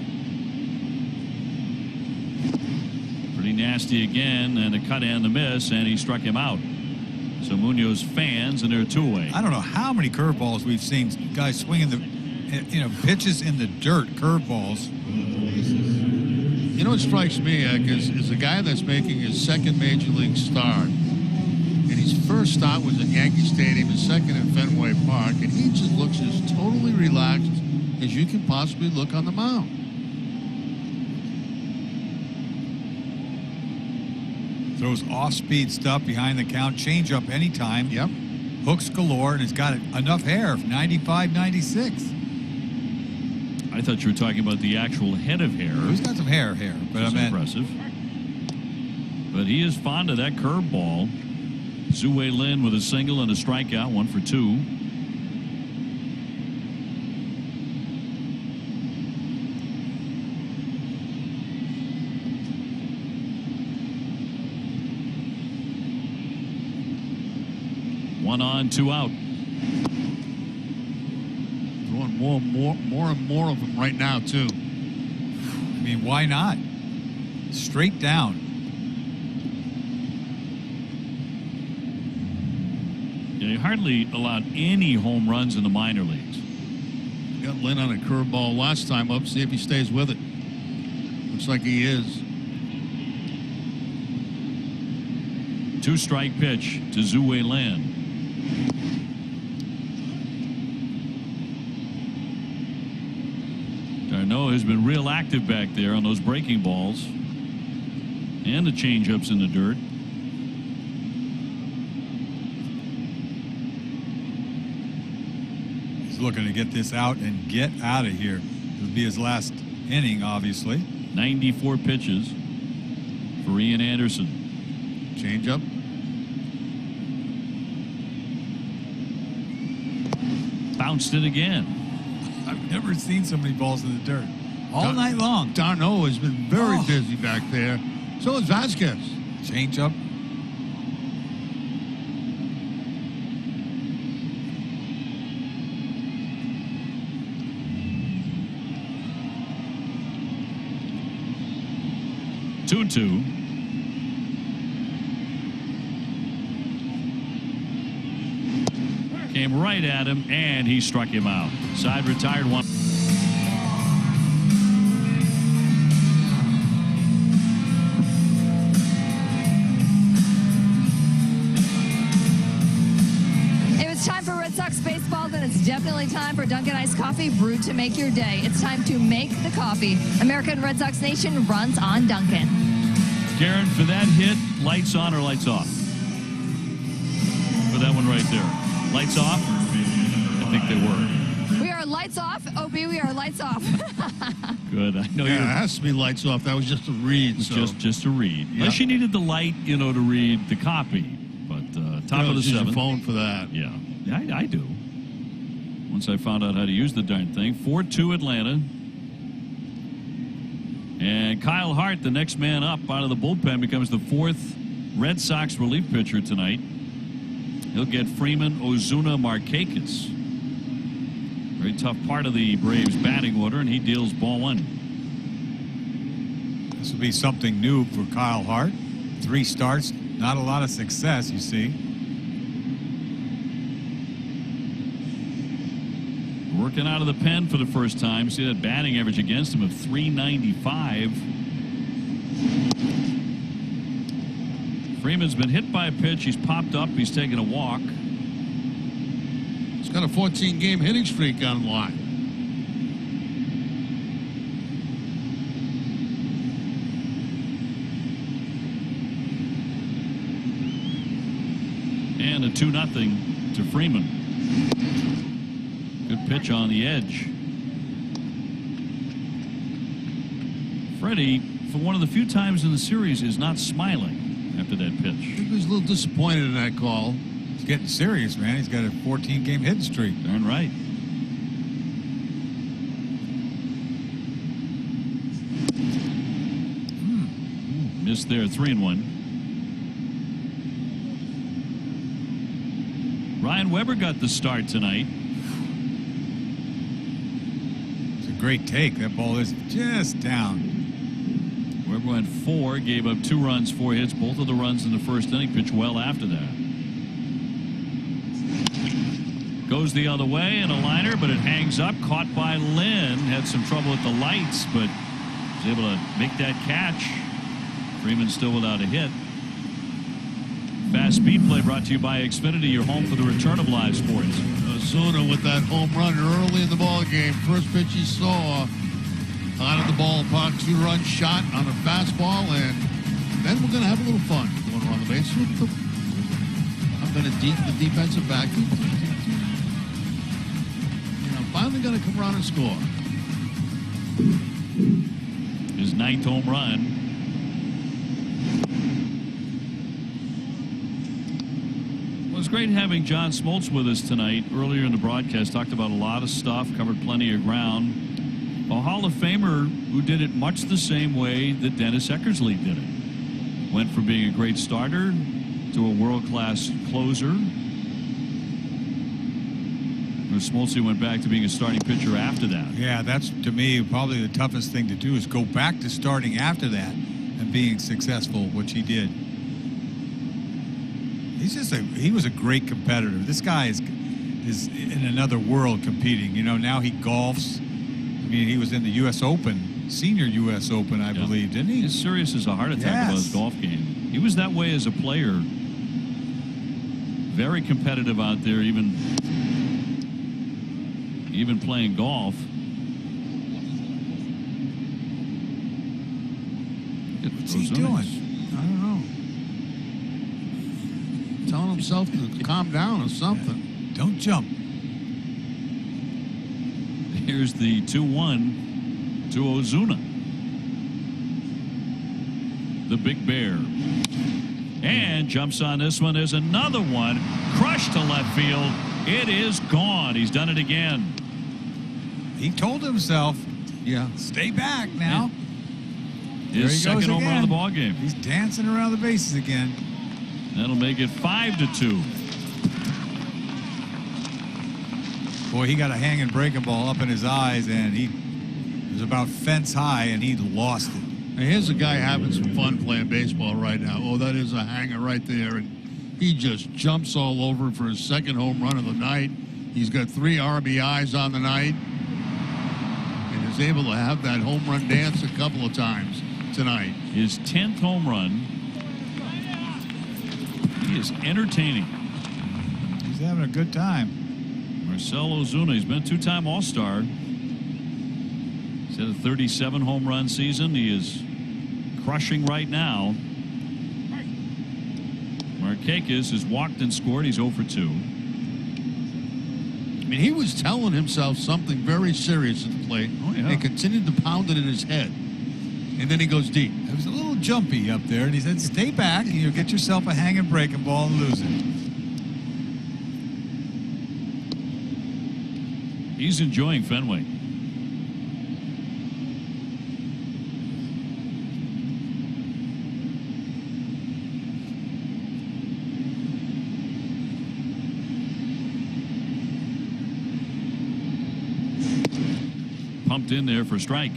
Pretty nasty again, and a cut and the miss, and he struck him out. So Munoz fans, and they're 2 away. I don't know how many curveballs we've seen guys swinging the, you know, pitches in the dirt, curveballs. You know what strikes me, Eck, is a guy that's making his second major league start. And his first start was at Yankee Stadium, his second at Fenway Park, and he just looks as totally relaxed as you can possibly look on the mound. Throws off-speed stuff behind the count, change up anytime. Yep. Hooks galore, and it's got enough hair, 95, 96. I thought you were talking about the actual head of hair. He's got some hair, but I meant impressive. But he is fond of that curveball. Zue Lin with a single and a strikeout, 1 for 2. One on, 2 out. Throwing more and more of them right now, too. I mean, why not? Straight down. Yeah, he hardly allowed any home runs in the minor leagues. Got Lynn on a curveball last time up. See if he stays with it. Looks like he is. 2-strike pitch to Zue Lin. Darno has been real active back there on those breaking balls and the changeups in the dirt. He's looking to get this out and get out of here. It'll be his last inning, obviously. 94 pitches for Ian Anderson. Change up. Bounced it again. I've never seen so many balls in the dirt. All night long. Darno has been very busy back there. So is Vasquez. Change up. Two and 2. Came right at him, and he struck him out. Side retired, 1. It's time for Red Sox baseball, then it's definitely time for Dunkin' Iced Coffee, brewed to make your day. It's time to make the coffee. American Red Sox Nation runs on Dunkin'. Garen, for that hit, lights on or lights off? For that one right there. Lights off? I think they were. We are lights off. OB, we are lights off. Good. I know Yeah, it you're has to be lights off. That was just a read. So. just a read. Unless you needed the light, you know, to read the copy. But top of the use your 7th. phone for that. Yeah, I do. Once I found out how to use the darn thing. 4-2 Atlanta. And Kyle Hart, the next man up out of the bullpen, becomes the 4th Red Sox relief pitcher tonight. He'll get Freeman, Ozuna, Markakis. Very tough part of the Braves batting order, and he deals ball 1. This will be something new for Kyle Hart. 3 starts, not a lot of success, you see. Working out of the pen for the first time. See that batting average against him of .395. Freeman's been hit by a pitch. He's popped up. He's taken a walk. He's got a 14-game hitting streak on line. And a 2-0 to Freeman. Good pitch on the edge. Freddie, for one of the few times in the series, is not smiling after that pitch. I think he was a little disappointed in that call. He's getting serious, man. He's got a 14-game hitting streak. Darn right. Missed there, 3-1. Ryan Weber got the start tonight. It's a great take. That ball is just down. Weber went 4, gave up 2 runs, 4 hits. Both of the runs in the first inning. Pitched well after that. Goes the other way and a liner, but it hangs up. Caught by Lynn. Had some trouble with the lights, but was able to make that catch. Freeman still without a hit. Fast Speed Play brought to you by Xfinity, your home for the return of live sports. Ozuna with that home run early in the ball game. First pitch he saw out of the ballpark, 2-run shot on a fastball, and then we're going to have a little fun going around the base. I'm going to the defensive back. I'm finally going to come around and score. His 9th home run. Well, it's great having John Smoltz with us tonight. Earlier in the broadcast, talked about a lot of stuff, covered plenty of ground. A Hall of Famer who did it much the same way that Dennis Eckersley did it. Went from being a great starter to a world-class closer. Smoltz went back to being a starting pitcher after that. Yeah, that's, to me, probably the toughest thing to do is go back to starting after that and being successful, which he did. He was a great competitor. This guy is in another world competing. You know, now he golfs. I mean, he was in the U.S. Open, senior U.S. Open, I believe, didn't he? He's serious as a heart attack about his golf game. He was that way as a player. Very competitive out there, even playing golf. What's he doing? I don't know. Telling himself to calm down or something. Don't jump. Here's the 2-1 to Ozuna. The Big Bear. And jumps on this one. There's another one. Crushed to left field. It is gone. He's done it again. He told himself, stay back now. His second home run of the ball game. He's dancing around the bases again. That'll make it 5-2. Boy, he got a hanging breaking ball up in his eyes, and he was about fence high, and he lost it. Now here's a guy having some fun playing baseball right now. Oh, that is a hanger right there, and he just jumps all over for his second home run of the night. He's got 3 RBIs on the night, and is able to have that home run dance a couple of times tonight. His 10th home run. He is entertaining. He's having a good time. Marcell Ozuna, he's been a 2-time All-Star. He's had a 37 home run season. He is crushing right now. Markakis has walked and scored. He's 0 for 2. I mean, he was telling himself something very serious at the plate. Oh, yeah. And continued to pound it in his head. And then he goes deep. It was a little jumpy up there, and he said, stay back, and you'll get yourself a hanging breaking ball and lose it. He's enjoying Fenway. Pumped in there for a strike.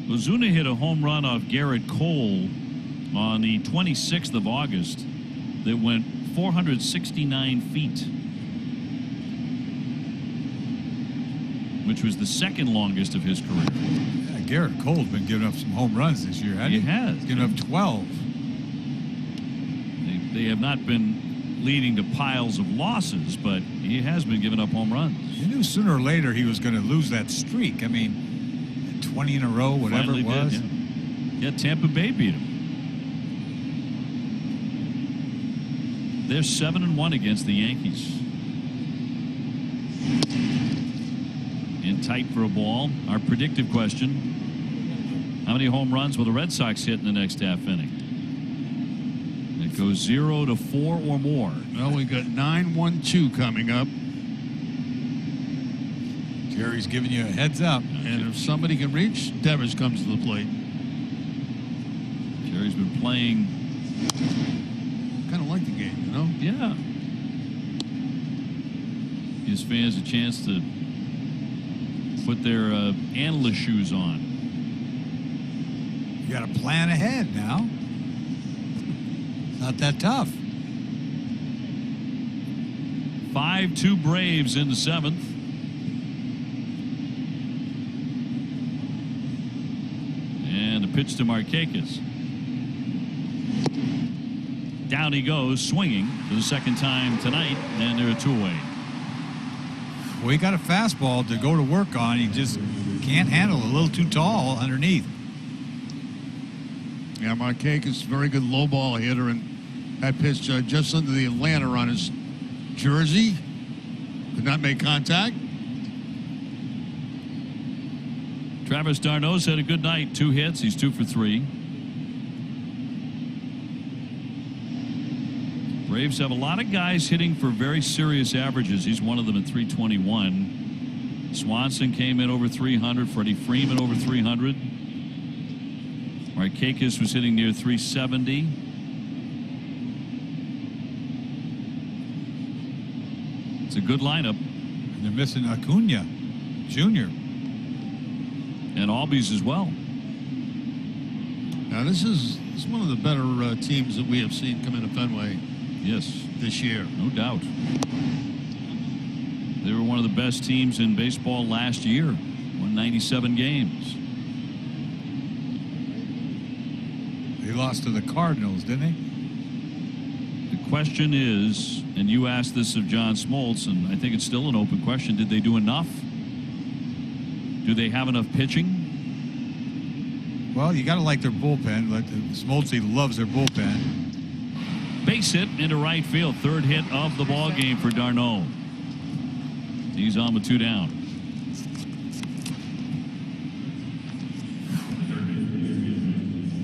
Ozuna hit a home run off Garrett Cole on the 26th of August that went 469 feet, which was the second longest of his career. Yeah, Garrett Cole's been giving up some home runs this year, hasn't he? He has. He's given up 12. they have not been leading to piles of losses, but he has been giving up home runs. You knew sooner or later he was going to lose that streak. I mean, 20 in a row, whatever Finally it was. did, yeah. Tampa Bay beat him. They're 7-1 against the Yankees. In tight for a ball. Our predictive question: how many home runs will the Red Sox hit in the next half inning? It goes 0 to 4 or more. Well, we got 9-1-2 coming up. Jerry's giving you a heads up. And if somebody can reach, Devers comes to the plate. Jerry's been playing. Kind of like the game, you know? Yeah. Gives fans a chance to put their analyst shoes on. You got to plan ahead now. Not that tough. 5-2 Braves in the 7th. And a pitch to Markakis. Down he goes, swinging for the second time tonight, and they're 2 away. Well, he got a fastball to go to work on. He just can't handle it. A little too tall underneath. Yeah, Markakis, very good low ball hitter, and that pitch just under the Atlanta on his jersey. Could not make contact. Travis d'Arnaud's had a good night. 2 hits. He's 2 for 3. Braves have a lot of guys hitting for very serious averages. He's one of them at 321. Swanson came in over 300. Freddie Freeman over 300. Markakis was hitting near 370. It's a good lineup. And they're missing Acuna Jr. And Albies as well. Now, this is one of the better teams that we have seen come into Fenway. Yes. This year. No doubt. They were one of the best teams in baseball last year. Won 97 games. They lost to the Cardinals, didn't they? The question is, and you asked this of John Smoltz, and I think it's still an open question, did they do enough? Do they have enough pitching? Well, you got to like their bullpen. Smoltz loves their bullpen. Base hit into right field. 3rd hit of the ball game for d'Arnaud. He's on with 2 down.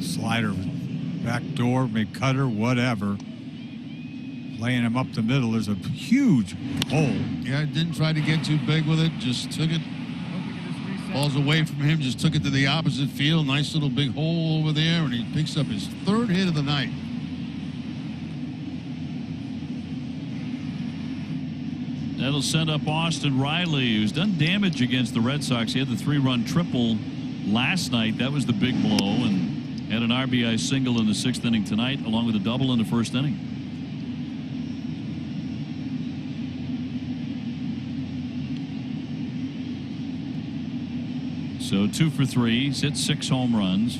Slider, back door, make cutter, whatever. Playing him up the middle. There's a huge hole. Yeah, didn't try to get too big with it. Just took it. Ball's away from him. Just took it to the opposite field. Nice little big hole over there, and he picks up his 3rd hit of the night. That'll send up Austin Riley, who's done damage against the Red Sox. He had the 3-run triple last night. That was the big blow, and had an RBI single in the 6th inning tonight, along with a double in the 1st inning. So 2 for 3. He's hit 6 home runs.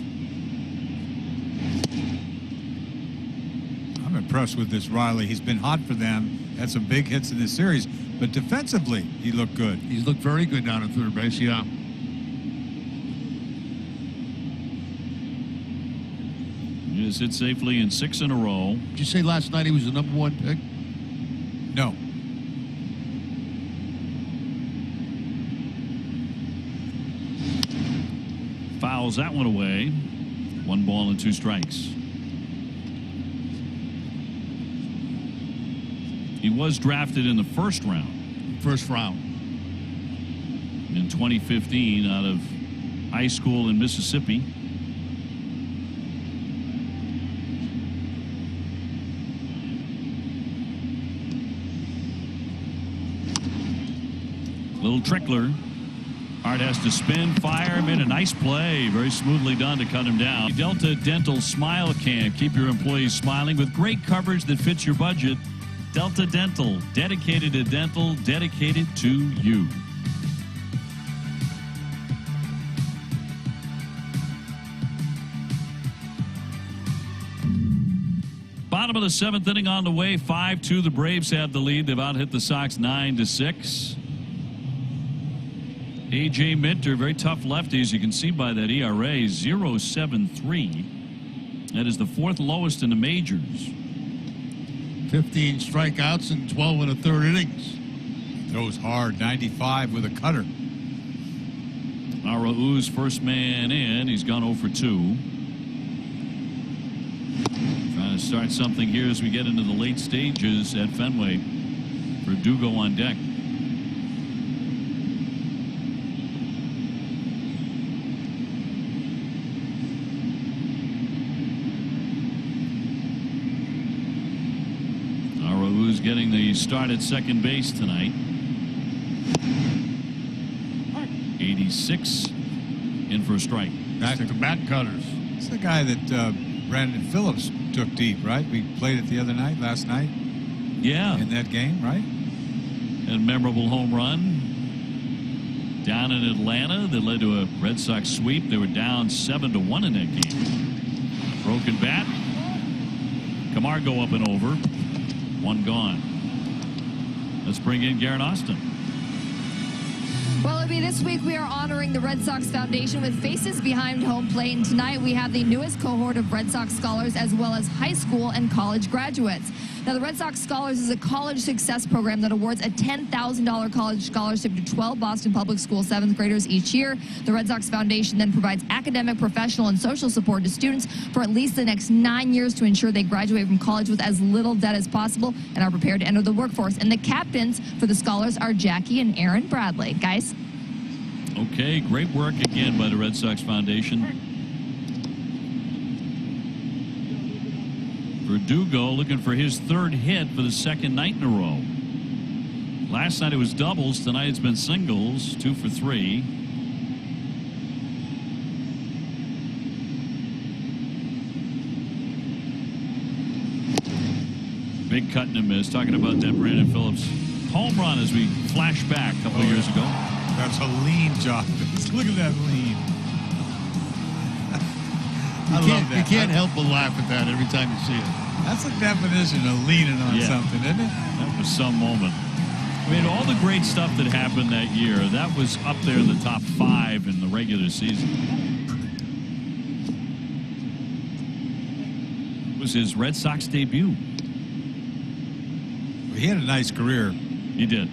I'm impressed with this Riley. He's been hot for them. Had some big hits in this series. But defensively, he looked good. He's looked very good down at 3rd base, yeah. He has hit safely in 6 in a row. Did you say last night he was the #1 pick? No. Fouls that one away. 1 ball and 2 strikes. He was drafted in the 1st round. First round. In 2015 out of high school in Mississippi. Little trickler. Hart has to spin, fire him in. A nice play. Very smoothly done to cut him down. Delta Dental Smile Camp. Keep your employees smiling with great coverage that fits your budget. Delta Dental. Dedicated to dental. Dedicated to you. Bottom of the 7th inning on the way. 5-2. The Braves have the lead. They've out hit the Sox 9-6. A.J. Minter, very tough lefty, as you can see by that ERA, 0.73. That is the 4th lowest in the majors. 15 strikeouts in 12 1/3 innings. Throws hard, 95 with a cutter. Arauz, first man in. He's gone 0 for 2. Trying to start something here as we get into the late stages at Fenway. Verdugo on deck. Arauz getting the start at second base tonight. 86 in for a strike. Back-to-back cutters. It's the guy that Brandon Phillips took deep, right? We played it the other night, last night. Yeah. In that game, right? A memorable home run down in Atlanta that led to a Red Sox sweep. They were down 7-1 in that game. Broken bat. Camargo up and over. One gone. Let's bring in Garrett Austin. Well, it'll be this week we are honoring the Red Sox Foundation with Faces Behind Home Plate. And tonight we have the newest cohort of Red Sox scholars as well as high school and college graduates. Now, the Red Sox Scholars is a college success program that awards a $10,000 college scholarship to 12 Boston Public School 7th graders each year. The Red Sox Foundation then provides academic, professional, and social support to students for at least the next 9 years to ensure they graduate from college with as little debt as possible and are prepared to enter the workforce. And the captains for the scholars are Jackie and Aaron Bradley. Guys? Okay, great work again by the Red Sox Foundation. Verdugo looking for his 3rd hit for the 2nd night in a row. Last night it was doubles. Tonight it's been singles. 2 for 3. Big cut and a miss. Talking about that Brandon Phillips home run as we flash back a couple of years ago. That's a lean job. Look at that lean. You can't help but laugh at that every time you see it. That's the definition of leaning on something, isn't it? That was some moment. I mean, all the great stuff that happened that year, that was up there in the top 5 in the regular season. It was his Red Sox debut. He had a nice career. He did.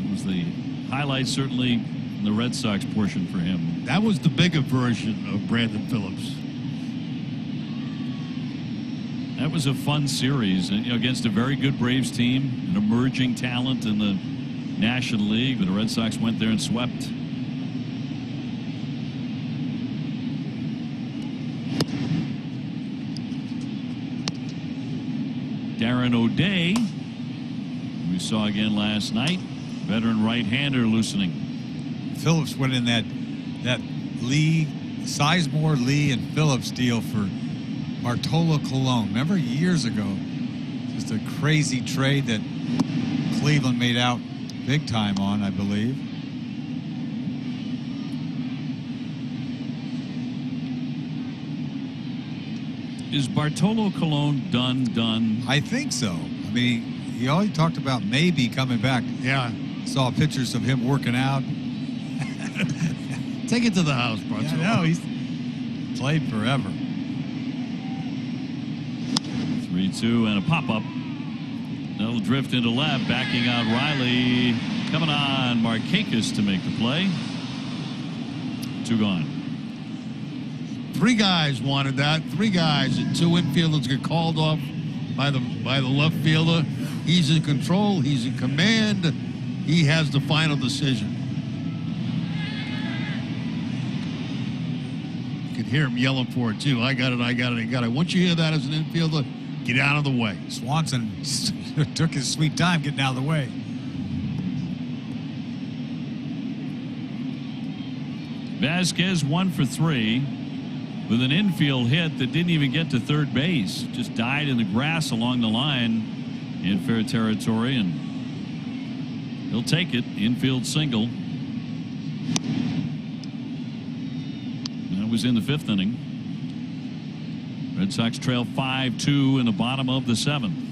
It was the highlight, certainly, in the Red Sox portion for him. That was the bigger version of Brandon Phillips. That was a fun series, you know, against a very good Braves team, an emerging talent in the National League, but the Red Sox went there and swept. Darren O'Day, we saw again last night, veteran right-hander loosening. Phillips went in that Lee, Sizemore, Lee, and Phillips deal for Bartolo Colon. Remember years ago? Just a crazy trade that Cleveland made out big time on, I believe. Is Bartolo Colon done? I think so. I mean, he always talked about maybe coming back. Yeah. Saw pictures of him working out. Take it to the house, Bartolo. Yeah, no, he's played forever. 3-2 and a pop-up. That'll drift into left, backing out Riley. Coming on Markakis to make the play. 2 gone. 3 guys wanted that. 3 guys, and 2 infielders get called off by the left fielder. He's in control. He's in command. He has the final decision. You can hear him yelling for it too. I got it. I got it. I got it. Once you hear that as an infielder, get out of the way. Swanson took his sweet time getting out of the way. Vasquez 1 for 3 with an infield hit that didn't even get to third base. Just died in the grass along the line in fair territory, and he'll take it. Infield single. That was in the 5th inning. Red Sox trail 5-2 in the bottom of the 7th.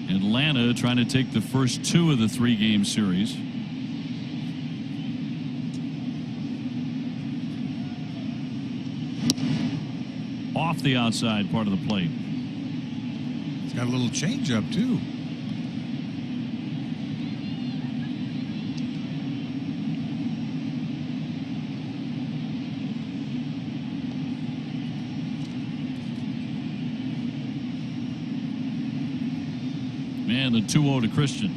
Atlanta trying to take the first 2 of the 3-game series. Off the outside part of the plate. He's got a little changeup too. And the 2-0 to Christian.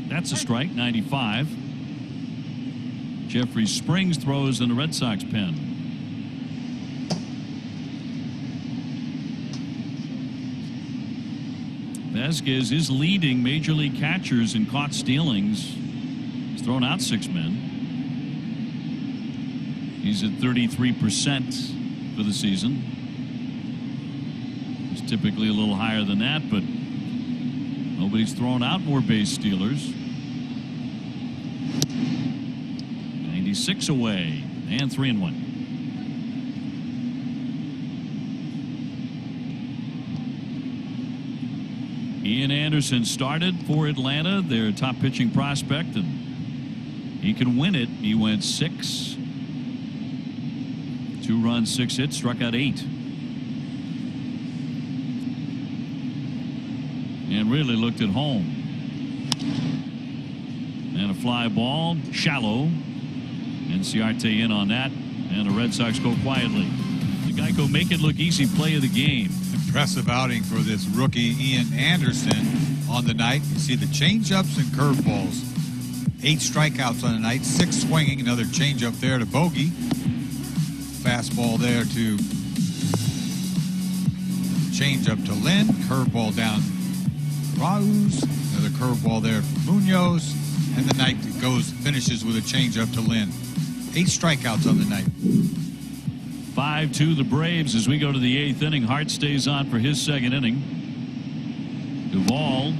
That's a strike, 95. Jeffrey Springs throws in the Red Sox pen. Vasquez is leading major league catchers in caught stealings. He's thrown out 6 men. He's at 33% for the season. He's typically a little higher than that, but nobody's thrown out more base stealers. 96 away and 3-1. Ian Anderson started for Atlanta, their top pitching prospect, and he can win it. He went 6. 2 runs, 6 hits, struck out 8. And really looked at home. And a fly ball, shallow. Ciarte in on that, and the Red Sox go quietly. The Geico Make It Look Easy play of the game. Impressive outing for this rookie Ian Anderson on the night. You see the changeups and curveballs. 8 strikeouts on the night, 6 swinging, another changeup there to Bogey. Fastball there to changeup to Lynn, curveball down Raúz, another curveball there for Munoz, and the night finishes with a changeup to Lynn. 8 strikeouts on the night. 5-2 the Braves as we go to the 8th inning. Hart stays on for his 2nd inning. Duvall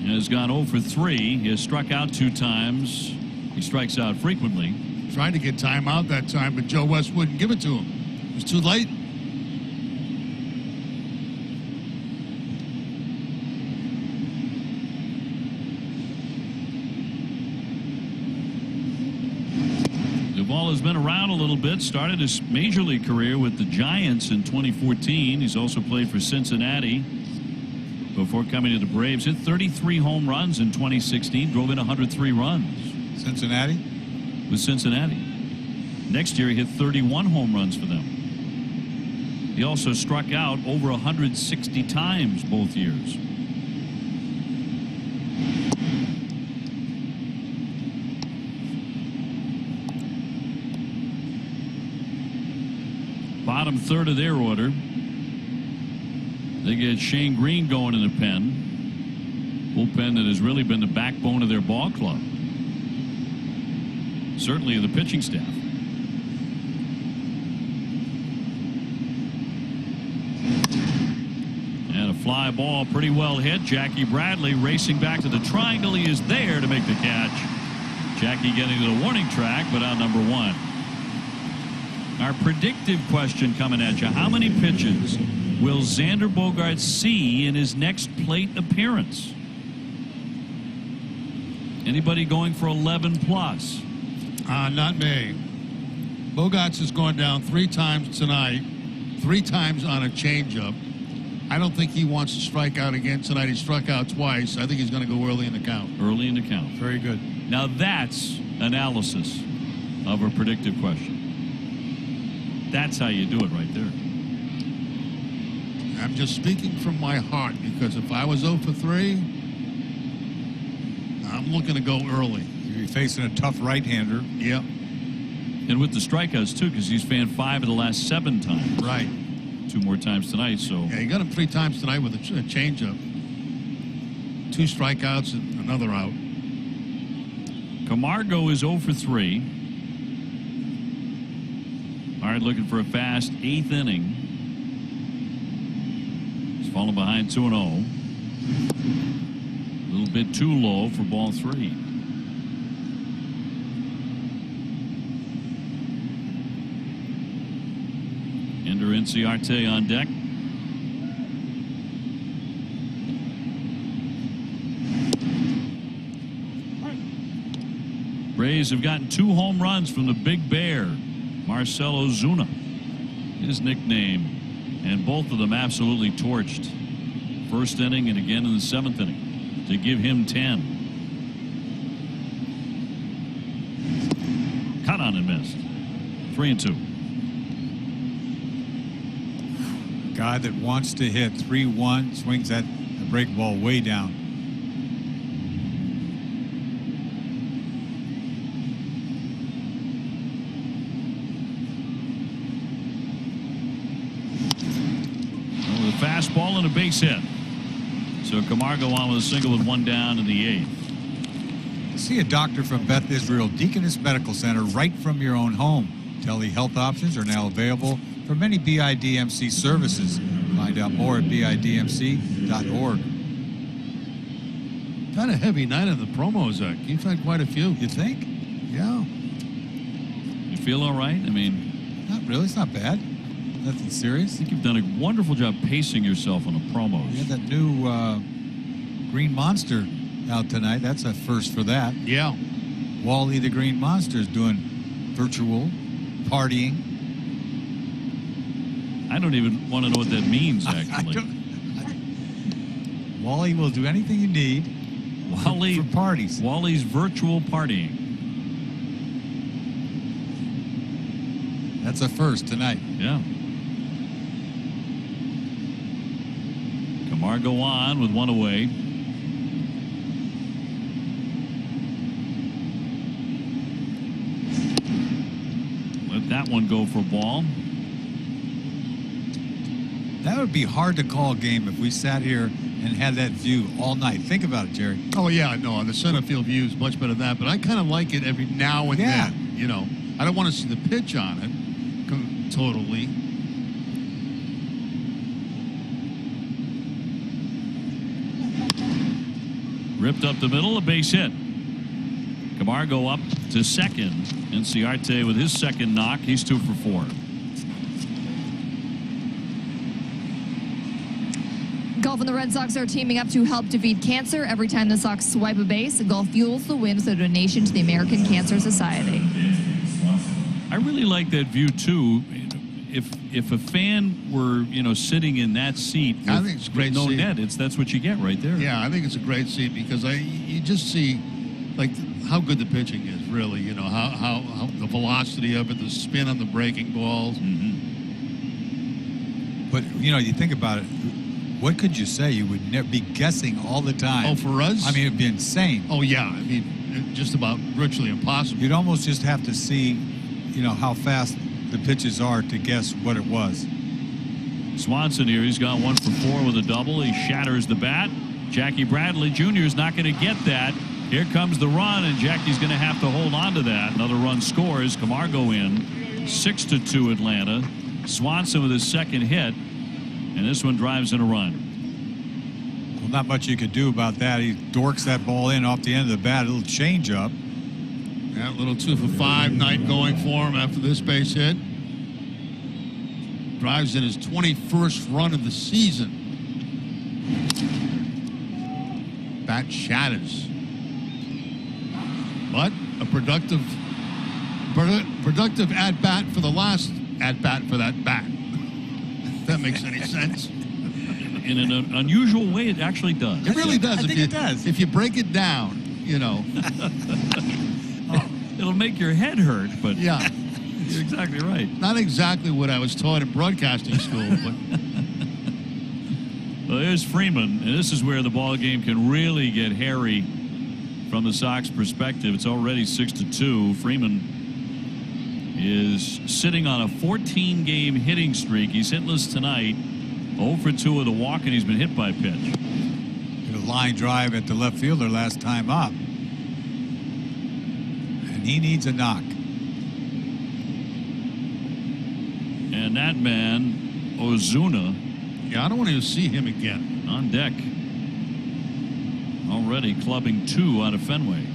has gone 0 for 3. He has struck out 2 times. He strikes out frequently. Tried to get time out that time, but Joe West wouldn't give it to him. It was too late. Duvall has been around a little bit. Started his major league career with the Giants in 2014. He's also played for Cincinnati before coming to the Braves. Hit 33 home runs in 2016. Drove in 103 runs. Cincinnati? With Cincinnati. Next year he hit 31 home runs for them. He also struck out over 160 times both years. Bottom third of their order. They get Shane Green going in the pen. Bullpen that has really been the backbone of their ball club. Certainly of the pitching staff. And a fly ball pretty well hit. Jackie Bradley racing back to the triangle. He is there to make the catch. Jackie getting to the warning track, but out number 1. Our predictive question coming at you. How many pitches will Xander Bogaerts see in his next plate appearance? Anybody going for 11 plus? Not me. Bogaerts has gone down 3 times tonight, 3 times on a changeup. I don't think he wants to strike out again tonight. He struck out twice. I think he's going to go early in the count. Early in the count. Very good. Now that's analysis of a predictive question. That's how you do it right there. I'm just speaking from my heart, because if I was 0 for 3, I'm looking to go early. You're facing a tough right-hander. Yep. And with the strikeouts, too, because he's fanned 5 of the last 7 times. Right. 2 more times tonight, so. Yeah, he got him 3 times tonight with a changeup. 2 strikeouts and another out. Camargo is 0 for 3. Hard looking for a fast 8th inning. He's fallen behind 2-0. A little bit too low for ball 3. Inciarte on deck. Braves have gotten 2 home runs from the Big Bear, Marcell Ozuna, his nickname, and both of them absolutely torched. First inning and again in the 7th inning to give him 10. Cut on and missed. 3-2. Guy that wants to hit 3-1 swings that break ball way down. Fastball and a base hit. So Camargo on with a single with 1 down in the 8th. See a doctor from Beth Israel Deaconess Medical Center right from your own home. Telehealth options are now available for many BIDMC services. Find out more at BIDMC.org. Kind of heavy night of the promos, Zach. You've had quite a few. You think? Yeah. You feel all right? I mean, not really. It's not bad. Nothing serious. I think you've done a wonderful job pacing yourself on the promos. We had that new Green Monster out tonight. That's a first for that. Yeah. Wally the Green Monster is doing virtual partying. I don't even want to know what that means, actually. Wally will do anything you need for parties. Wally's virtual partying. That's a first tonight. Yeah. Camargo on with 1 away. Let that one go for a ball. That would be hard to call a game if we sat here and had that view all night. Think about it, Jerry. Oh, yeah, no, the center field view is much better than that, but I kind of like it every now and then. You know, I don't want to see the pitch on it totally. Ripped up the middle, a base hit. Camargo up to second. Inciarte with his second knock. He's 2 for 4. Golf and the Red Sox are teaming up to help defeat cancer. Every time the Sox swipe a base, Golf fuels the win with a donation to the American Cancer Society. I really like that view too. If a fan were sitting in that seat, I think it's a great no seat. Net, that's what you get right there. Yeah, I think it's a great seat because you just see like how good the pitching is. Really, how the velocity of it, the spin on the breaking balls. Mm-hmm. But you think about it. What could you say? You would never be guessing all the time. Oh, for us? I mean, it'd be insane. Oh yeah, I mean, just about virtually impossible. You'd almost just have to see, how fast the pitches are to guess what it was. Swanson here, he's got 1 for 4 with a double. He shatters the bat. Jackie Bradley Jr. is not going to get that. Here comes the run, and Jackie's going to have to hold on to that. Another run scores. Camargo in. 6-2 Atlanta. Swanson with his second hit, and this one drives in a run. Well, not much you could do about that. He dorks that ball in off the end of the bat. A little change up. Yeah, a little 2 for 5 night going for him after this base hit. Drives in his 21st run of the season. Bat shatters. But a productive at-bat for the last at-bat for that bat. If that makes any sense. In an unusual way, it actually does. It really does. I think it does. If you break it down, It'll make your head hurt, but yeah. you're exactly right. Not exactly what I was taught in broadcasting school, but well, there's Freeman, and this is where the ball game can really get hairy from the Sox perspective. It's already 6-2. Freeman is sitting on a 14-game hitting streak. He's hitless tonight. 0 for 2 with a walk, and he's been hit by a pitch. Hit a line drive at the left fielder last time up. And he needs a knock. And that man, Ozuna, yeah, I don't want to see him again. on deck. Already clubbing 2 out of Fenway.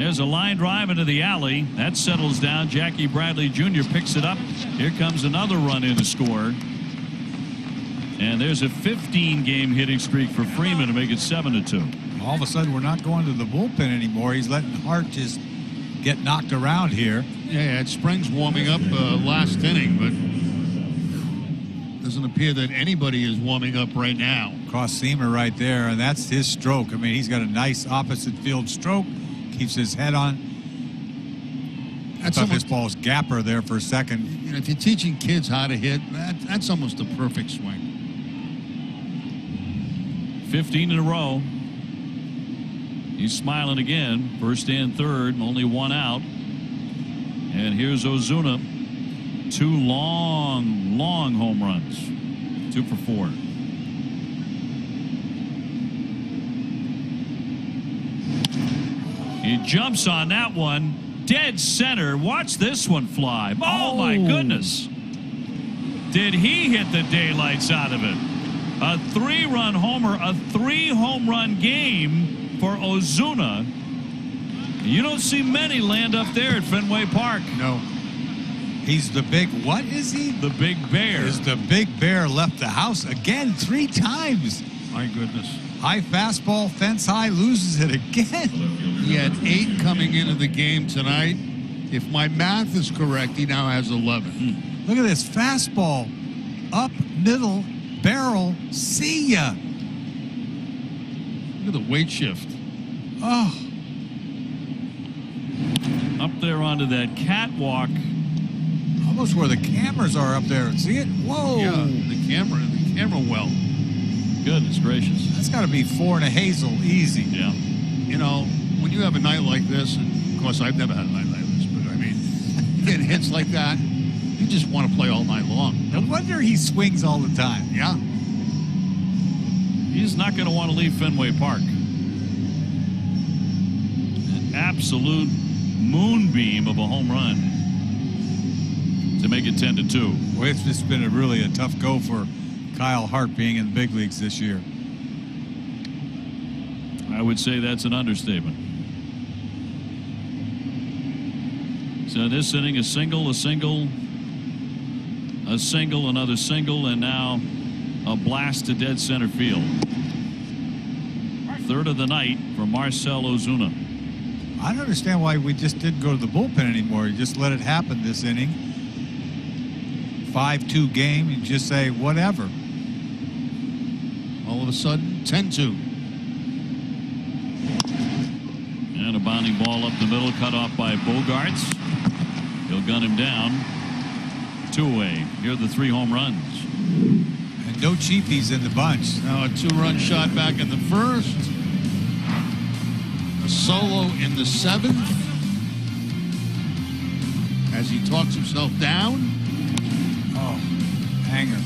There's a line drive into the alley. That settles down. Jackie Bradley Jr. picks it up. Here comes another run in to score. And there's a 15-game hitting streak for Freeman to make it 7-2. All of a sudden, we're not going to the bullpen anymore. He's letting Hart just get knocked around here. Yeah, Springs warming up last inning, but doesn't appear that anybody is warming up right now. Cross-seamer right there, and that's his stroke. I mean, he's got a nice opposite field stroke. Keeps his head on. I thought this ball's gapper there for a second. You know, if you're teaching kids how to hit, that's almost a perfect swing. 15 in a row. He's smiling again. First and third, only one out. And here's Ozuna. 2 long home runs. 2 for 4. He jumps on that one. Dead center. Watch this one fly. Oh, my goodness. Did he hit the daylights out of it? A 3-run homer, a 3-home run game for Ozuna. You don't see many land up there at Fenway Park. No. He's the big, what is he? The Big Bear. Is the Big Bear left the house again 3 times. My goodness. High fastball, fence high, loses it again. He had 8 coming into the game tonight. If my math is correct, he now has 11. Look at this fastball. Up, middle, barrel, see ya. Look at the weight shift. Oh. Up there onto that catwalk. Almost where the cameras are up there. See it? Whoa. Yeah, the camera well. Goodness gracious. That's got to be 4 and a hazel, easy. Yeah. You know, when you have a night like this, and of course I've never had a night like this, but I mean, you get hits like that, you just want to play all night long. No wonder he swings all the time. Yeah. He's not going to want to leave Fenway Park. An absolute moonbeam of a home run to make it 10-2. Well, it's just been a tough go for Kyle Hart being in the big leagues this year. I would say that's an understatement. So this inning, a single, another single, and now a blast to dead center field. Third of the night for Marcell Ozuna. I don't understand why we just didn't go to the bullpen anymore. You just let it happen this inning. 5-2 game, you just say whatever. All of a sudden, 10-2. And a bounding ball up the middle, cut off by Bogarts. He'll gun him down. 2 away. Here are the 3 home runs. And no cheapies in the bunch. Now a 2-run shot back in the first. A solo in the 7th. As he talks himself down. Oh, hanger.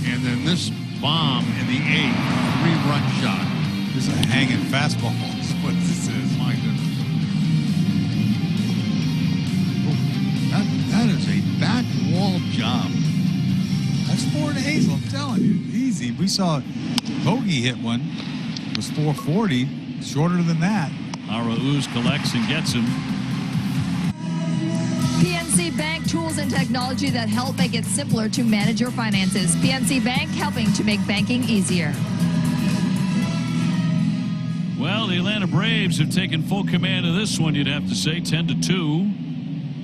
And then this bomb in the 8th. 3-run shot. This is a hanging fastball. That's what this is. My goodness. That is a back wall job. That's 4 and a hazel, I'm telling you. Easy. We saw Bogey hit one. It was 440. Shorter than that. Arauz collects and gets him. PNC Bank, tools and technology that help make it simpler to manage your finances. PNC Bank, helping to make banking easier. Well, the Atlanta Braves have taken full command of this one, you'd have to say, 10-2.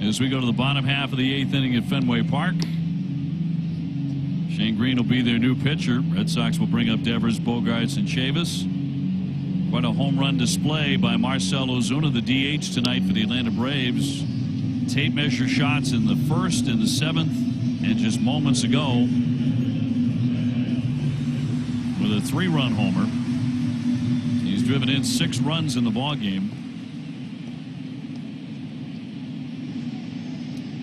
As we go to the bottom half of the 8th inning at Fenway Park. Shane Green will be their new pitcher. Red Sox will bring up Devers, Bogarts, and Chavis. Quite a home run display by Marcell Ozuna, the DH tonight for the Atlanta Braves. Tape measure shots in the 1st and the 7th, and just moments ago with a 3-run homer. He's driven in 6 runs in the ballgame.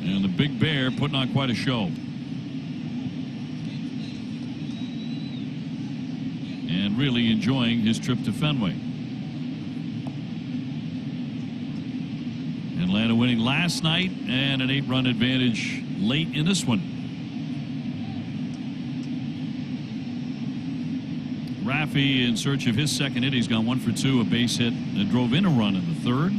And the Big Bear putting on quite a show. And really enjoying his trip to Fenway. Atlanta winning last night and an 8-run advantage late in this one. Raffy in search of his second hit. He's gone 1 for 2, a base hit that drove in a run in the 3rd.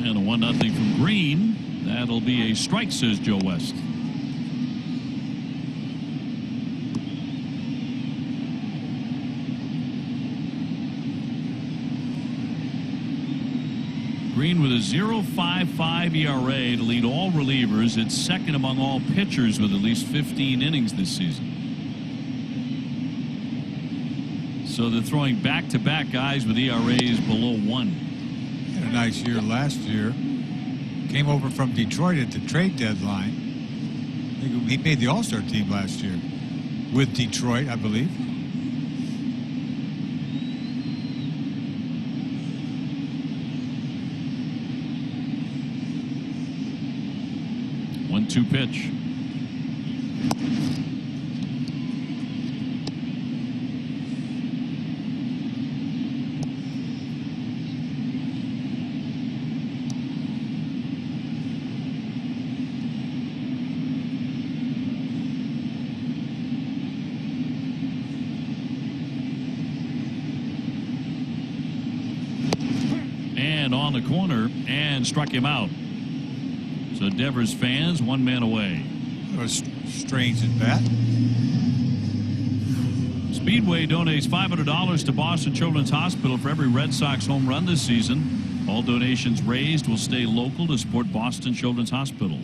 And a 1-0 from Green. That'll be a strike, says Joe West. Green with a 0.55 ERA to lead all relievers. It's second among all pitchers with at least 15 innings this season. So they're throwing back-to-back guys with ERAs below 1. He had a nice year last year. Came over from Detroit at the trade deadline. He made the All-Star team last year with Detroit, I believe. One-two pitch. And on the corner and struck him out. So Devers fans, one man away. That was strange at bat. Speedway donates $500 to Boston Children's Hospital for every Red Sox home run this season. All donations raised will stay local to support Boston Children's Hospital.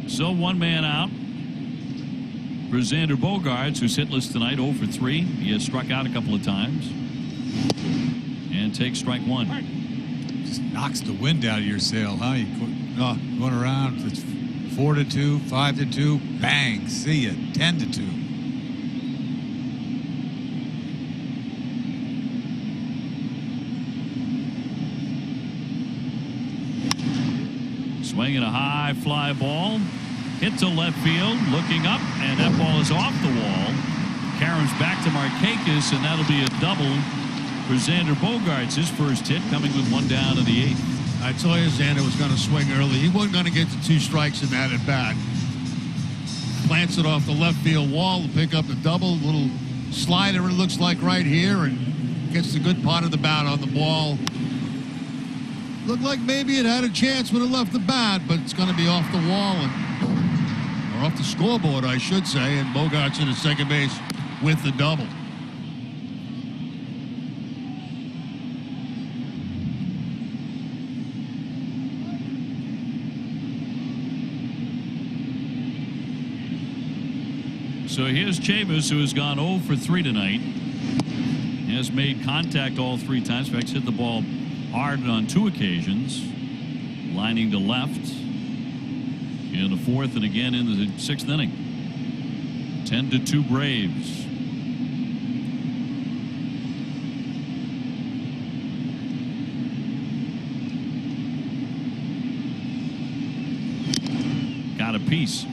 So one man out for Xander Bogaerts, who's hitless tonight, 0 for 3. He has struck out a couple of times and takes strike one. Just knocks the wind out of your sail, huh? You going around, it's 4-2, 5-2, bang, see ya, 10-2. Swinging a high fly ball. Hit to left field, looking up, and that ball is off the wall. Karam's back to Markakis, and that'll be a double for Xander Bogaerts. His first hit coming with one down in the 8th. I told you Xander was going to swing early. He wasn't going to get to 2 strikes in that at bat. Plants it off the left field wall to pick up the double. Little slider, it looks like, right here, and gets the good part of the bat on the ball. Looked like maybe it had a chance when it left the bat, but it's going to be off the wall, or off the scoreboard, I should say, and Bogaerts in at second base with the double. So here's Chavis, who has gone 0 for 3 tonight. He has made contact all 3 times. In fact, he's hit the ball hard on 2 occasions. Lining to left in the 4th and again in the 6th inning. 10-2 Braves. Got a piece.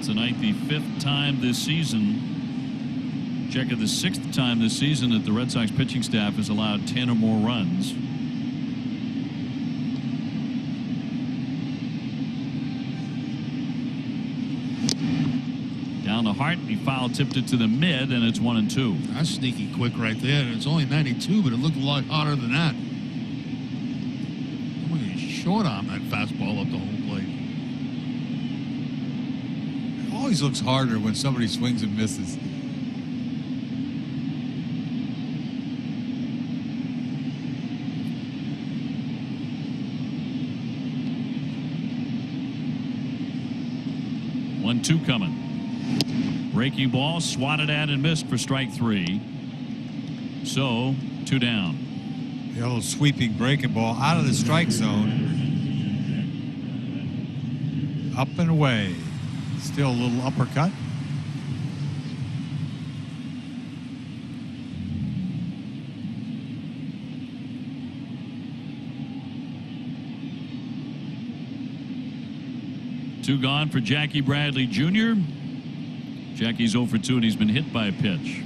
Tonight, the 5th time this season. Check it, the 6th time this season that the Red Sox pitching staff has allowed 10 or more runs. Down the heart, he foul tipped it to the mid, and it's 1-2. That's sneaky quick right there. And it's only 92, but it looked a lot harder than that. Look at short arm that fastball up the home plate. Always looks harder when somebody swings and misses. One-two coming. Breaking ball, swatted at and missed for strike 3. So 2 down. The little sweeping breaking ball out of the strike zone. Up and away. Still a little uppercut. 2 gone for Jackie Bradley Jr. Jackie's 0 for 2, and he's been hit by a pitch.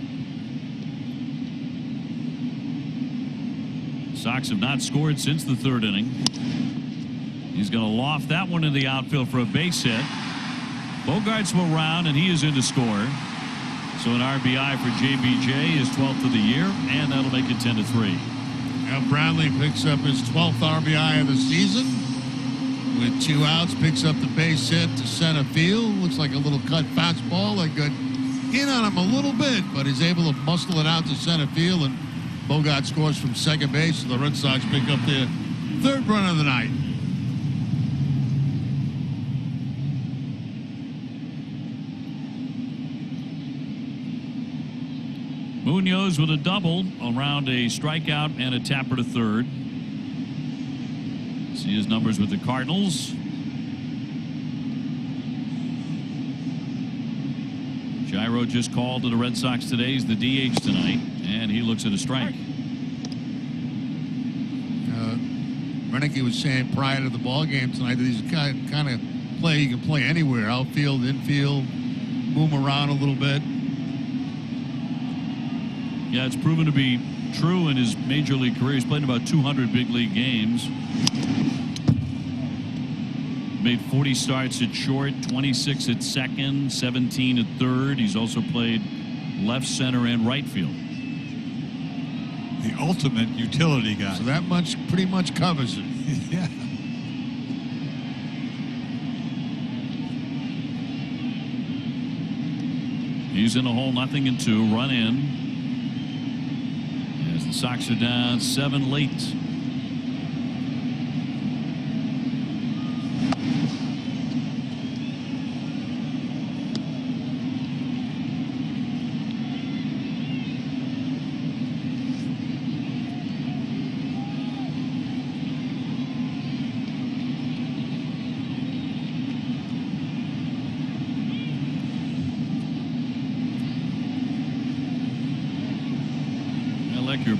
Sox have not scored since the 3rd inning. He's going to loft that one in the outfield for a base hit. Bogarts will round, and he is in to score. So an RBI for JBJ, his 12th of the year, and that'll make it 10-3. Now Bradley picks up his 12th RBI of the season. With 2 outs, picks up the base hit to center field. Looks like a little cut fastball that got in on him a little bit, but he's able to muscle it out to center field, and Bogart scores from second base, so the Red Sox pick up their 3rd run of the night. Munoz with a double around a strikeout and a tapper to 3rd. See his numbers with the Cardinals. Gyro just called to the Red Sox today. He's the DH tonight, and he looks at a strike. Renicky was saying prior to the ball game tonight that he's kind of play he can play anywhere, outfield, infield, move around a little bit. Yeah, it's proven to be true in his major league career. He's played about 200 big league games. Made 40 starts at short, 26 at second, 17 at third. He's also played left, center, and right field. The ultimate utility guy. So that much pretty much covers it. Yeah. He's in a hole, 0-2, run in. As the Sox are down 7 late.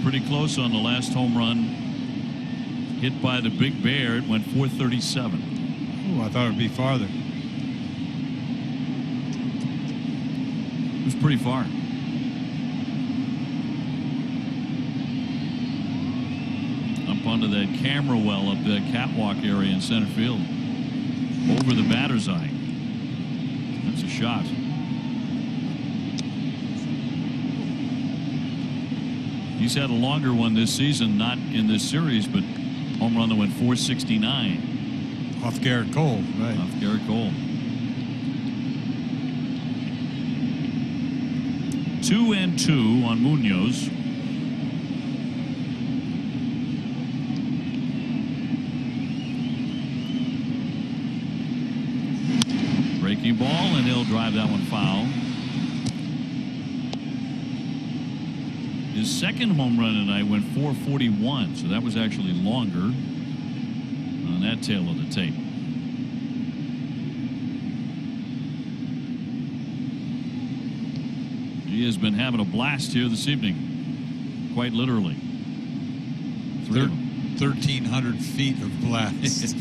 Pretty close on the last home run hit by the Big Bear. It went 437. Oh, I thought it would be farther. It was pretty far. Up onto that camera well up the catwalk area in center field. Over the batter's eye. That's a shot. He's had a longer one this season, not in this series, but home run that went 469. Off Garrett Cole, right. Off Garrett Cole. 2-2 on Munoz. Breaking ball, and he'll drive that one foul. His second home run tonight went 441, so that was actually longer on that tail of the tape. He has been having a blast here this evening, quite literally. 1,300 feet of blast.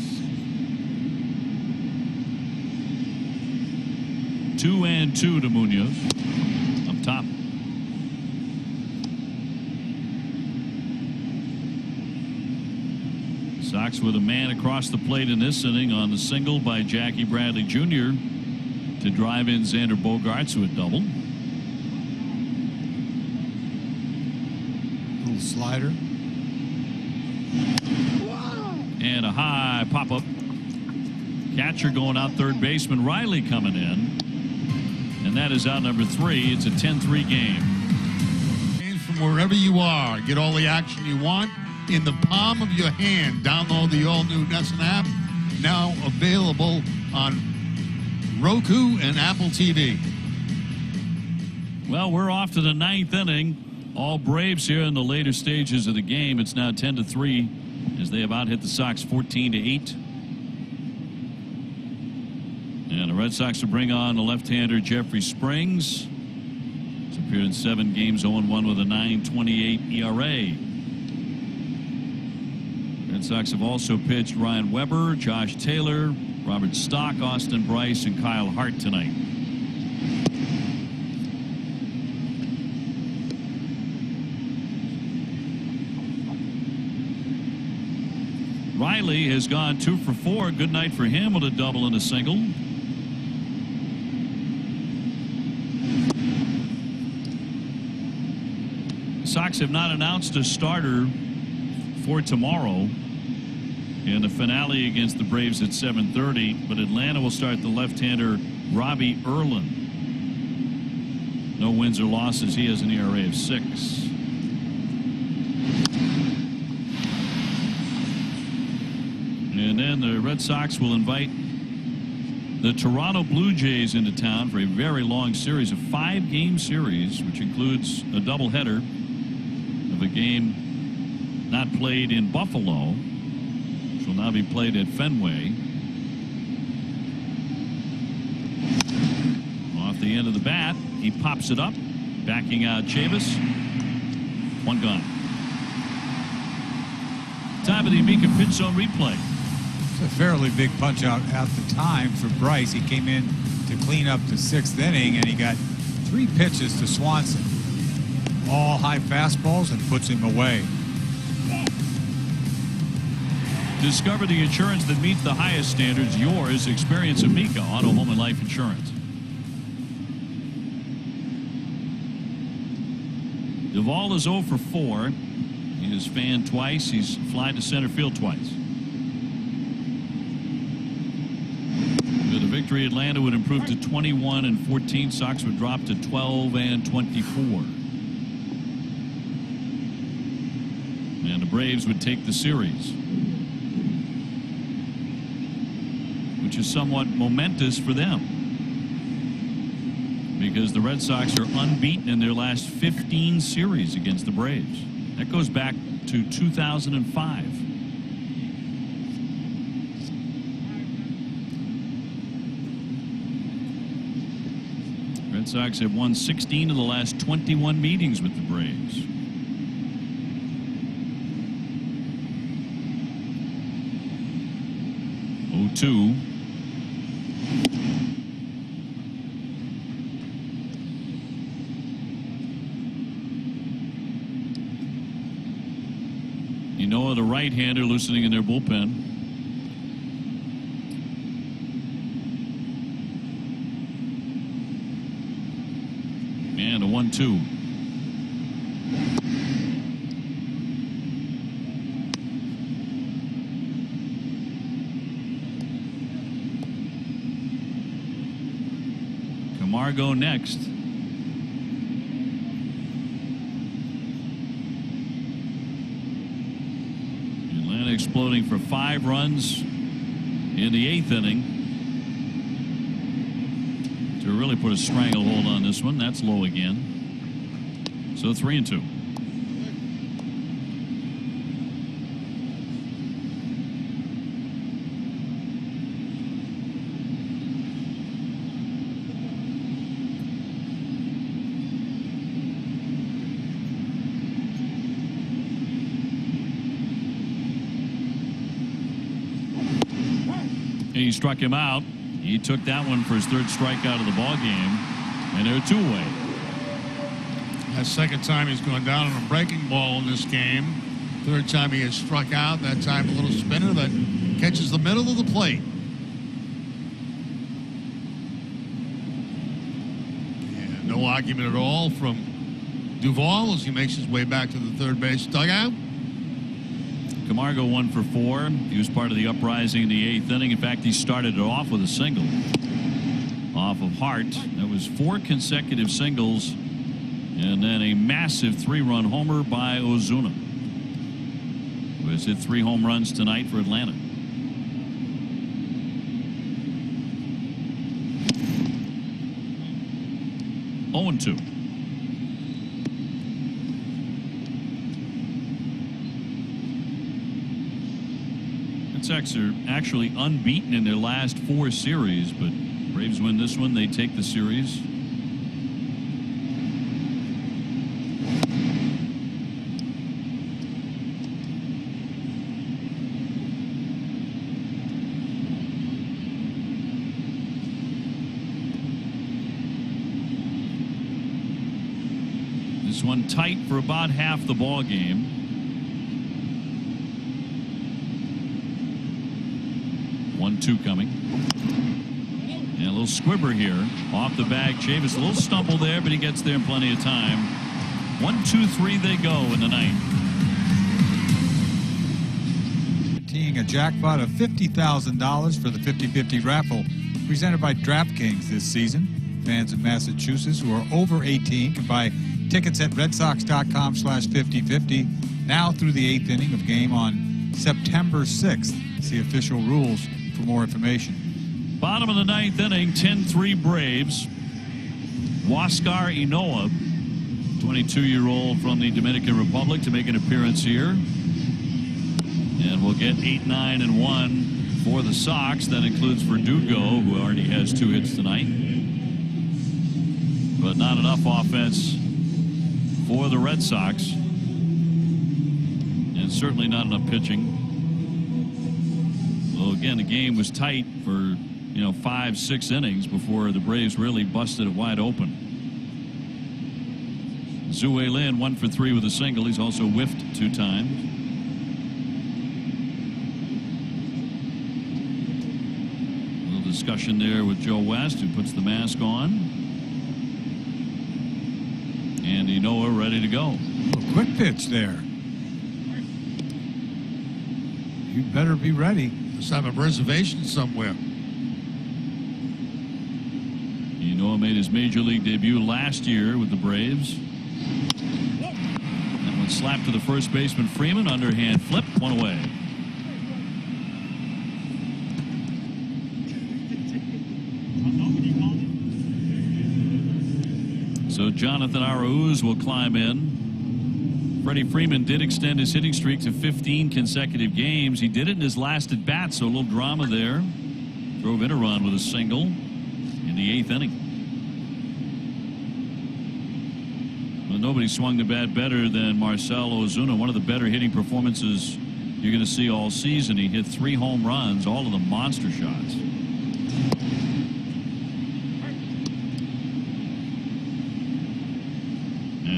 2-2 to Munoz up top. Sox with a man across the plate in this inning on the single by Jackie Bradley Jr. to drive in Xander Bogaerts, who had doubled. Little slider. And a high pop-up. Catcher going out, third baseman Riley coming in. And that is out number 3. It's a 10-3 game. From wherever you are, get all the action you want in the palm of your hand. Download the all-new NESN app, now available on Roku and Apple TV. Well, we're off to the 9th inning. All Braves here in the later stages of the game. It's now 10-3 as they have out-hit the Sox 14-8. And the Red Sox will bring on the left-hander Jeffrey Springs. He's appeared in 7 games, 0-1 with a 9.28 ERA. Red Sox have also pitched Ryan Weber, Josh Taylor, Robert Stock, Austin Bryce, and Kyle Hart tonight. Riley has gone 2 for 4. Good night for him with a double and a single. Sox have not announced a starter for tomorrow in the finale against the Braves at 7:30, but Atlanta will start the left-hander Robbie Erlin. No wins or losses. He has an ERA of 6. And then the Red Sox will invite the Toronto Blue Jays into town for a very long series, a 5-game series, which includes a doubleheader of a game not played in Buffalo, which will now be played at Fenway. Off the end of the bat, he pops it up, backing out Chavis. 1 gone. Time of the Amica pitch zone replay. A fairly big punch out at the time for Bryce. He came in to clean up the 6th inning, and he got 3 pitches to Swanson, all high fastballs, and puts him away. Discover the insurance that meets the highest standards. Yours. Experience Amica Auto, Home, and Life Insurance. Duvall is 0 for 4. He has fanned twice. He's flied to center field twice. With a victory, Atlanta would improve to 21 and 14. Sox would drop to 12 and 24. And the Braves would take the series, which is somewhat momentous for them, because the Red Sox are unbeaten in their last 15 series against the Braves. That goes back to 2005. Red Sox have won 16 of the last 21 meetings with the Braves. Two. Ynoa, the right-hander, loosening in their bullpen. And a 1-2. Camargo next. Atlanta exploding for 5 runs in the 8th inning to really put a stranglehold on this one. That's low again. So 3-2. He struck him out. He took that one for his 3rd strikeout of the ball game, and they're 2 away. That 2nd time he's gone down on a breaking ball in this game. 3rd time he has struck out. That time a little spinner that catches the middle of the plate. And no argument at all from Duvall as he makes his way back to the 3rd base dugout. Camargo 1 for 4. He was part of the uprising in the 8th inning. In fact, he started it off with a single off of Hart. That was 4 consecutive singles, and then a massive 3-run homer by Ozuna, who has hit 3 home runs tonight for Atlanta. Oh and 2. Sox are actually unbeaten in their last 4 series, but Braves win this one, they take the series. This one tight for about half the ball game. One-two coming. And a little squibber here off the bag. Chavis, a little stumble there, but he gets there in plenty of time. 1, 2, 3 they go in the ninth. Teeing a jackpot of $50,000 for the 50-50 raffle presented by DraftKings this season. Fans in Massachusetts who are over 18 can buy tickets at redsox.com/5050 now through the 8th inning of game on September 6th. See official rules for more information. Bottom of the ninth inning, 10-3 Braves. Huáscar Ynoa, 22-year-old from the Dominican Republic, to make an appearance here. And we'll get 8, 9, and 1 for the Sox. That includes Verdugo, who already has 2 hits tonight. But not enough offense for the Red Sox. And certainly not enough pitching. Well, again, the game was tight for 5, 6 innings before the Braves really busted it wide open. Zue Lin 1 for 3 with a single. He's also whiffed 2 times. A little discussion there with Joe West, who puts the mask on. And Ynoa ready to go. A quick pitch there. You better be ready. Let's have a reservation somewhere. Ynoa made his major league debut last year with the Braves. That one slapped to the first baseman Freeman. Underhand flip, 1 away. So Jonathan Arauz will climb in. Freddie Freeman did extend his hitting streak to 15 consecutive games. He did it in his last at bat, so a little drama there. Drove in a run with a single in the 8th inning. Well, nobody swung the bat better than Marcell Ozuna. One of the better hitting performances you're going to see all season. He hit 3 home runs, all of them monster shots.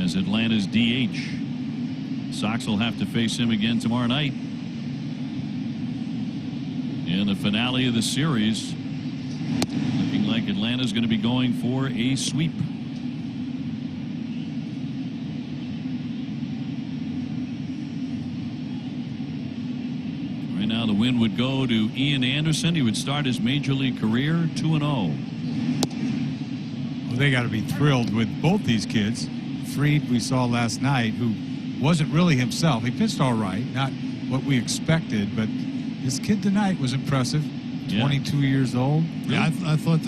As Atlanta's DH. Sox will have to face him again tomorrow night in the finale of the series. Looking like Atlanta's going to be going for a sweep. Right now the win would go to Ian Anderson. He would start his major league career 2-0. Well, they got to be thrilled with both these kids. Fried, we saw last night, who wasn't really himself. He pitched all right, not what we expected, but this kid tonight was impressive. 22 years old. Yeah, I thought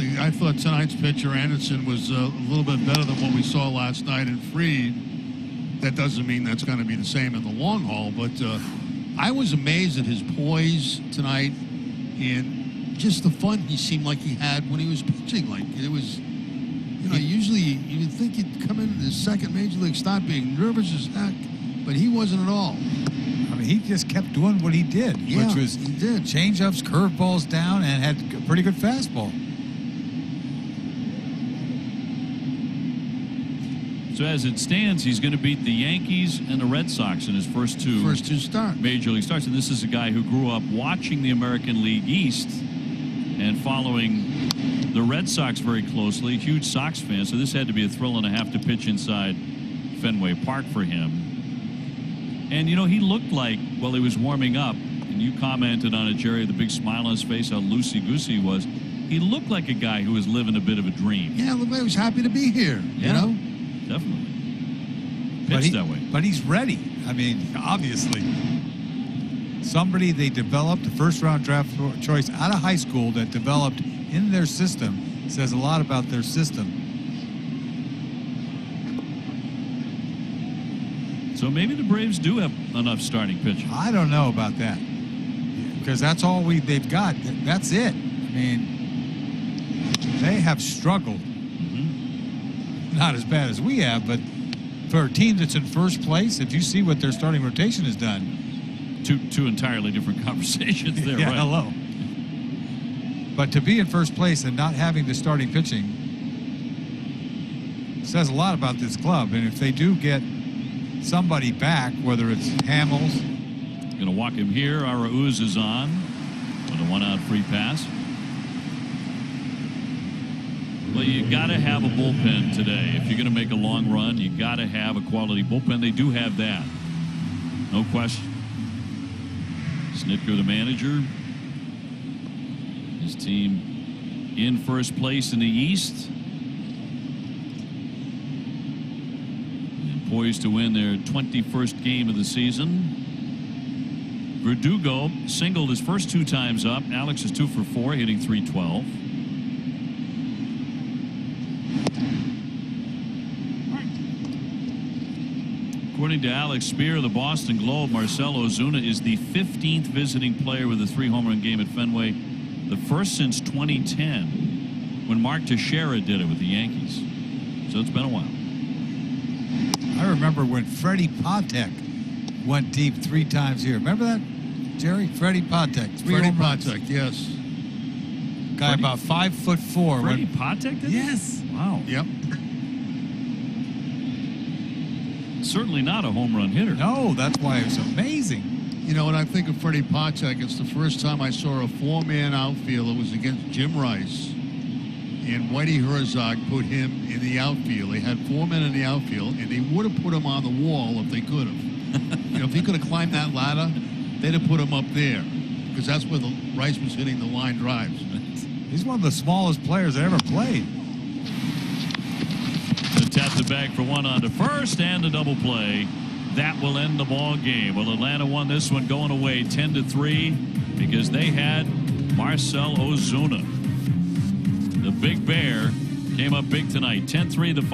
tonight's pitcher Anderson was a little bit better than what we saw last night in Fried. That doesn't mean that's going to be the same in the long haul, but I was amazed at his poise tonight and just the fun he seemed like he had when he was pitching. Like it was. Usually you would think he'd come in his second major league start being nervous as heck, but he wasn't at all. I mean, he just kept doing what he did, which was change-ups, curveballs down, and had a pretty good fastball. So as it stands, he's going to beat the Yankees and the Red Sox in his first two starts. Major league starts. And this is a guy who grew up watching the American League East and following the Red Sox very closely. Huge Sox fan, so this had to be a thrill and a half to pitch inside Fenway Park for him. And he looked like, while he was warming up, and you commented on it, Jerry, the big smile on his face, how loosey-goosey he was. He looked like a guy who was living a bit of a dream. Yeah, looked like he was happy to be here. Definitely. Pitched that way. But he's ready. I mean, obviously. Somebody they developed, a first-round draft choice out of high school that developed in their system, says a lot about their system. So maybe the Braves do have enough starting pitching. I don't know about that, because that's all they've got. That's it. I mean, they have struggled. Not as bad as we have, but for a team that's in first place, if you see what their starting rotation has done. Two entirely different conversations there, yeah, right? Hello. But to be in first place and not having the starting pitching says a lot about this club. And if they do get somebody back, whether it's Hamels. Going to walk him here. Arauz is on with a 1-out free pass. Well, you got to have a bullpen today. If you're going to make a long run, you got to have a quality bullpen. They do have that. No question. Snitker, the manager. His team in first place in the East. And poised to win their 21st game of the season. Verdugo singled his first 2 times up. Alex is 2 for 4, hitting .312. According to Alex Spear of the Boston Globe, Marcell Ozuna is the 15th visiting player with a 3-home run game at Fenway, the first since 2010, when Mark Teixeira did it with the Yankees. So it's been a while. I remember when Freddie Patek went deep 3 times here. Remember that, Jerry? Freddie Patek. Freddie Patek, yes. Guy about 5'4". Freddie Patek did it? Yes. Wow. Yep. Certainly not a home run hitter. No, that's why it was amazing. You know, when I think of Freddie Patek, it's the first time I saw a 4-man outfield. It was against Jim Rice. And Whitey Herzog put him in the outfield. They had 4 men in the outfield, and they would have put him on the wall if they could have. You know, if he could have climbed that ladder, they'd have put him up there, because that's where the Rice was hitting the line drives. He's one of the smallest players that ever played. To tap the bag for 1 on to first and a double play. That will end the ball game. Well, Atlanta won this one going away 10-3 because they had Marcell Ozuna. The Big Bear came up big tonight. 10-3 the final.